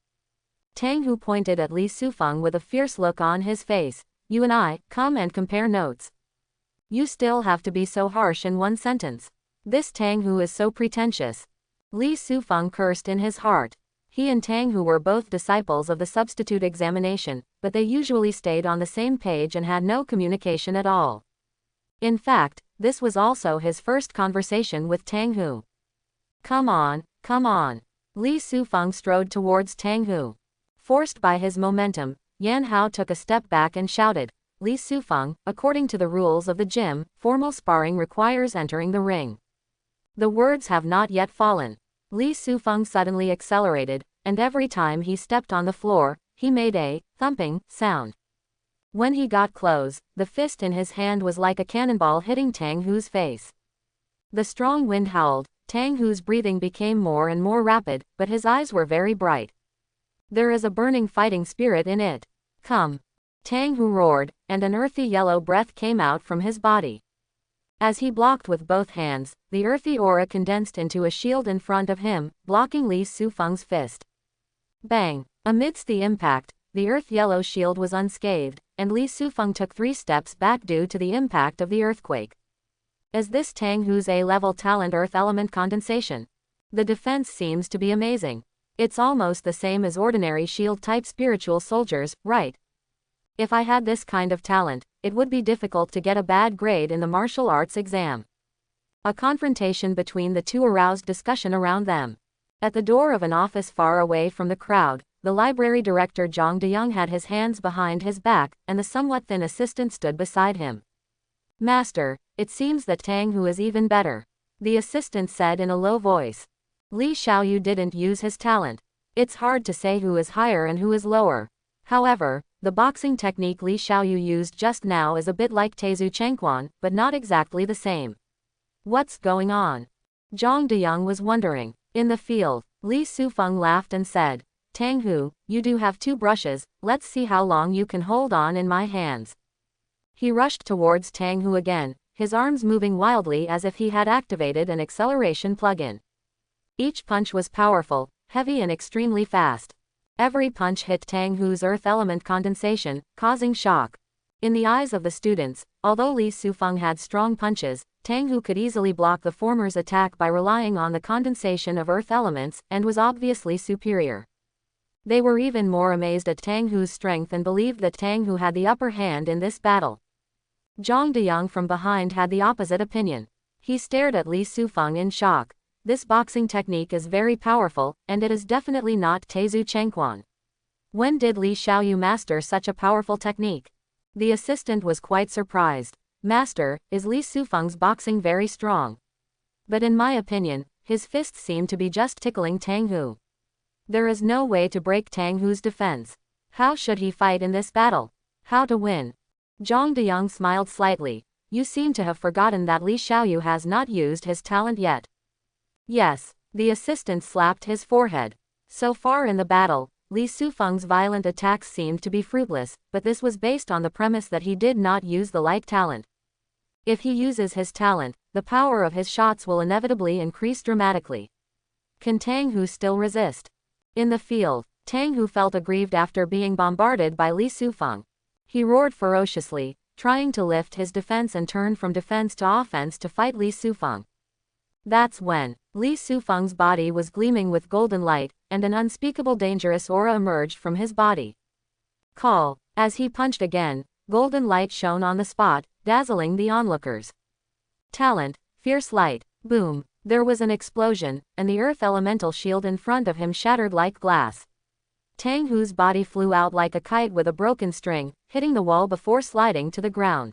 Tang Hu pointed at Li Sufeng with a fierce look on his face. "You and I, come and compare notes. You still have to be so harsh in one sentence. This Tang Hu is so pretentious." Li Sufeng cursed in his heart. He and Tang Hu were both disciples of the substitute examination, but they usually stayed on the same page and had no communication at all. In fact, this was also his first conversation with Tang Hu. Come on, come on." Li Sufeng strode towards Tang Hu. Forced by his momentum, Yan Hao took a step back and shouted, "Li Sufeng, according to the rules of the gym, formal sparring requires entering the ring." The words have not yet fallen. Li Sufeng suddenly accelerated, and every time he stepped on the floor, he made a thumping sound. When he got close, the fist in his hand was like a cannonball hitting Tang Hu's face. The strong wind howled, Tang Hu's breathing became more and more rapid, but his eyes were very bright. There is a burning fighting spirit in it. "Come!" Tang Hu roared, and an earthy yellow breath came out from his body. As he blocked with both hands, the earthy aura condensed into a shield in front of him, blocking Li Sufeng's fist. Bang! Amidst the impact, the earth-yellow shield was unscathed, and Li Sufeng took 3 steps back due to the impact of the earthquake. Is this Tang Hu's A-level talent earth element condensation? The defense seems to be amazing. It's almost the same as ordinary shield-type spiritual soldiers, right? If I had this kind of talent, it would be difficult to get a bad grade in the martial arts exam. A confrontation between the two aroused discussion around them. At the door of an office far away from the crowd, the library director Zhang Deyang had his hands behind his back, and the somewhat thin assistant stood beside him. "Master, it seems that Tang Hu is even better," the assistant said in a low voice. "Li Xiaoyu didn't use his talent. It's hard to say who is higher and who is lower. However, the boxing technique Li Xiaoyu used just now is a bit like Taizu Chengquan, but not exactly the same. What's going on?" Zhang Deyang was wondering. In the field, Li Sufeng laughed and said, "Tang Hu, you do have 2 brushes, let's see how long you can hold on in my hands." He rushed towards Tang Hu again, his arms moving wildly as if he had activated an acceleration plug-in. Each punch was powerful, heavy and extremely fast. Every punch hit Tang Hu's earth element condensation, causing shock. In the eyes of the students, although Li Sufeng had strong punches, Tang Hu could easily block the former's attack by relying on the condensation of earth elements, and was obviously superior. They were even more amazed at Tang Hu's strength and believed that Tang Hu had the upper hand in this battle. Zhang Diyang from behind had the opposite opinion. He stared at Li Sufeng in shock. This boxing technique is very powerful, and it is definitely not Teizu Chengquan. When did Li Xiaoyu master such a powerful technique? The assistant was quite surprised. Master, is Li Sufeng's boxing very strong? But in my opinion, his fists seem to be just tickling Tang Hu. There is no way to break Tang Hu's defense. How should he fight in this battle? How to win? Zhang Diyang smiled slightly. You seem to have forgotten that Li Xiaoyu has not used his talent yet. Yes, the assistant slapped his forehead. So far in the battle, Li Sufeng's violent attacks seemed to be fruitless, but this was based on the premise that he did not use the light talent. If he uses his talent, the power of his shots will inevitably increase dramatically. Can Tang Hu still resist? In the field, Tang Hu felt aggrieved after being bombarded by Li Sufeng. He roared ferociously, trying to lift his defense and turn from defense to offense to fight Li Sufeng. That's when Li Sufeng's body was gleaming with golden light, and an unspeakable dangerous aura emerged from his body. Call. As he punched again, golden light shone on the spot, dazzling the onlookers. Talent, fierce light, boom. There was an explosion, and the earth elemental shield in front of him shattered like glass. Tang Hu's body flew out like a kite with a broken string, hitting the wall before sliding to the ground.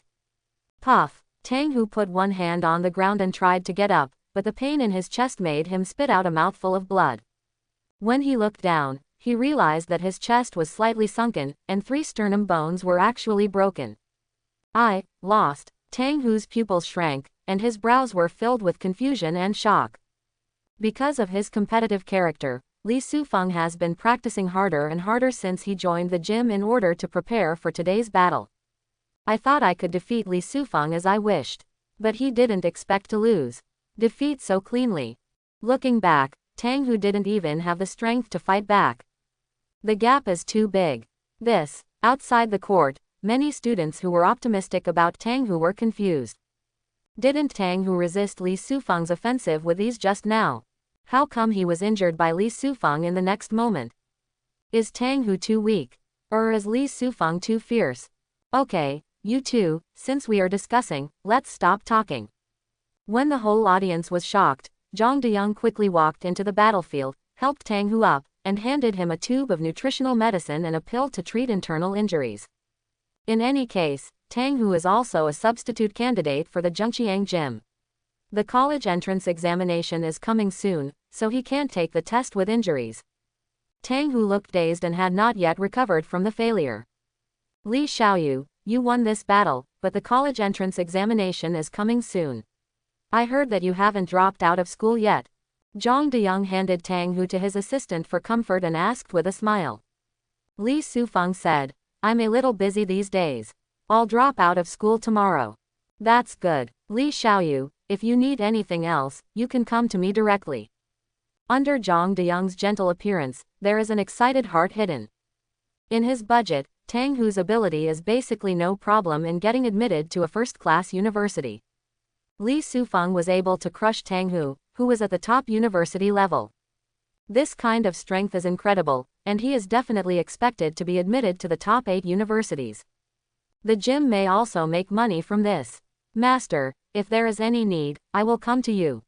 Puff. Tang Hu put one hand on the ground and tried to get up, but the pain in his chest made him spit out a mouthful of blood. When he looked down, he realized that his chest was slightly sunken, and 3 sternum bones were actually broken. I lost. Tang Hu's pupils shrank, and his brows were filled with confusion and shock. Because of his competitive character, Li Sufeng has been practicing harder and harder since he joined the gym in order to prepare for today's battle. I thought I could defeat Li Sufeng as I wished. But he didn't expect to lose. Defeat so cleanly. Looking back, Tang Hu didn't even have the strength to fight back. The gap is too big. Outside the court, many students who were optimistic about Tang Hu were confused. Didn't Tang Hu resist Li Sufeng's offensive with ease just now? How come he was injured by Li Sufeng in the next moment? Is Tang Hu too weak? Or is Li Sufeng too fierce? Okay, you two, since we are discussing, let's stop talking. When the whole audience was shocked, Zhang Diyang quickly walked into the battlefield, helped Tang Hu up, and handed him a tube of nutritional medicine and a pill to treat internal injuries. In any case, Tang Hu is also a substitute candidate for the Junyang Gym. The college entrance examination is coming soon, so he can't take the test with injuries. Tang Hu looked dazed and had not yet recovered from the failure. Li Xiaoyu, you won this battle, but the college entrance examination is coming soon. I heard that you haven't dropped out of school yet. Zhang Diyang handed Tang Hu to his assistant for comfort and asked with a smile. Li Sufeng said, I'm a little busy these days. I'll drop out of school tomorrow. That's good. Li Xiaoyu, if you need anything else, you can come to me directly. Under Zhang Diyang's gentle appearance, there is an excited heart hidden. In his budget, Tang Hu's ability is basically no problem in getting admitted to a first-class university. Li Sufeng was able to crush Tang Hu, who was at the top university level. This kind of strength is incredible, and he is definitely expected to be admitted to the top 8 universities. The gym may also make money from this. Master, if there is any need, I will come to you.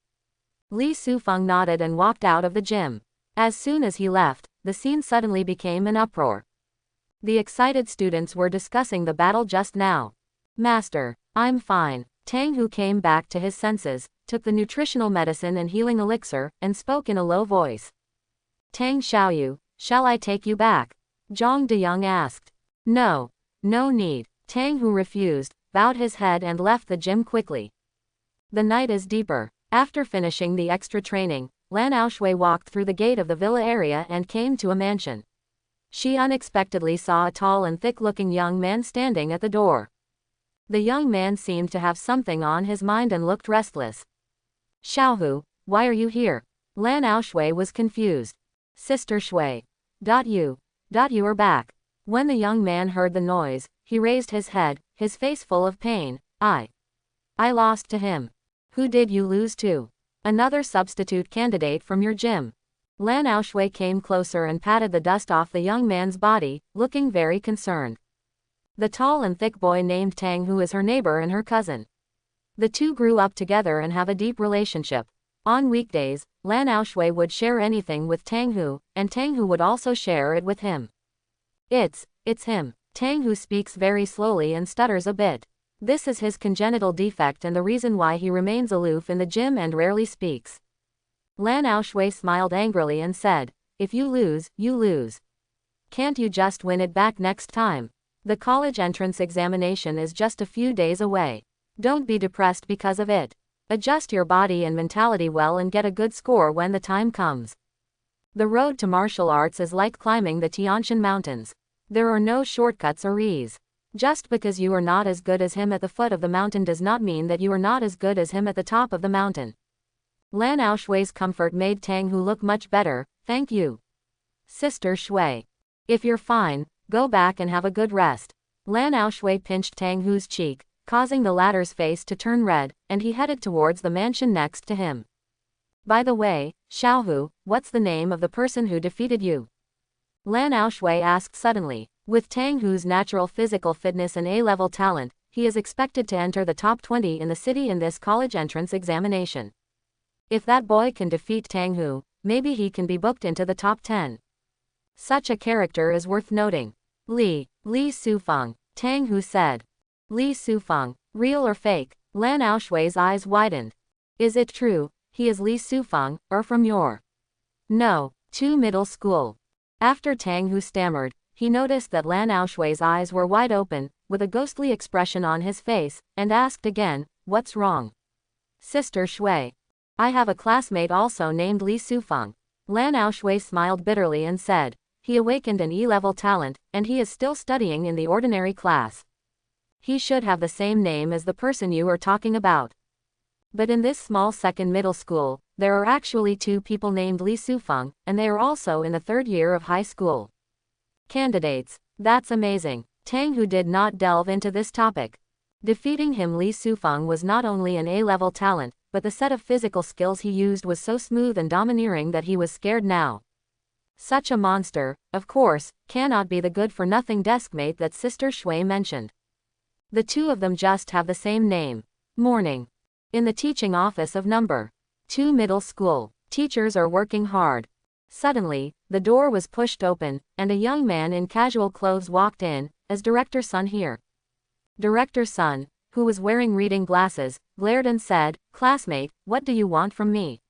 Li Sufeng nodded and walked out of the gym. As soon as he left, the scene suddenly became an uproar. The excited students were discussing the battle just now. Master, I'm fine. Tang Hu came back to his senses, took the nutritional medicine and healing elixir, and spoke in a low voice. Tang Xiaoyu, shall I take you back? Zhang Diyang asked. No need. Tang Hu refused, bowed his head and left the gym quickly. The night is deeper. After finishing the extra training, Lan Aoshui walked through the gate of the villa area and came to a mansion. She unexpectedly saw a tall and thick-looking young man standing at the door. The young man seemed to have something on his mind and looked restless. Xiaohu, why are you here? Lan Aoshui was confused. Sister Shui. You are back. When the young man heard the noise, he raised his head, his face full of pain. I lost to him. Who did you lose to? Another substitute candidate from your gym. Lan Aoshui came closer and patted the dust off the young man's body, looking very concerned. The tall and thick boy named Tang Hu is her neighbor and her cousin. The two grew up together and have a deep relationship. On weekdays, Lan Aoshui would share anything with Tang Hu, and Tang Hu would also share it with him. It's him. Tang Hu speaks very slowly and stutters a bit. This is his congenital defect and the reason why he remains aloof in the gym and rarely speaks. Lan Aoshui smiled angrily and said, "If you lose, you lose. Can't you just win it back next time? The college entrance examination is just a few days away. Don't be depressed because of it. Adjust your body and mentality well and get a good score when the time comes. The road to martial arts is like climbing the Tianshan Mountains. There are no shortcuts or ease. Just because you are not as good as him at the foot of the mountain does not mean that you are not as good as him at the top of the mountain." Lan Aoshui's comfort made Tang Hu look much better. "Thank you, Sister Shui. If you're fine, go back and have a good rest." Lan Aoshui pinched Tang Hu's cheek, causing the latter's face to turn red, and he headed towards the mansion next to him. "By the way, Xiaohu, what's the name of the person who defeated you?" Lan Aoshui asked suddenly. With Tang Hu's natural physical fitness and A-level talent, he is expected to enter the top 20 in the city in this college entrance examination. If that boy can defeat Tang Hu, maybe he can be booked into the top 10. Such a character is worth noting. Li Sufeng, Tang Hu said. Li Sufeng, real or fake? Lan Aoshui's eyes widened. Is it true, he is Li Sufeng, or from your middle school? After Tang Hu stammered, he noticed that Lan Aoshui's eyes were wide open, with a ghostly expression on his face, and asked again, "What's wrong?" "Sister Shui, I have a classmate also named Li Sufeng." Lan Aoshui smiled bitterly and said, "He awakened an E-level talent, and he is still studying in the ordinary class. He should have the same name as the person you are talking about. But in this small second middle school, there are actually two people named Li Sufeng, and they are also in the third year of high school. Candidates. That's amazing." Tang Hu did not delve into this topic. Defeating him, Li Sufeng was not only an A-level talent, but the set of physical skills he used was so smooth and domineering that he was scared now. Such a monster, of course, cannot be the good-for-nothing deskmate that Sister Shui mentioned. The two of them just have the same name. Morning. In the teaching office of number 2 middle school, teachers are working hard. Suddenly, the door was pushed open, and a young man in casual clothes walked in. "Is Director Sun here?" Director Sun, who was wearing reading glasses, glared and said, "Classmate, what do you want from me?"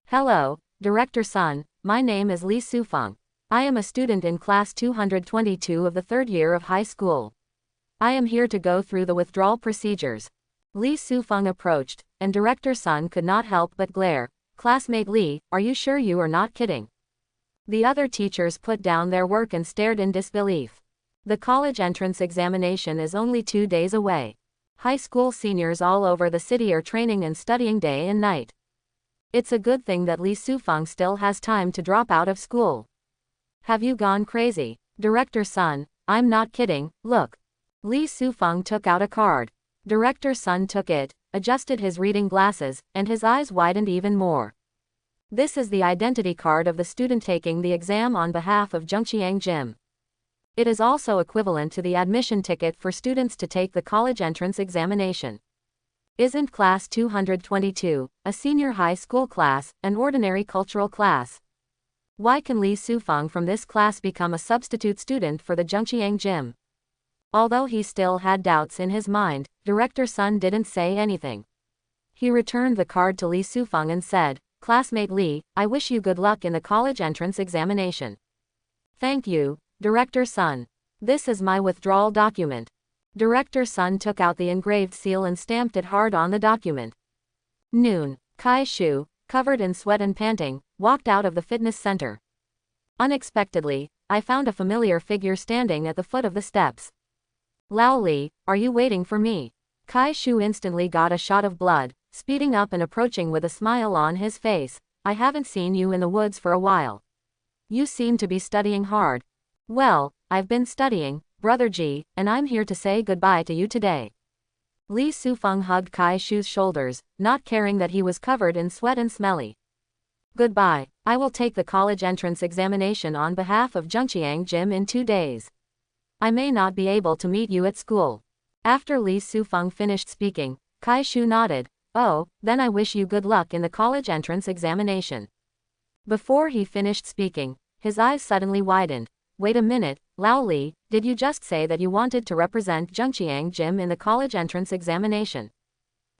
"Hello, Director Sun, my name is Li Sufeng. I am a student in class 222 of the third year of high school. I am here to go through the withdrawal procedures." Li Sufeng approached, and Director Sun could not help but glare. "Classmate Li, are you sure you are not kidding?" The other teachers put down their work and stared in disbelief. The college entrance examination is only 2 days away. High school seniors all over the city are training and studying day and night. It's a good thing that Li Sufeng still has time to drop out of school. Have you gone crazy? Director Sun, I'm not kidding, look. Li Sufeng took out a card. Director Sun took it, adjusted his reading glasses, and his eyes widened even more. This is the identity card of the student taking the exam on behalf of Junyang Gym. It is also equivalent to the admission ticket for students to take the college entrance examination. Isn't class 222, a senior high school class, an ordinary cultural class? Why can Li Sufeng from this class become a substitute student for the Junyang Gym? Although he still had doubts in his mind, Director Sun didn't say anything. He returned the card to Li Sufeng and said, "Classmate Li, I wish you good luck in the college entrance examination." "Thank you, Director Sun. This is my withdrawal document." Director Sun took out the engraved seal and stamped it hard on the document. Noon. Kai Shu, covered in sweat and panting, walked out of the fitness center. Unexpectedly, I found a familiar figure standing at the foot of the steps. "Lao Li, are you waiting for me?" Kai Shu instantly got a shot of blood, speeding up and approaching with a smile on his face. "I haven't seen you in the woods for a while. You seem to be studying hard." "Well, I've been studying, Brother Ji, and I'm here to say goodbye to you today." Li Sufeng hugged Kai Shu's shoulders, not caring that he was covered in sweat and smelly. "Goodbye, I will take the college entrance examination on behalf of Junyang Gym in 2 days. I may not be able to meet you at school. After Li Sufeng finished speaking, Kai Shu nodded. Oh, then I wish you good luck in the college entrance examination. Before he finished speaking, his eyes suddenly widened. Wait a minute, Lao Li, did you just say that you wanted to represent Junyang Gym in the college entrance examination?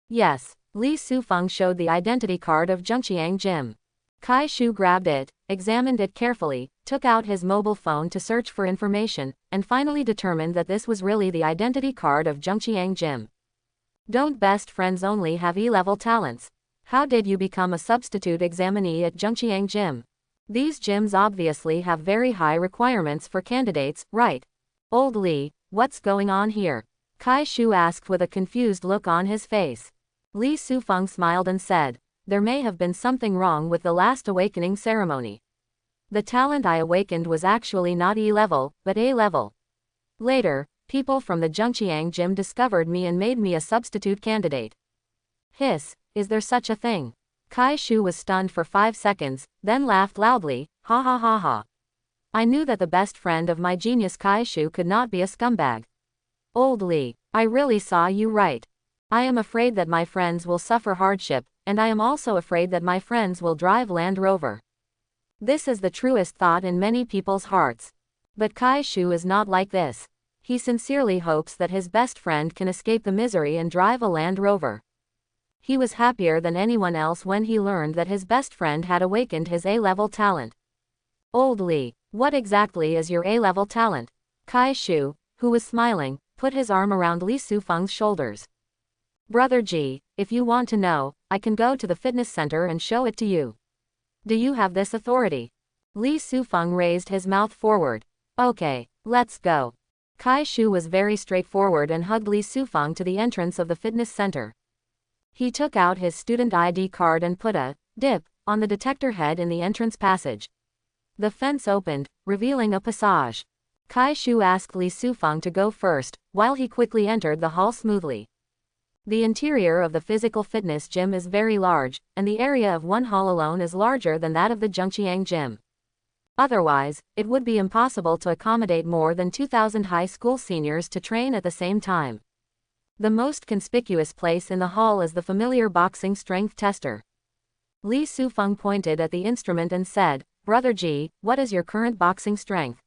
Yes, Li Sufeng showed the identity card of Junyang Gym. Kai Shu grabbed it, examined it carefully, took out his mobile phone to search for information, and finally determined that this was really the identity card of Junyang Gym. Don't best friends only have E-level talents? How did you become a substitute examinee at Junyang Gym? These gyms obviously have very high requirements for candidates, right? Old Li, what's going on here? Kai Shu asked with a confused look on his face. Li Sufeng smiled and said, there may have been something wrong with the last awakening ceremony. The talent I awakened was actually not E-level, but A-level. Later, people from the Junyang Gym discovered me and made me a substitute candidate. Hiss, is there such a thing? Kai Shu was stunned for 5 seconds, then laughed loudly, ha ha ha ha. I knew that the best friend of my genius Kai Shu could not be a scumbag. Old Li, I really saw you right. I am afraid that my friends will suffer hardship, and I am also afraid that my friends will drive Land Rover. This is the truest thought in many people's hearts. But Kai Shu is not like this. He sincerely hopes that his best friend can escape the misery and drive a Land Rover. He was happier than anyone else when he learned that his best friend had awakened his A-level talent. Old Li, what exactly is your A-level talent? Kai Shu, who was smiling, put his arm around Li Sufeng's shoulders. Brother Ji, if you want to know, I can go to the fitness center and show it to you. Do you have this authority? Li Sufeng raised his mouth forward. Okay, let's go. Kai Shu was very straightforward and hugged Li Sufeng to the entrance of the fitness center. He took out his student ID card and put a dip on the detector head in the entrance passage. The fence opened, revealing a passage. Kai Shu asked Li Sufeng to go first, while he quickly entered the hall smoothly. The interior of the physical fitness gym is very large, and the area of one hall alone is larger than that of the Junyang Gym. Otherwise, it would be impossible to accommodate more than 2,000 high school seniors to train at the same time. The most conspicuous place in the hall is the familiar boxing strength tester. Li Sufeng pointed at the instrument and said, Brother Ji, what is your current boxing strength?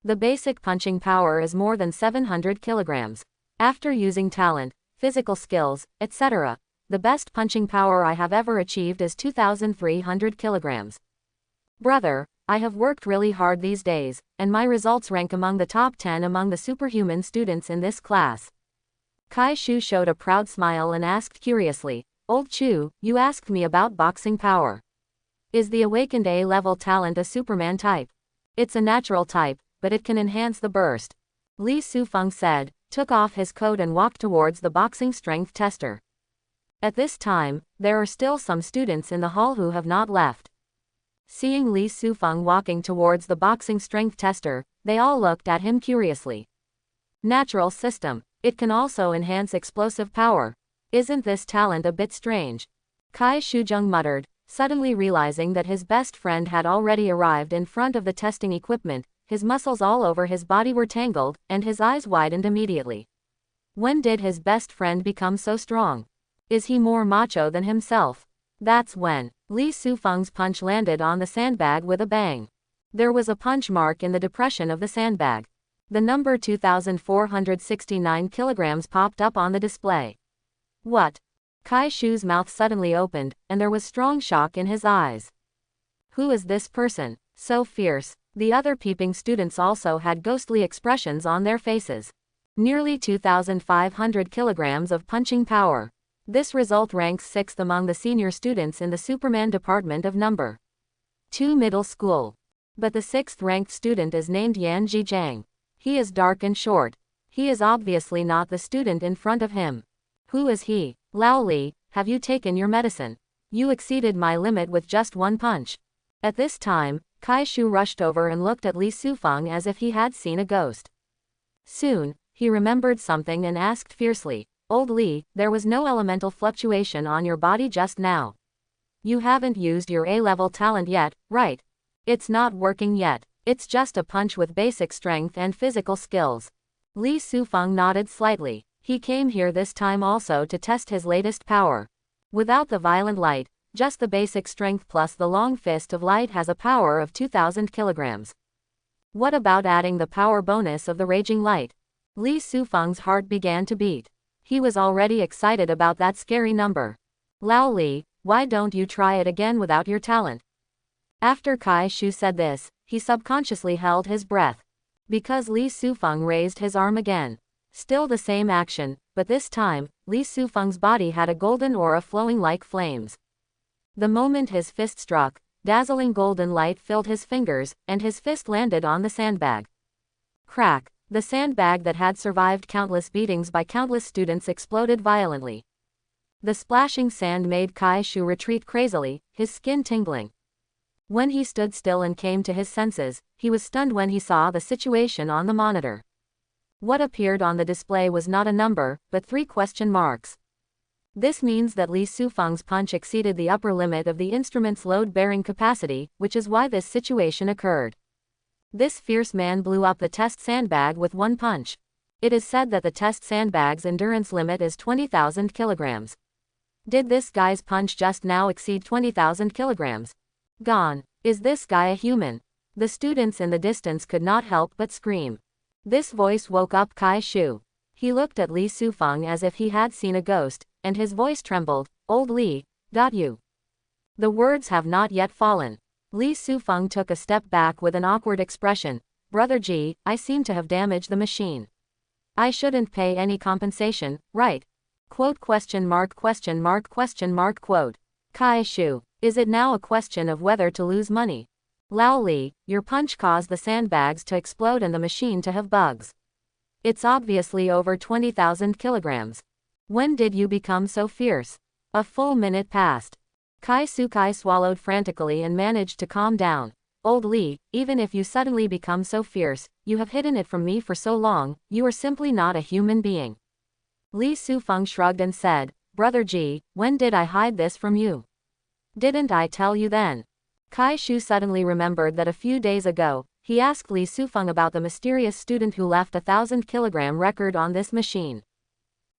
The basic punching power is more than 700 kilograms. After using talent, physical skills, etc., the best punching power I have ever achieved is 2,300 kilograms. Brother, I have worked really hard these days, and my results rank among the top 10 among the superhuman students in this class. Kai Shu showed a proud smile and asked curiously, Old Chu, you asked me about boxing power. Is the awakened A-level talent a Superman type? It's a natural type, but it can enhance the burst. Li Sufeng said, took off his coat and walked towards the boxing strength tester. At this time, there are still some students in the hall who have not left. Seeing Li Sufeng walking towards the boxing strength tester, they all looked at him curiously. Natural system. It can also enhance explosive power. Isn't this talent a bit strange? Kai Shujung muttered, suddenly realizing that his best friend had already arrived in front of the testing equipment. His muscles all over his body were tangled, and his eyes widened immediately. When did his best friend become so strong? Is he more macho than himself? That's when Li Sufeng's punch landed on the sandbag with a bang. There was a punch mark in the depression of the sandbag. The number 2,469 kilograms popped up on the display. What? Kai Shu's mouth suddenly opened, and there was strong shock in his eyes. Who is this person? So fierce. The other peeping students also had ghostly expressions on their faces. Nearly 2,500 kilograms of punching power. This result ranks 6th among the senior students in the Superman department of number 2 middle school. But the 6th ranked student is named Yan Zhizhang. He is dark and short. He is obviously not the student in front of him. Who is he? Lao Li, have you taken your medicine? You exceeded my limit with just one punch. At this time, Kai Shu rushed over and looked at Li Sufeng as if he had seen a ghost. Soon, he remembered something and asked fiercely, Old Li, there was no elemental fluctuation on your body just now. You haven't used your A-level talent yet, right? It's not working yet. It's just a punch with basic strength and physical skills. Li Sufeng nodded slightly. He came here this time also to test his latest power. Without the violent light, just the basic strength plus the long fist of light has a power of 2000 kilograms. What about adding the power bonus of the raging light? Li Sufeng's heart began to beat. He was already excited about that scary number. Lao Li, why don't you try it again without your talent? After Kai Shu said this, he subconsciously held his breath. Because Li Sufeng raised his arm again. Still the same action, but this time, Li Sufeng's body had a golden aura flowing like flames. The moment his fist struck, dazzling golden light filled his fingers, and his fist landed on the sandbag. Crack! The sandbag that had survived countless beatings by countless students exploded violently. The splashing sand made Kai Shu retreat crazily, his skin tingling. When he stood still and came to his senses, he was stunned when he saw the situation on the monitor. What appeared on the display was not a number, but 3 question marks. This means that Li Sufeng's punch exceeded the upper limit of the instrument's load-bearing capacity, which is why this situation occurred. This fierce man blew up the test sandbag with one punch. It is said that the test sandbag's endurance limit is 20,000 kilograms. Did this guy's punch just now exceed 20,000 kilograms? Gone. Is this guy a human? The students in the distance could not help but scream. This voice woke up Kai Shu. He looked at Li Sufeng as if he had seen a ghost, and his voice trembled. Old Li, got you. The words have not yet fallen. Li Sufeng took a step back with an awkward expression. Brother Ji, I seem to have damaged the machine. I shouldn't pay any compensation, right? Quote question mark question mark question mark quote. Kai Shu, is it now a question of whether to lose money? Lao Li, your punch caused the sandbags to explode and the machine to have bugs. It's obviously over 20,000 kilograms. When did you become so fierce? A full minute passed. Kai Sukai swallowed frantically and managed to calm down. Old Li, even if you suddenly become so fierce, you have hidden it from me for so long, you are simply not a human being. Li Sufeng shrugged and said, Brother Ji, when did I hide this from you? Didn't I tell you then? Kai Shu suddenly remembered that a few days ago, he asked Li Sufeng about the mysterious student who left a 1,000-kilogram record on this machine.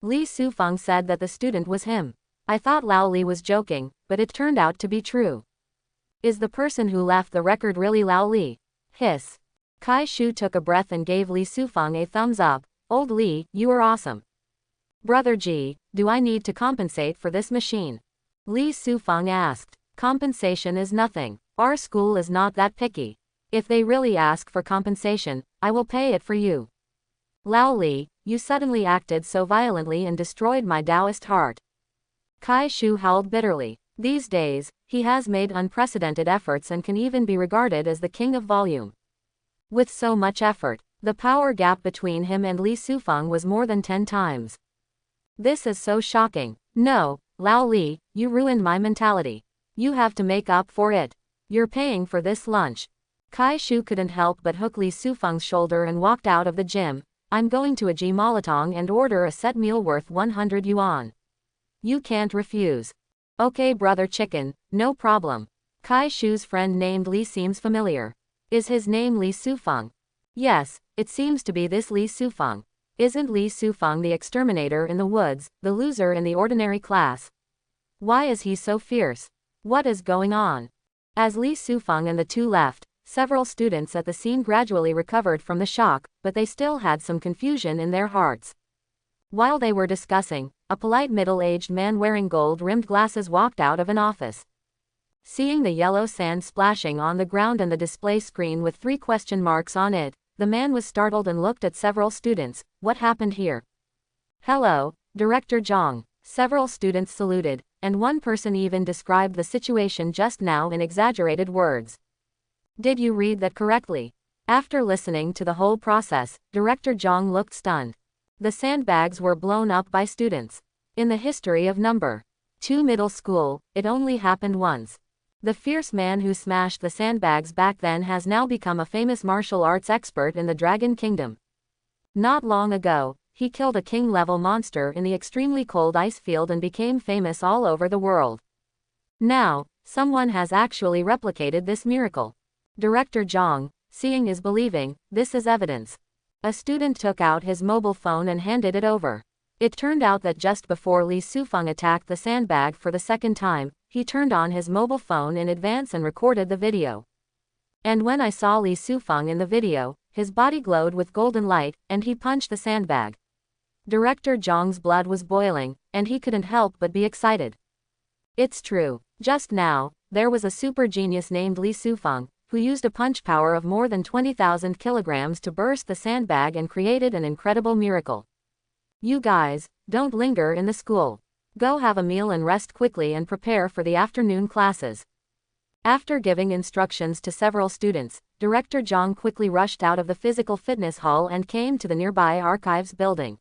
Li Sufeng said that the student was him. I thought Lao Li was joking, but it turned out to be true. Is the person who left the record really Lao Li? Hiss. Kai Shu took a breath and gave Li Sufeng a thumbs up. Old Li, you are awesome. Brother Ji, do I need to compensate for this machine? Li Sufeng asked. Compensation is nothing. Our school is not that picky. If they really ask for compensation, I will pay it for you. Lao Li, you suddenly acted so violently and destroyed my Taoist heart. Kai Shu howled bitterly. These days, he has made unprecedented efforts and can even be regarded as the king of volume. With so much effort, the power gap between him and Li Sufeng was more than 10 times. This is so shocking. No, Lao Li, you ruined my mentality. You have to make up for it. You're paying for this lunch. Kai Shu couldn't help but hook Li Sufeng's shoulder and walked out of the gym. I'm going to a Jimalatong and order a set meal worth 100 yuan. You can't refuse. Okay brother chicken, no problem. Kai Shu's friend named Li seems familiar. Is his name Li Sufeng? Yes, it seems to be this Li Sufeng. Isn't Li Sufeng the exterminator in the woods, the loser in the ordinary class? Why is he so fierce? What is going on? As Li Sufeng and the two left, several students at the scene gradually recovered from the shock, but they still had some confusion in their hearts. While they were discussing, a polite middle-aged man wearing gold-rimmed glasses walked out of an office. Seeing the yellow sand splashing on the ground and the display screen with 3 question marks on it, the man was startled and looked at several students. What happened here? Hello, Director Zhang. Several students saluted, and one person even described the situation just now in exaggerated words. Did you read that correctly? After listening to the whole process, Director Zhang looked stunned. The sandbags were blown up by students. In the history of No. 2 middle school, it only happened once. The fierce man who smashed the sandbags back then has now become a famous martial arts expert in the Dragon Kingdom. Not long ago, he killed a king-level monster in the extremely cold ice field and became famous all over the world. Now, someone has actually replicated this miracle. Director Zhang, Seeing is believing, this is evidence. A student took out his mobile phone and handed it over. It turned out that just before Lee Sufeng attacked the sandbag for the second time, he turned on his mobile phone in advance and recorded the video. And when I saw Lee Sufeng in the video, his body glowed with golden light, and he punched the sandbag. Director Zhang's blood was boiling, and he couldn't help but be excited. It's true. Just now, there was a super genius named Lee Sufeng, who used a punch power of more than 20,000 kilograms to burst the sandbag and created an incredible miracle. You guys, don't linger in the school. Go have a meal and rest quickly and prepare for the afternoon classes. After giving instructions to several students, Director Zhang quickly rushed out of the physical fitness hall and came to the nearby archives building.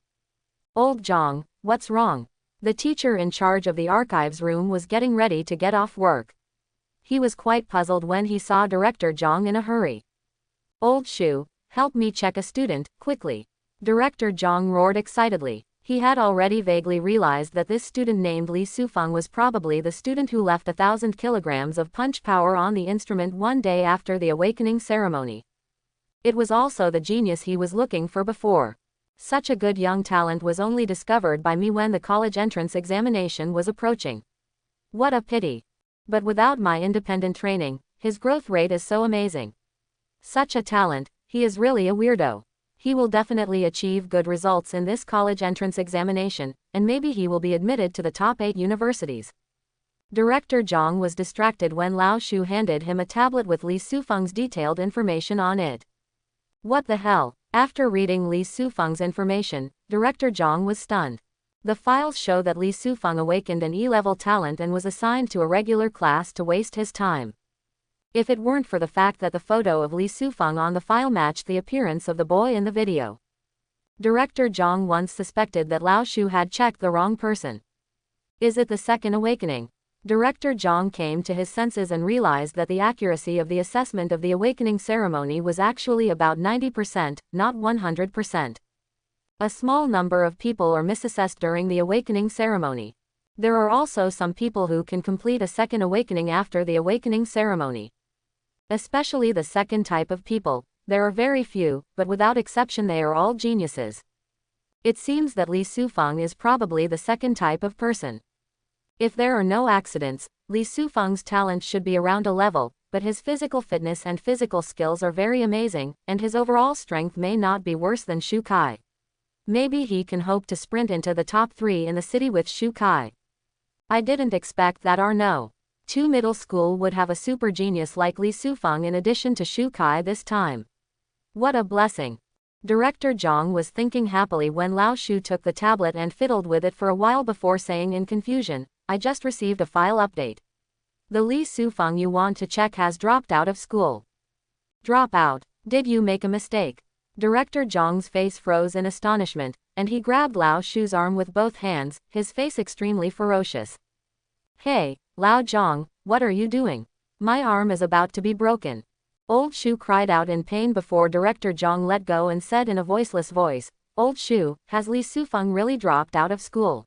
Old Zhang, what's wrong? The teacher in charge of the archives room was getting ready to get off work. He was quite puzzled when he saw Director Zhang in a hurry. Old Shu, help me check a student, quickly. Director Zhang roared excitedly. He had already vaguely realized that this student named Lee Sufeng was probably the student who left 1,000 kilograms of punch power on the instrument one day after the awakening ceremony. It was also the genius he was looking for before. Such a good young talent was only discovered by me when the college entrance examination was approaching. What a pity. But without my independent training, his growth rate is so amazing. Such a talent, he is really a weirdo. He will definitely achieve good results in this college entrance examination, and maybe he will be admitted to the top 8 universities. Director Zhang was distracted when Lao Shu handed him a tablet with Lee Sufeng's detailed information on it. What the hell? After reading Lee Sufeng's information, Director Zhang was stunned. The files show that Lee Sufeng awakened an E-level talent and was assigned to a regular class to waste his time. If it weren't for the fact that the photo of Lee Sufeng on the file matched the appearance of the boy in the video. Director Zhang once suspected that Lao Shu had checked the wrong person. Is it the second awakening? Director Zhang came to his senses and realized that the accuracy of the assessment of the awakening ceremony was actually about 90%, not 100%. A small number of people are misassessed during the awakening ceremony. There are also some people who can complete a second awakening after the awakening ceremony. Especially the second type of people, there are very few, but without exception they are all geniuses. It seems that Lee Sufeng is probably the second type of person. If there are no accidents, Lee Sufeng's talent should be around a level, but his physical fitness and physical skills are very amazing, and his overall strength may not be worse than Shu Kai. Maybe he can hope to sprint into the top 3 in the city with Shu Kai. I didn't expect that or no. 2 middle school would have a super genius like Lee Sufeng in addition to Shu Kai this time. What a blessing. Director Zhang was thinking happily when Lao Shu took the tablet and fiddled with it for a while before saying in confusion, I just received a file update. The Lee Sufeng you want to check has dropped out of school. Drop out? Did you make a mistake? Director Zhang's face froze in astonishment, and he grabbed Lao Shu's arm with both hands, his face extremely ferocious. Hey, Lao Zhang, what are you doing? My arm is about to be broken. Old Shu cried out in pain before Director Zhang let go and said in a voiceless voice, Old Shu, has Lee Sufeng really dropped out of school?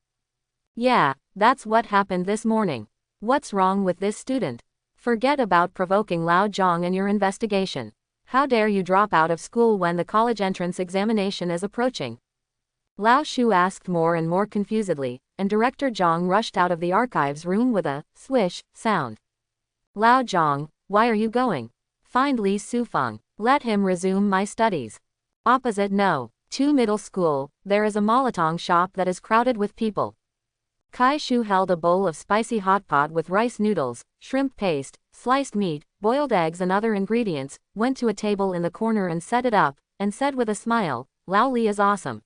Yeah, that's what happened this morning. What's wrong with this student? Forget about provoking Lao Zhang in your investigation. How dare you drop out of school when the college entrance examination is approaching? Lao Shu asked more and more confusedly, and Director Zhang rushed out of the archives room with a swish sound. Lao Zhang, why are you going? Find Lee Sufeng. Let him resume my studies. Opposite no. 2 middle school, there is a Molotong shop that is crowded with people. Kai Shu held a bowl of spicy hot pot with rice noodles, shrimp paste, sliced meat, boiled eggs and other ingredients, went to a table in the corner and set it up, and said with a smile, Lao Li is awesome.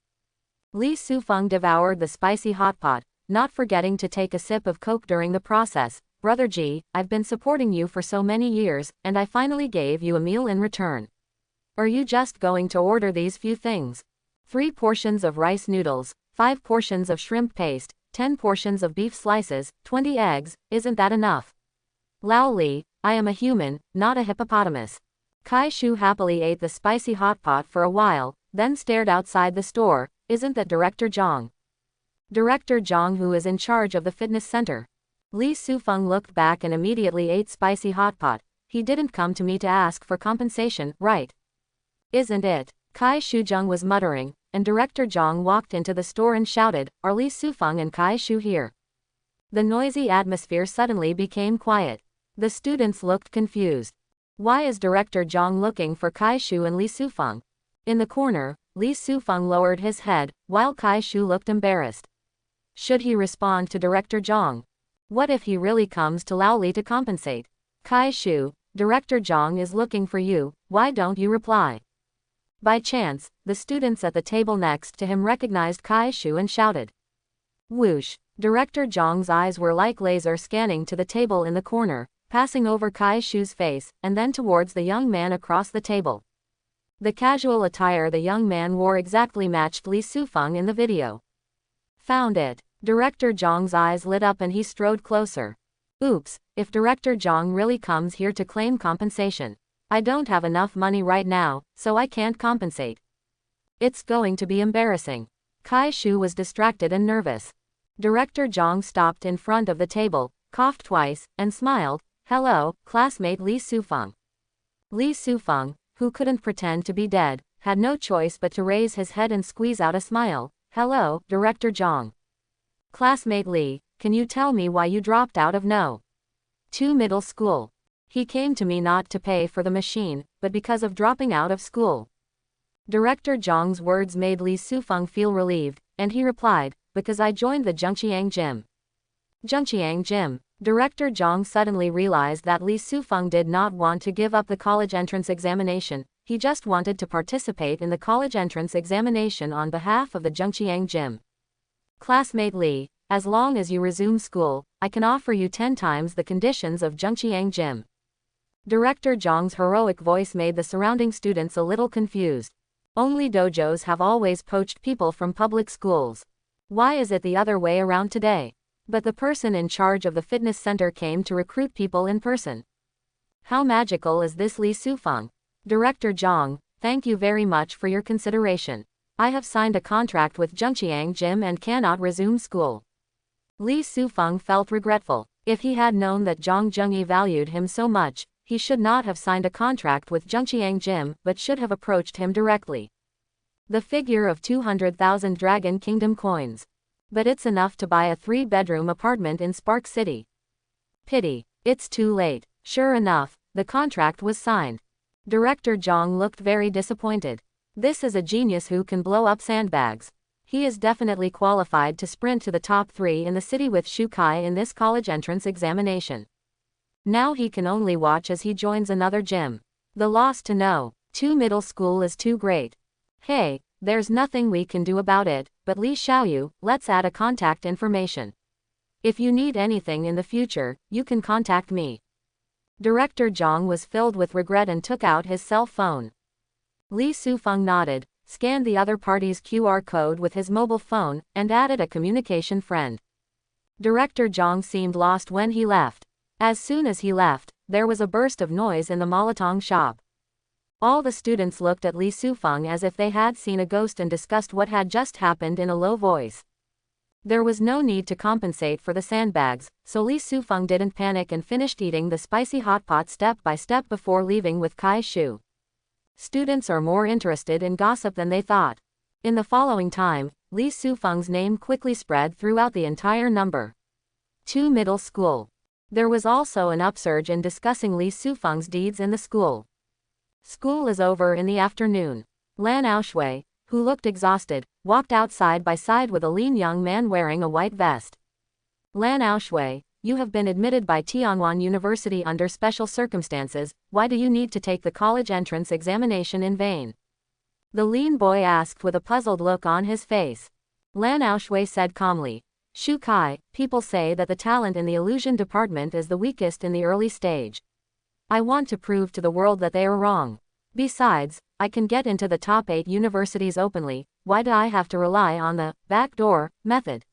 Lee Sufeng devoured the spicy hot pot, not forgetting to take a sip of Coke during the process. Brother G, I've been supporting you for so many years, and I finally gave you a meal in return. Are you just going to order these few things? 3 portions of rice noodles, 5 portions of shrimp paste, 10 portions of beef slices, 20 eggs, isn't that enough? Lao Li, I am a human, not a hippopotamus. Kai Shu happily ate the spicy hot pot for a while, then stared outside the store. Isn't that Director Zhang? Director Zhang who is in charge of the fitness center. Lee Sufeng looked back and immediately ate spicy hot pot, he didn't come to me to ask for compensation, right? Isn't it? Kai Shujung was muttering, and Director Zhang walked into the store and shouted, "Are Li Sufeng and Kai Shu here?" The noisy atmosphere suddenly became quiet. The students looked confused. Why is Director Zhang looking for Kai Shu and Li Sufeng? In the corner, Li Sufeng lowered his head, while Kai Shu looked embarrassed. Should he respond to Director Zhang? What if he really comes to Laoli to compensate? Kai Shu, Director Zhang is looking for you, why don't you reply? By chance, the students at the table next to him recognized Kai Shu and shouted. Whoosh! Director Zhang's eyes were like laser scanning to the table in the corner, passing over Kai Shu's face, and then towards the young man across the table. The casual attire the young man wore exactly matched Li Sufeng in the video. Found it. Director Zhang's eyes lit up and he strode closer. Oops, if Director Zhang really comes here to claim compensation. I don't have enough money right now, so I can't compensate. It's going to be embarrassing. Kai Shu was distracted and nervous. Director Zhang stopped in front of the table, coughed twice, and smiled. Hello, classmate Li Sufeng. Li Sufeng, who couldn't pretend to be dead, had no choice but to raise his head and squeeze out a smile. Hello, Director Zhang. Classmate Li, can you tell me why you dropped out of No. 2 middle school? He came to me not to pay for the machine, but because of dropping out of school. Director Zhang's words made Li Sufeng feel relieved, and he replied, because I joined the Junyang Gym. Junyang Gym. Director Zhang suddenly realized that Li Sufeng did not want to give up the college entrance examination, he just wanted to participate in the college entrance examination on behalf of the Junyang Gym. Classmate Li, as long as you resume school, I can offer you 10 times the conditions of Junyang Gym. Director Zhang's heroic voice made the surrounding students a little confused. Only dojos have always poached people from public schools. Why is it the other way around today? But the person in charge of the fitness center came to recruit people in person. How magical is this Li Sufeng? Director Zhang, thank you very much for your consideration. I have signed a contract with Junyang Gym and cannot resume school. Li Sufeng felt regretful. If he had known that Zhang Zhengyi valued him so much, he should not have signed a contract with Junyang Gym but should have approached him directly. The figure of 200,000 Dragon Kingdom coins. But it's enough to buy a 3-bedroom apartment in Spark City. Pity. It's too late. Sure enough, the contract was signed. Director Zhang looked very disappointed. This is a genius who can blow up sandbags. He is definitely qualified to sprint to the top 3 in the city with Shu Kai in this college entrance examination. Now he can only watch as he joins another gym. The loss to No. 2 middle school is too great. Hey, there's nothing we can do about it, but Li Xiaoyu, let's add a contact information. If you need anything in the future, you can contact me. Director Zhang was filled with regret and took out his cell phone. Li Sufeng nodded, scanned the other party's QR code with his mobile phone, and added a communication friend. Director Zhang seemed lost when he left. As soon as he left, there was a burst of noise in the Molotong shop. All the students looked at Li Sufeng as if they had seen a ghost and discussed what had just happened in a low voice. There was no need to compensate for the sandbags, so Li Sufeng didn't panic and finished eating the spicy hot pot step by step before leaving with Kai Shu. Students are more interested in gossip than they thought. In the following time, Li Sufeng's name quickly spread throughout the entire number 2 middle school. There was also an upsurge in discussing Li Sufeng's deeds in the school. School is over in the afternoon. Lan Aoshui, who looked exhausted, walked out side by side with a lean young man wearing a white vest. Lan Aoshui, you have been admitted by Tianwan University under special circumstances, why do you need to take the college entrance examination in vain? The lean boy asked with a puzzled look on his face. Lan Aoshui said calmly, Shu Kai, people say that the talent in the illusion department is the weakest in the early stage. I want to prove to the world that they are wrong. Besides, I can get into the top 8 universities openly, why do I have to rely on the backdoor method?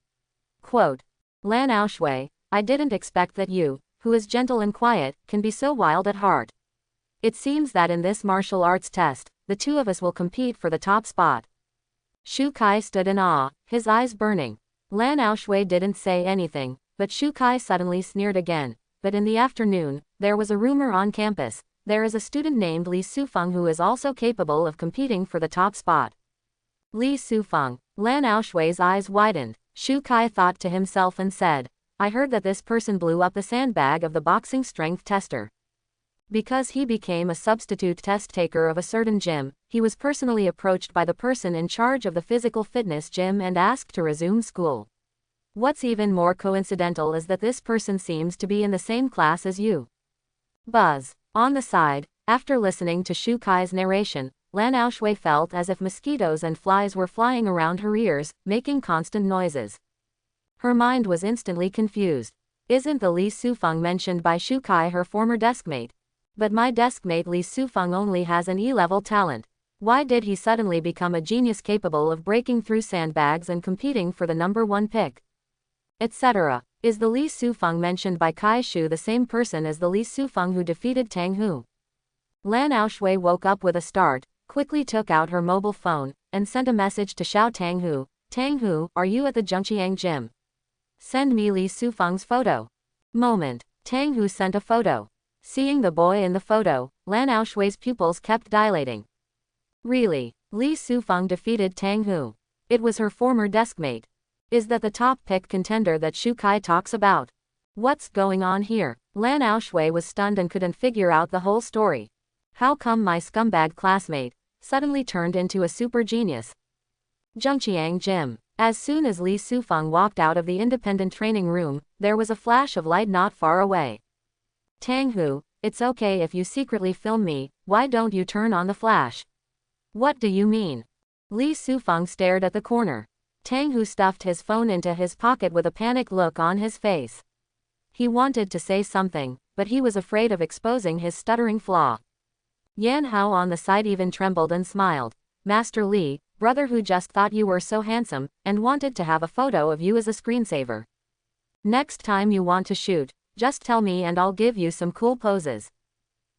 Quote. Lan Aoshui, I didn't expect that you, who is gentle and quiet, can be so wild at heart. It seems that in this martial arts test, the two of us will compete for the top spot. Shu Kai stood in awe, his eyes burning. Lan Aoshui didn't say anything, but Shu Kai suddenly sneered again. but in the afternoon, there was a rumor on campus. There is a student named Li Sufeng who is also capable of competing for the top spot. Li Sufeng. Lan Aoshui's eyes widened. Shu Kai thought to himself and said, I heard that this person blew up the sandbag of the boxing strength tester. Because he became a substitute test taker of a certain gym, he was personally approached by the person in charge of the physical fitness gym and asked to resume school. What's even more coincidental is that this person seems to be in the same class as you. Buzz. On the side, after listening to Shu Kai's narration, Lan Aoshui felt as if mosquitoes and flies were flying around her ears, making constant noises. Her mind was instantly confused. Isn't the Li Sufeng mentioned by Shu Kai her former deskmate? But my deskmate Li Sufeng only has an E-level talent. Why did he suddenly become a genius capable of breaking through sandbags and competing for the #1 pick? Etc. Is the Li Sufeng mentioned by Kai Shu the same person as the Li Sufeng who defeated Tang Hu? Lan Aoshui woke up with a start, quickly took out her mobile phone, and sent a message to Xiao Tang Hu. Tang Hu, are you at the Junyang Gym? Send me Li Sufeng's photo. Moment. Tang Hu sent a photo. Seeing the boy in the photo, Lan Aoshui's pupils kept dilating. Really? Li Sufeng defeated Tang Hu. It was her former deskmate. Is that the top pick contender that Shu Kai talks about? What's going on here? Lan Aoshui was stunned and couldn't figure out the whole story. How come my scumbag classmate suddenly turned into a super genius? Junyang Gym. As soon as Li Sufeng walked out of the independent training room, there was a flash of light not far away. Tang Hu, it's okay if you secretly film me, why don't you turn on the flash? What do you mean? Li Sufeng stared at the corner. Tang Hu stuffed his phone into his pocket with a panicked look on his face. He wanted to say something, but he was afraid of exposing his stuttering flaw. Yan Hao on the side even trembled and smiled. Master Li, brother who just thought you were so handsome, and wanted to have a photo of you as a screensaver. Next time you want to shoot, just tell me and I'll give you some cool poses.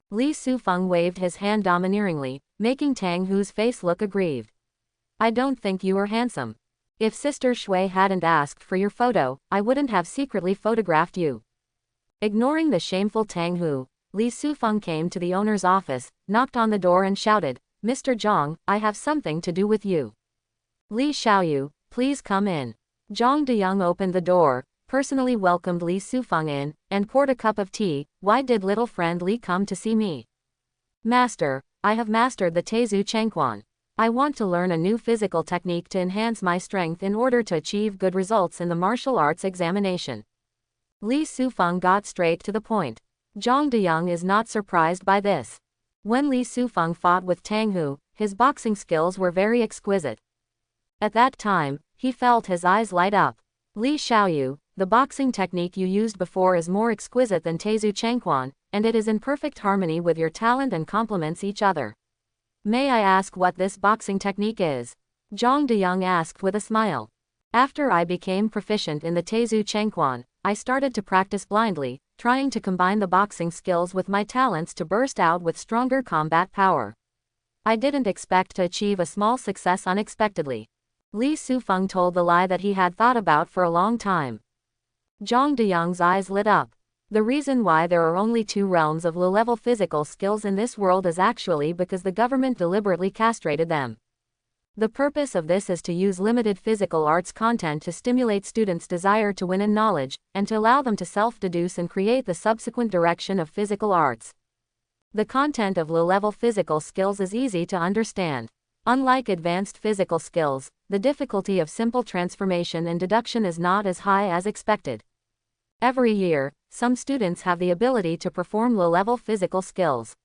Li Sufeng waved his hand domineeringly, making Tang Hu's face look aggrieved. I don't think you are handsome. If Sister Shui hadn't asked for your photo, I wouldn't have secretly photographed you. Ignoring the shameful Tang Hu, Li Sufeng came to the owner's office, knocked on the door and shouted, Mr. Zhang, I have something to do with you. Li Xiaoyu, please come in. Zhang Deyoung opened the door, personally welcomed Li Sufeng in, and poured a cup of tea. Why did little friend Li come to see me? Master, I have mastered the Teizu Changquan. I want to learn a new physical technique to enhance my strength in order to achieve good results in the martial arts examination. Li Sufeng got straight to the point. Zhang Deyoung is not surprised by this. When Li Sufeng fought with Tang Hu, his boxing skills were very exquisite. At that time, he felt his eyes light up. Li Xiaoyu, the boxing technique you used before is more exquisite than Teizu Changquan, and it is in perfect harmony with your talent and complements each other. May I ask what this boxing technique is? Zhang Deyoung asked with a smile. After I became proficient in the Teizu Changquan, I started to practice blindly, trying to combine the boxing skills with my talents to burst out with stronger combat power. I didn't expect to achieve a small success unexpectedly. Li Sufeng told the lie that he had thought about for a long time. Zhang Deyoung's eyes lit up. The reason why there are only 2 realms of low-level physical skills in this world is actually because the government deliberately castrated them. The purpose of this is to use limited physical arts content to stimulate students' desire to win in knowledge, and to allow them to self-deduce and create the subsequent direction of physical arts. The content of low-level physical skills is easy to understand. Unlike advanced physical skills, the difficulty of simple transformation and deduction is not as high as expected. Every year, some students have the ability to perform low-level physical skills.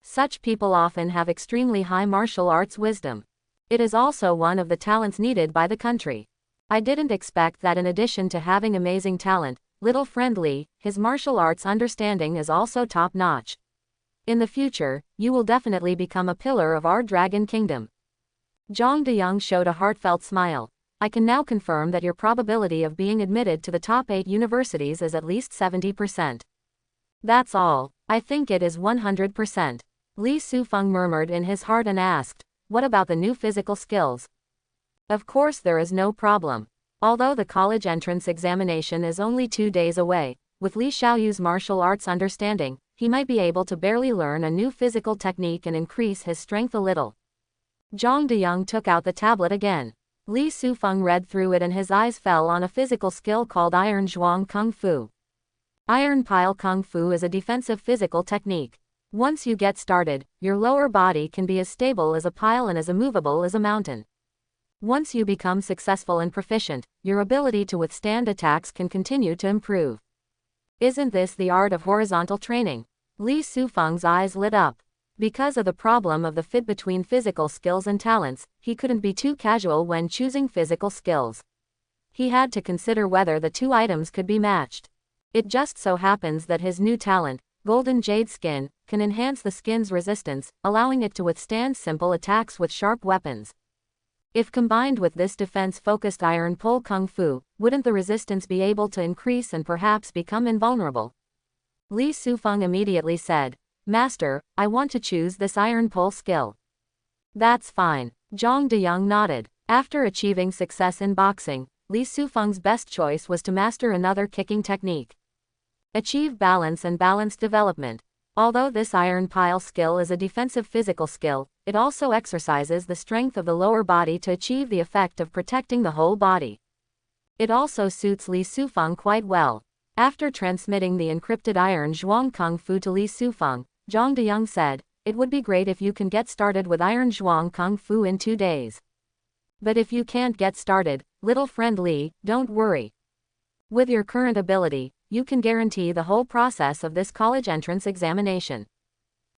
Such people often have extremely high martial arts wisdom. It is also one of the talents needed by the country. I didn't expect that in addition to having amazing talent, little friend Li, his martial arts understanding is also top-notch. In the future, you will definitely become a pillar of our Dragon Kingdom. Zhang Deyoung showed a heartfelt smile. I can now confirm that your probability of being admitted to the top 8 universities is at least 70%. That's all. I think it is 100%. Li Sufeng murmured in his heart and asked, what about the new physical skills? Of course there is no problem. Although the college entrance examination is only 2 days away, with Li Xiaoyu's martial arts understanding, he might be able to barely learn a new physical technique and increase his strength a little. Zhang Diyang took out the tablet again. Li Sufeng read through it and his eyes fell on a physical skill called Iron Zhuang Kung Fu. Iron Pile Kung Fu is a defensive physical technique. Once you get started, your lower body can be as stable as a pile and as immovable as a mountain. Once you become successful and proficient, your ability to withstand attacks can continue to improve. Isn't this the art of horizontal training? Li Sufeng's eyes lit up. Because of the problem of the fit between physical skills and talents, he couldn't be too casual when choosing physical skills. He had to consider whether the two items could be matched. It just so happens that his new talent, Golden Jade Skin, can enhance the skin's resistance, allowing it to withstand simple attacks with sharp weapons. If combined with this defense-focused Iron Pole Kung Fu, wouldn't the resistance be able to increase and perhaps become invulnerable? Li Sufeng immediately said, "Master, I want to choose this Iron Pole skill." "That's fine." Zhang Diyang nodded. After achieving success in boxing, Li Sufeng's best choice was to master another kicking technique. Achieve balance and balanced development. Although this iron pile skill is a defensive physical skill, it also exercises the strength of the lower body to achieve the effect of protecting the whole body. It also suits Li Sufeng quite well. After transmitting the encrypted Iron Zhuang Kung Fu to Li Sufeng, Zhang Diyang said, "It would be great if you can get started with Iron Zhuang Kung Fu in 2 days. But if you can't get started, little friend Li, don't worry. With your current ability, you can guarantee the whole process of this college entrance examination.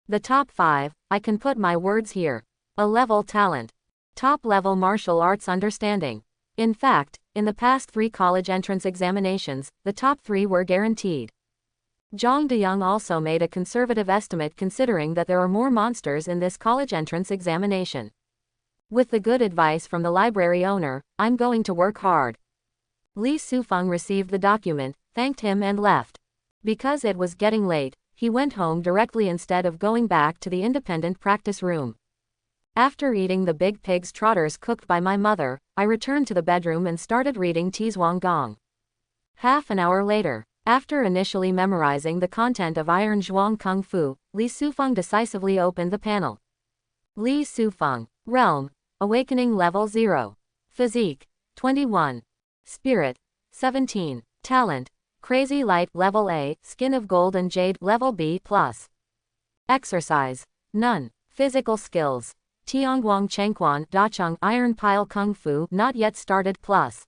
The top 5, I can put my words here. A level talent. Top-level martial arts understanding. In fact, in the past 3 college entrance examinations, the top 3 were guaranteed." Zhang Diyang also made a conservative estimate considering that there are more monsters in this college entrance examination. "With the good advice from the library owner, I'm going to work hard." Li Sufeng received the document, thanked him and left. Because it was getting late, he went home directly instead of going back to the independent practice room. After eating the big pig's trotters cooked by my mother, I returned to the bedroom and started reading Zhuang Gong. Half an hour later, after initially memorizing the content of Iron Zhuang Kung Fu, Li Sufeng decisively opened the panel. Li Sufeng. Realm. Awakening Level 0. Physique. 21. Spirit. 17. Talent. Crazy Light Level A, Skin of Gold and Jade Level B+. Exercise. None. Physical skills. Tiangguang Chengquan Dacheng Iron Pile Kung Fu not yet started plus.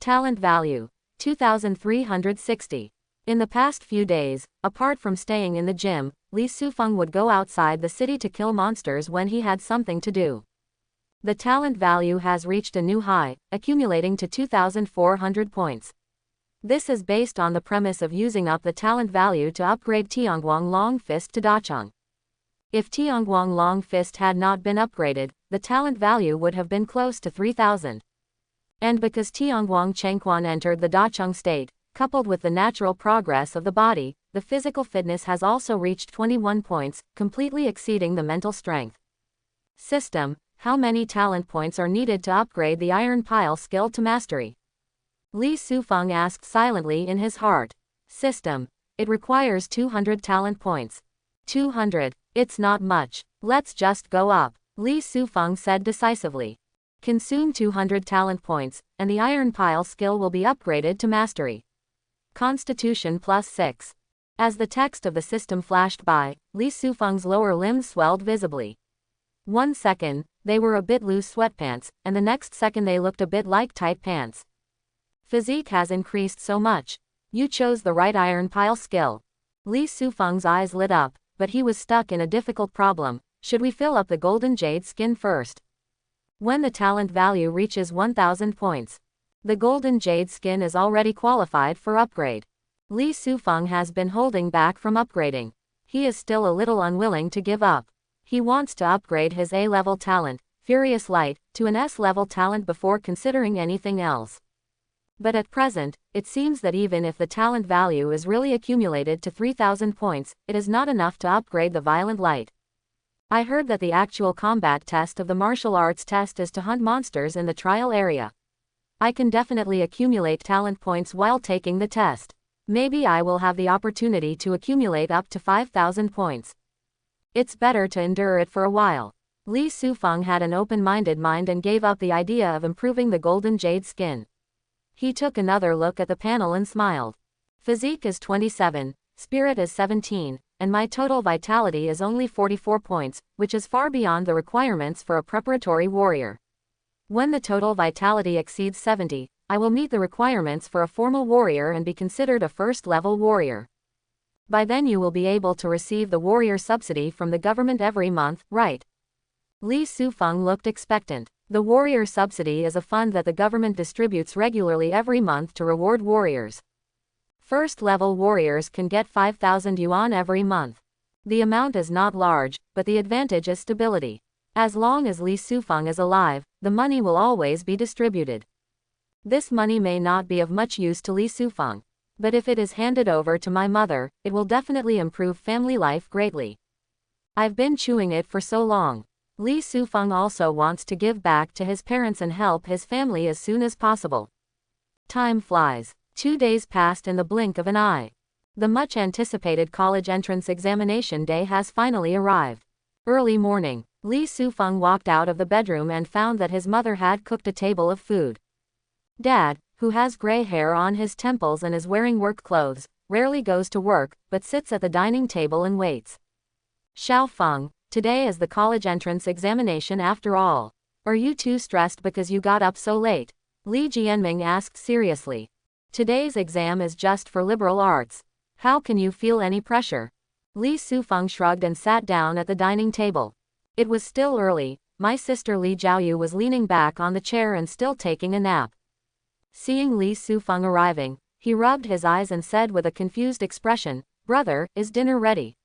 Talent value. 2,360. In the past few days, apart from staying in the gym, Li Sufeng would go outside the city to kill monsters when he had something to do. The talent value has reached a new high, accumulating to 2,400 points. This is based on the premise of using up the talent value to upgrade Tiangguang Long Fist to Dacheng. If Tiangguang Long Fist had not been upgraded, the talent value would have been close to 3,000. And because Tiangguang Chengquan entered the Dacheng state, coupled with the natural progress of the body, the physical fitness has also reached 21 points, completely exceeding the mental strength. System. How many talent points are needed to upgrade the Iron Pile skill to mastery? Li Sufeng asked silently in his heart. System. It requires 200 talent points. 200. It's not much. Let's just go up. Li Sufeng said decisively. Consume 200 talent points, and the Iron Pile skill will be upgraded to mastery. Constitution +6. As the text of the system flashed by, Li Sufeng's lower limbs swelled visibly. 1 second, they were a bit loose sweatpants, and the next second they looked a bit like tight pants. Physique has increased so much. You chose the right Iron Pile skill. Li Sufeng's eyes lit up, but he was stuck in a difficult problem. Should we fill up the Golden Jade Skin first? When the talent value reaches 1,000 points, the Golden Jade Skin is already qualified for upgrade. Li Sufeng has been holding back from upgrading. He is still a little unwilling to give up. He wants to upgrade his A-level talent, Furious Light, to an S-level talent before considering anything else. But at present, it seems that even if the talent value is really accumulated to 3,000 points, it is not enough to upgrade the Violent Light. I heard that the actual combat test of the martial arts test is to hunt monsters in the trial area. I can definitely accumulate talent points while taking the test. Maybe I will have the opportunity to accumulate up to 5,000 points. It's better to endure it for a while. Li Sufeng had an open-minded mind and gave up the idea of improving the golden jade skin. He took another look at the panel and smiled. Physique is 27, spirit is 17, and my total vitality is only 44 points, which is far beyond the requirements for a preparatory warrior. When the total vitality exceeds 70, I will meet the requirements for a formal warrior and be considered a first-level warrior. By then you will be able to receive the warrior subsidy from the government every month, right? Li Sufeng looked expectant. The warrior subsidy is a fund that the government distributes regularly every month to reward warriors. First-level warriors can get 5,000 yuan every month. The amount is not large, but the advantage is stability. As long as Li Sufeng is alive, the money will always be distributed. This money may not be of much use to Li Sufeng, but if it is handed over to my mother, it will definitely improve family life greatly. I've been chewing it for so long. Li Sufeng also wants to give back to his parents and help his family as soon as possible. Time flies. 2 days passed in the blink of an eye. The much-anticipated college entrance examination day has finally arrived. Early morning, Li Sufeng walked out of the bedroom and found that his mother had cooked a table of food. Dad, who has gray hair on his temples and is wearing work clothes, rarely goes to work, but sits at the dining table and waits. Xiaofeng, today is the college entrance examination after all. Are you too stressed because you got up so late? Li Jianming asked seriously. Today's exam is just for liberal arts. How can you feel any pressure? Li Sufeng shrugged and sat down at the dining table. It was still early. My sister Li Jiaoyu was leaning back on the chair and still taking a nap. Seeing Li Sufeng arriving, he rubbed his eyes and said with a confused expression, "Brother, is dinner ready?"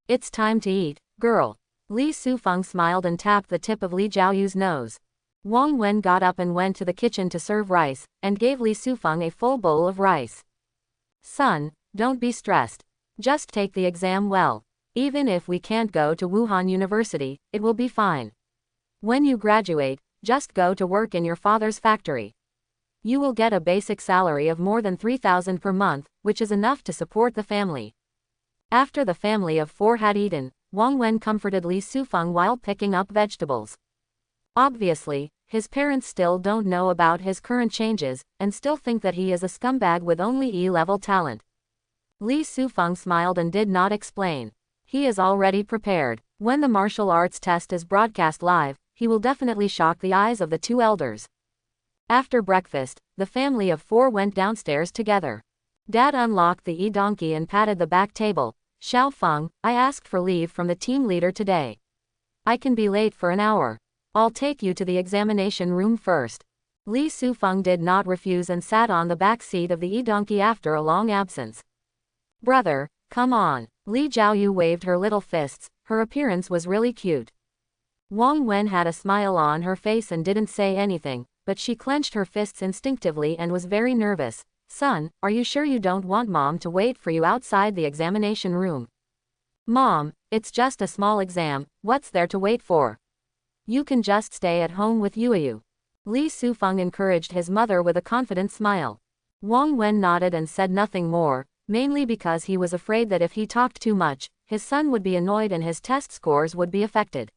"It's time to eat, girl." Li Sufeng smiled and tapped the tip of Li Jiaoyu's nose. Wang Wen got up and went to the kitchen to serve rice, and gave Li Sufeng a full bowl of rice. "Son, don't be stressed. Just take the exam well. Even if we can't go to Wuhan University, it will be fine. When you graduate, just go to work in your father's factory. You will get a basic salary of more than 3,000 per month, which is enough to support the family." After the family of 4 had eaten, Wang Wen comforted Li Sufeng while picking up vegetables. Obviously, his parents still don't know about his current changes, and still think that he is a scumbag with only E-level talent. Li Sufeng smiled and did not explain. He is already prepared. When the martial arts test is broadcast live, he will definitely shock the eyes of the 2 elders. After breakfast, the family of 4 went downstairs together. Dad unlocked the e-donkey and patted the back table. "Xiaofeng, I asked for leave from the team leader today. I can be late for an hour. I'll take you to the examination room first." Li Sufeng did not refuse and sat on the back seat of the e-donkey after a long absence. "Brother, come on." Li Jiaoyu waved her little fists. Her appearance was really cute. Wang Wen had a smile on her face and didn't say anything, but she clenched her fists instinctively and was very nervous. "Son, are you sure you don't want Mom to wait for you outside the examination room?" "Mom, it's just a small exam, what's there to wait for? You can just stay at home with Yuyu." Li Sufeng encouraged his mother with a confident smile. Wang Wen nodded and said nothing more, mainly because he was afraid that if he talked too much, his son would be annoyed and his test scores would be affected.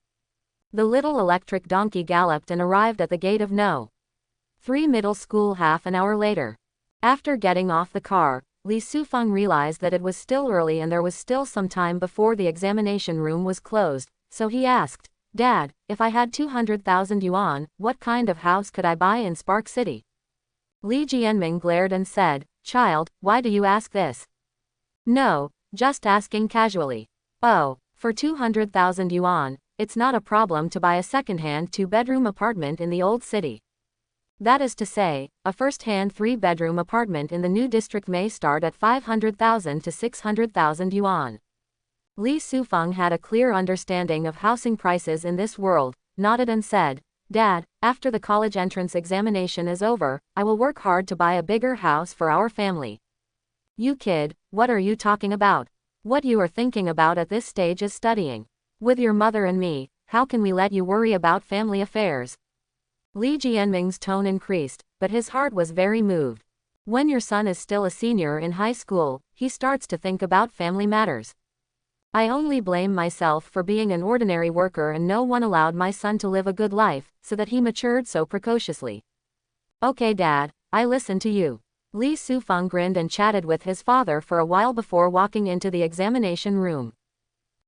The little electric donkey galloped and arrived at the gate of No. 3 middle school half an hour later. After getting off the car, Li Sufeng realized that it was still early and there was still some time before the examination room was closed, so he asked, "Dad, if I had 200,000 yuan, what kind of house could I buy in Spark City?" Li Jianming glared and said, "Child, why do you ask this?" "No, just asking casually." "Oh, for 200,000 yuan, it's not a problem to buy a second-hand 2-bedroom apartment in the old city. That is to say, a first-hand 3-bedroom apartment in the new district may start at 500,000 to 600,000 yuan. Li Sufeng had a clear understanding of housing prices in this world, nodded and said, "Dad, after the college entrance examination is over, I will work hard to buy a bigger house for our family." "You kid, what are you talking about? What you are thinking about at this stage is studying. With your mother and me, how can we let you worry about family affairs?" Li Jianming's tone increased, but his heart was very moved. When your son is still a senior in high school, he starts to think about family matters. I only blame myself for being an ordinary worker, and no one allowed my son to live a good life, so that he matured so precociously. Okay, Dad, I listen to you. Li Sufeng grinned and chatted with his father for a while before walking into the examination room.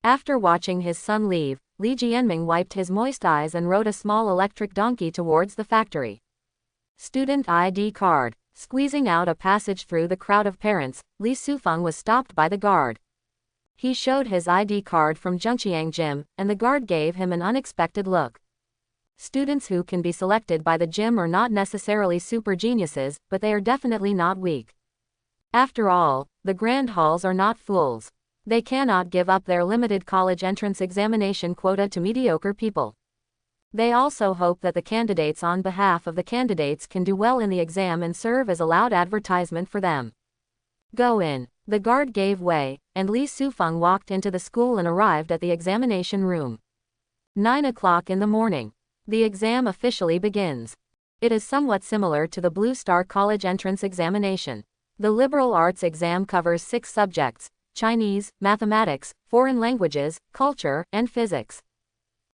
After watching his son leave, Li Jianming wiped his moist eyes and rode a small electric donkey towards the factory. Student ID card. Squeezing out a passage through the crowd of parents, Li Sufeng was stopped by the guard. He showed his ID card from Junyang Gym, and the guard gave him an unexpected look. Students who can be selected by the gym are not necessarily super geniuses, but they are definitely not weak. After all, the grand halls are not fools. They cannot give up their limited college entrance examination quota to mediocre people. They also hope that the candidates on behalf of the candidates can do well in the exam and serve as a loud advertisement for them. Go in. The guard gave way, and Li Sufeng walked into the school and arrived at the examination room. 9 o'clock in the morning. The exam officially begins. It is somewhat similar to the Blue Star College entrance examination. The liberal arts exam covers 6 subjects: Chinese, mathematics, foreign languages, culture, and physics.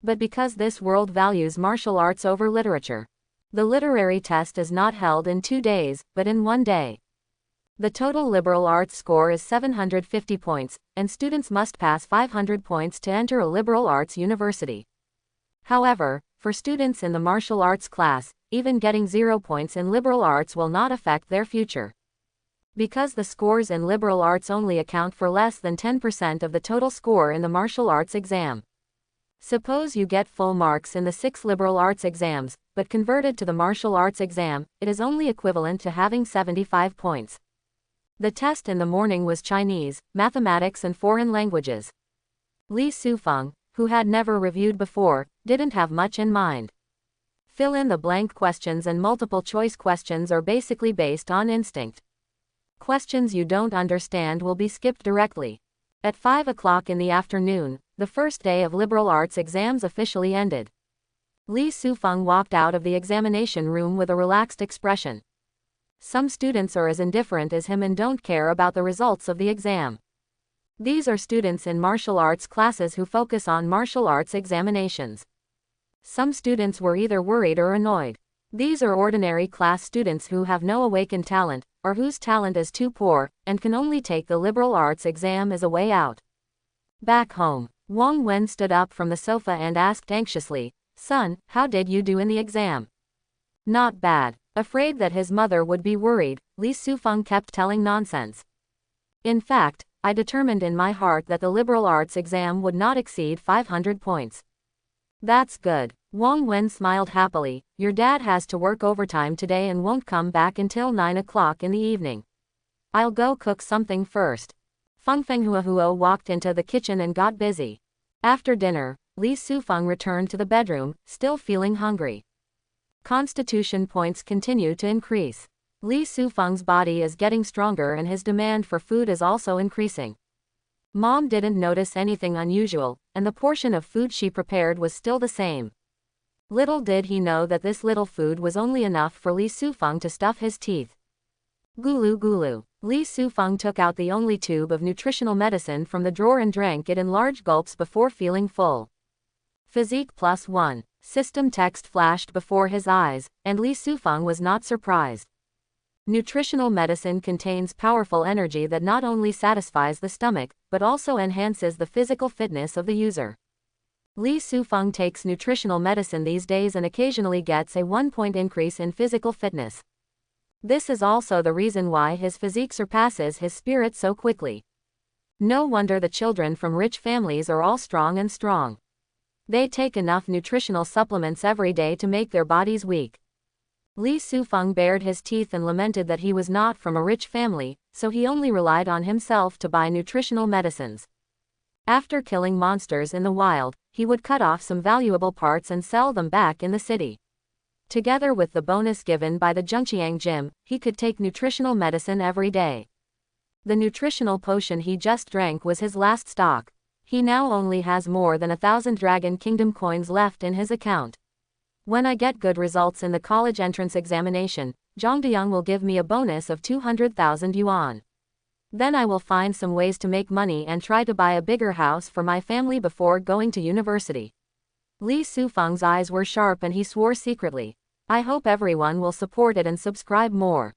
But because this world values martial arts over literature, the literary test is not held in 2 days, but in 1 day. The total liberal arts score is 750 points, and students must pass 500 points to enter a liberal arts university. However, for students in the martial arts class, even getting 0 points in liberal arts will not affect their future. Because the scores in liberal arts only account for less than 10% of the total score in the martial arts exam. Suppose you get full marks in the 6 liberal arts exams, but converted to the martial arts exam, it is only equivalent to having 75 points. The test in the morning was Chinese, mathematics and foreign languages. Li Sufeng, who had never reviewed before, didn't have much in mind. Fill in the blank questions and multiple choice questions are basically based on instinct. Questions you don't understand will be skipped directly. At 5 o'clock in the afternoon, the first day of liberal arts exams officially ended. Li Sufeng walked out of the examination room with a relaxed expression. Some students are as indifferent as him and don't care about the results of the exam. These are students in martial arts classes who focus on martial arts examinations. Some students were either worried or annoyed. These are ordinary class students who have no awakened talent, or whose talent is too poor, and can only take the liberal arts exam as a way out. Back home, Wang Wen stood up from the sofa and asked anxiously, "Son, how did you do in the exam?" "Not bad." Afraid that his mother would be worried, Li Sufeng kept telling nonsense. "In fact, I determined in my heart that the liberal arts exam would not exceed 500 points." "That's good." Wang Wen smiled happily. "Your dad has to work overtime today and won't come back until 9 o'clock in the evening. I'll go cook something first." Feng Fenghuahuo walked into the kitchen and got busy. After dinner, Li Sufeng returned to the bedroom, still feeling hungry. Constitution points continue to increase. Li Sufeng's body is getting stronger and his demand for food is also increasing. Mom didn't notice anything unusual, and the portion of food she prepared was still the same. Little did he know that this little food was only enough for Li Sufeng to stuff his teeth. Gulu gulu. Li Sufeng took out the only tube of nutritional medicine from the drawer and drank it in large gulps before feeling full. Physique +1. System text flashed before his eyes, and Li Sufeng was not surprised. Nutritional medicine contains powerful energy that not only satisfies the stomach, but also enhances the physical fitness of the user. Li Sufeng takes nutritional medicine these days and occasionally gets a 1-point increase in physical fitness. This is also the reason why his physique surpasses his spirit so quickly. No wonder the children from rich families are all strong and strong. They take enough nutritional supplements every day to make their bodies weak. Li Sufeng bared his teeth and lamented that he was not from a rich family, so he only relied on himself to buy nutritional medicines. After killing monsters in the wild, he would cut off some valuable parts and sell them back in the city. Together with the bonus given by the Junyang Gym, he could take nutritional medicine every day. The nutritional potion he just drank was his last stock. He now only has more than 1,000 Dragon Kingdom coins left in his account. When I get good results in the college entrance examination, Zhongdayang will give me a bonus of 200,000 yuan. Then I will find some ways to make money and try to buy a bigger house for my family before going to university. Li Sufeng's eyes were sharp and he swore secretly. I hope everyone will support it and subscribe more.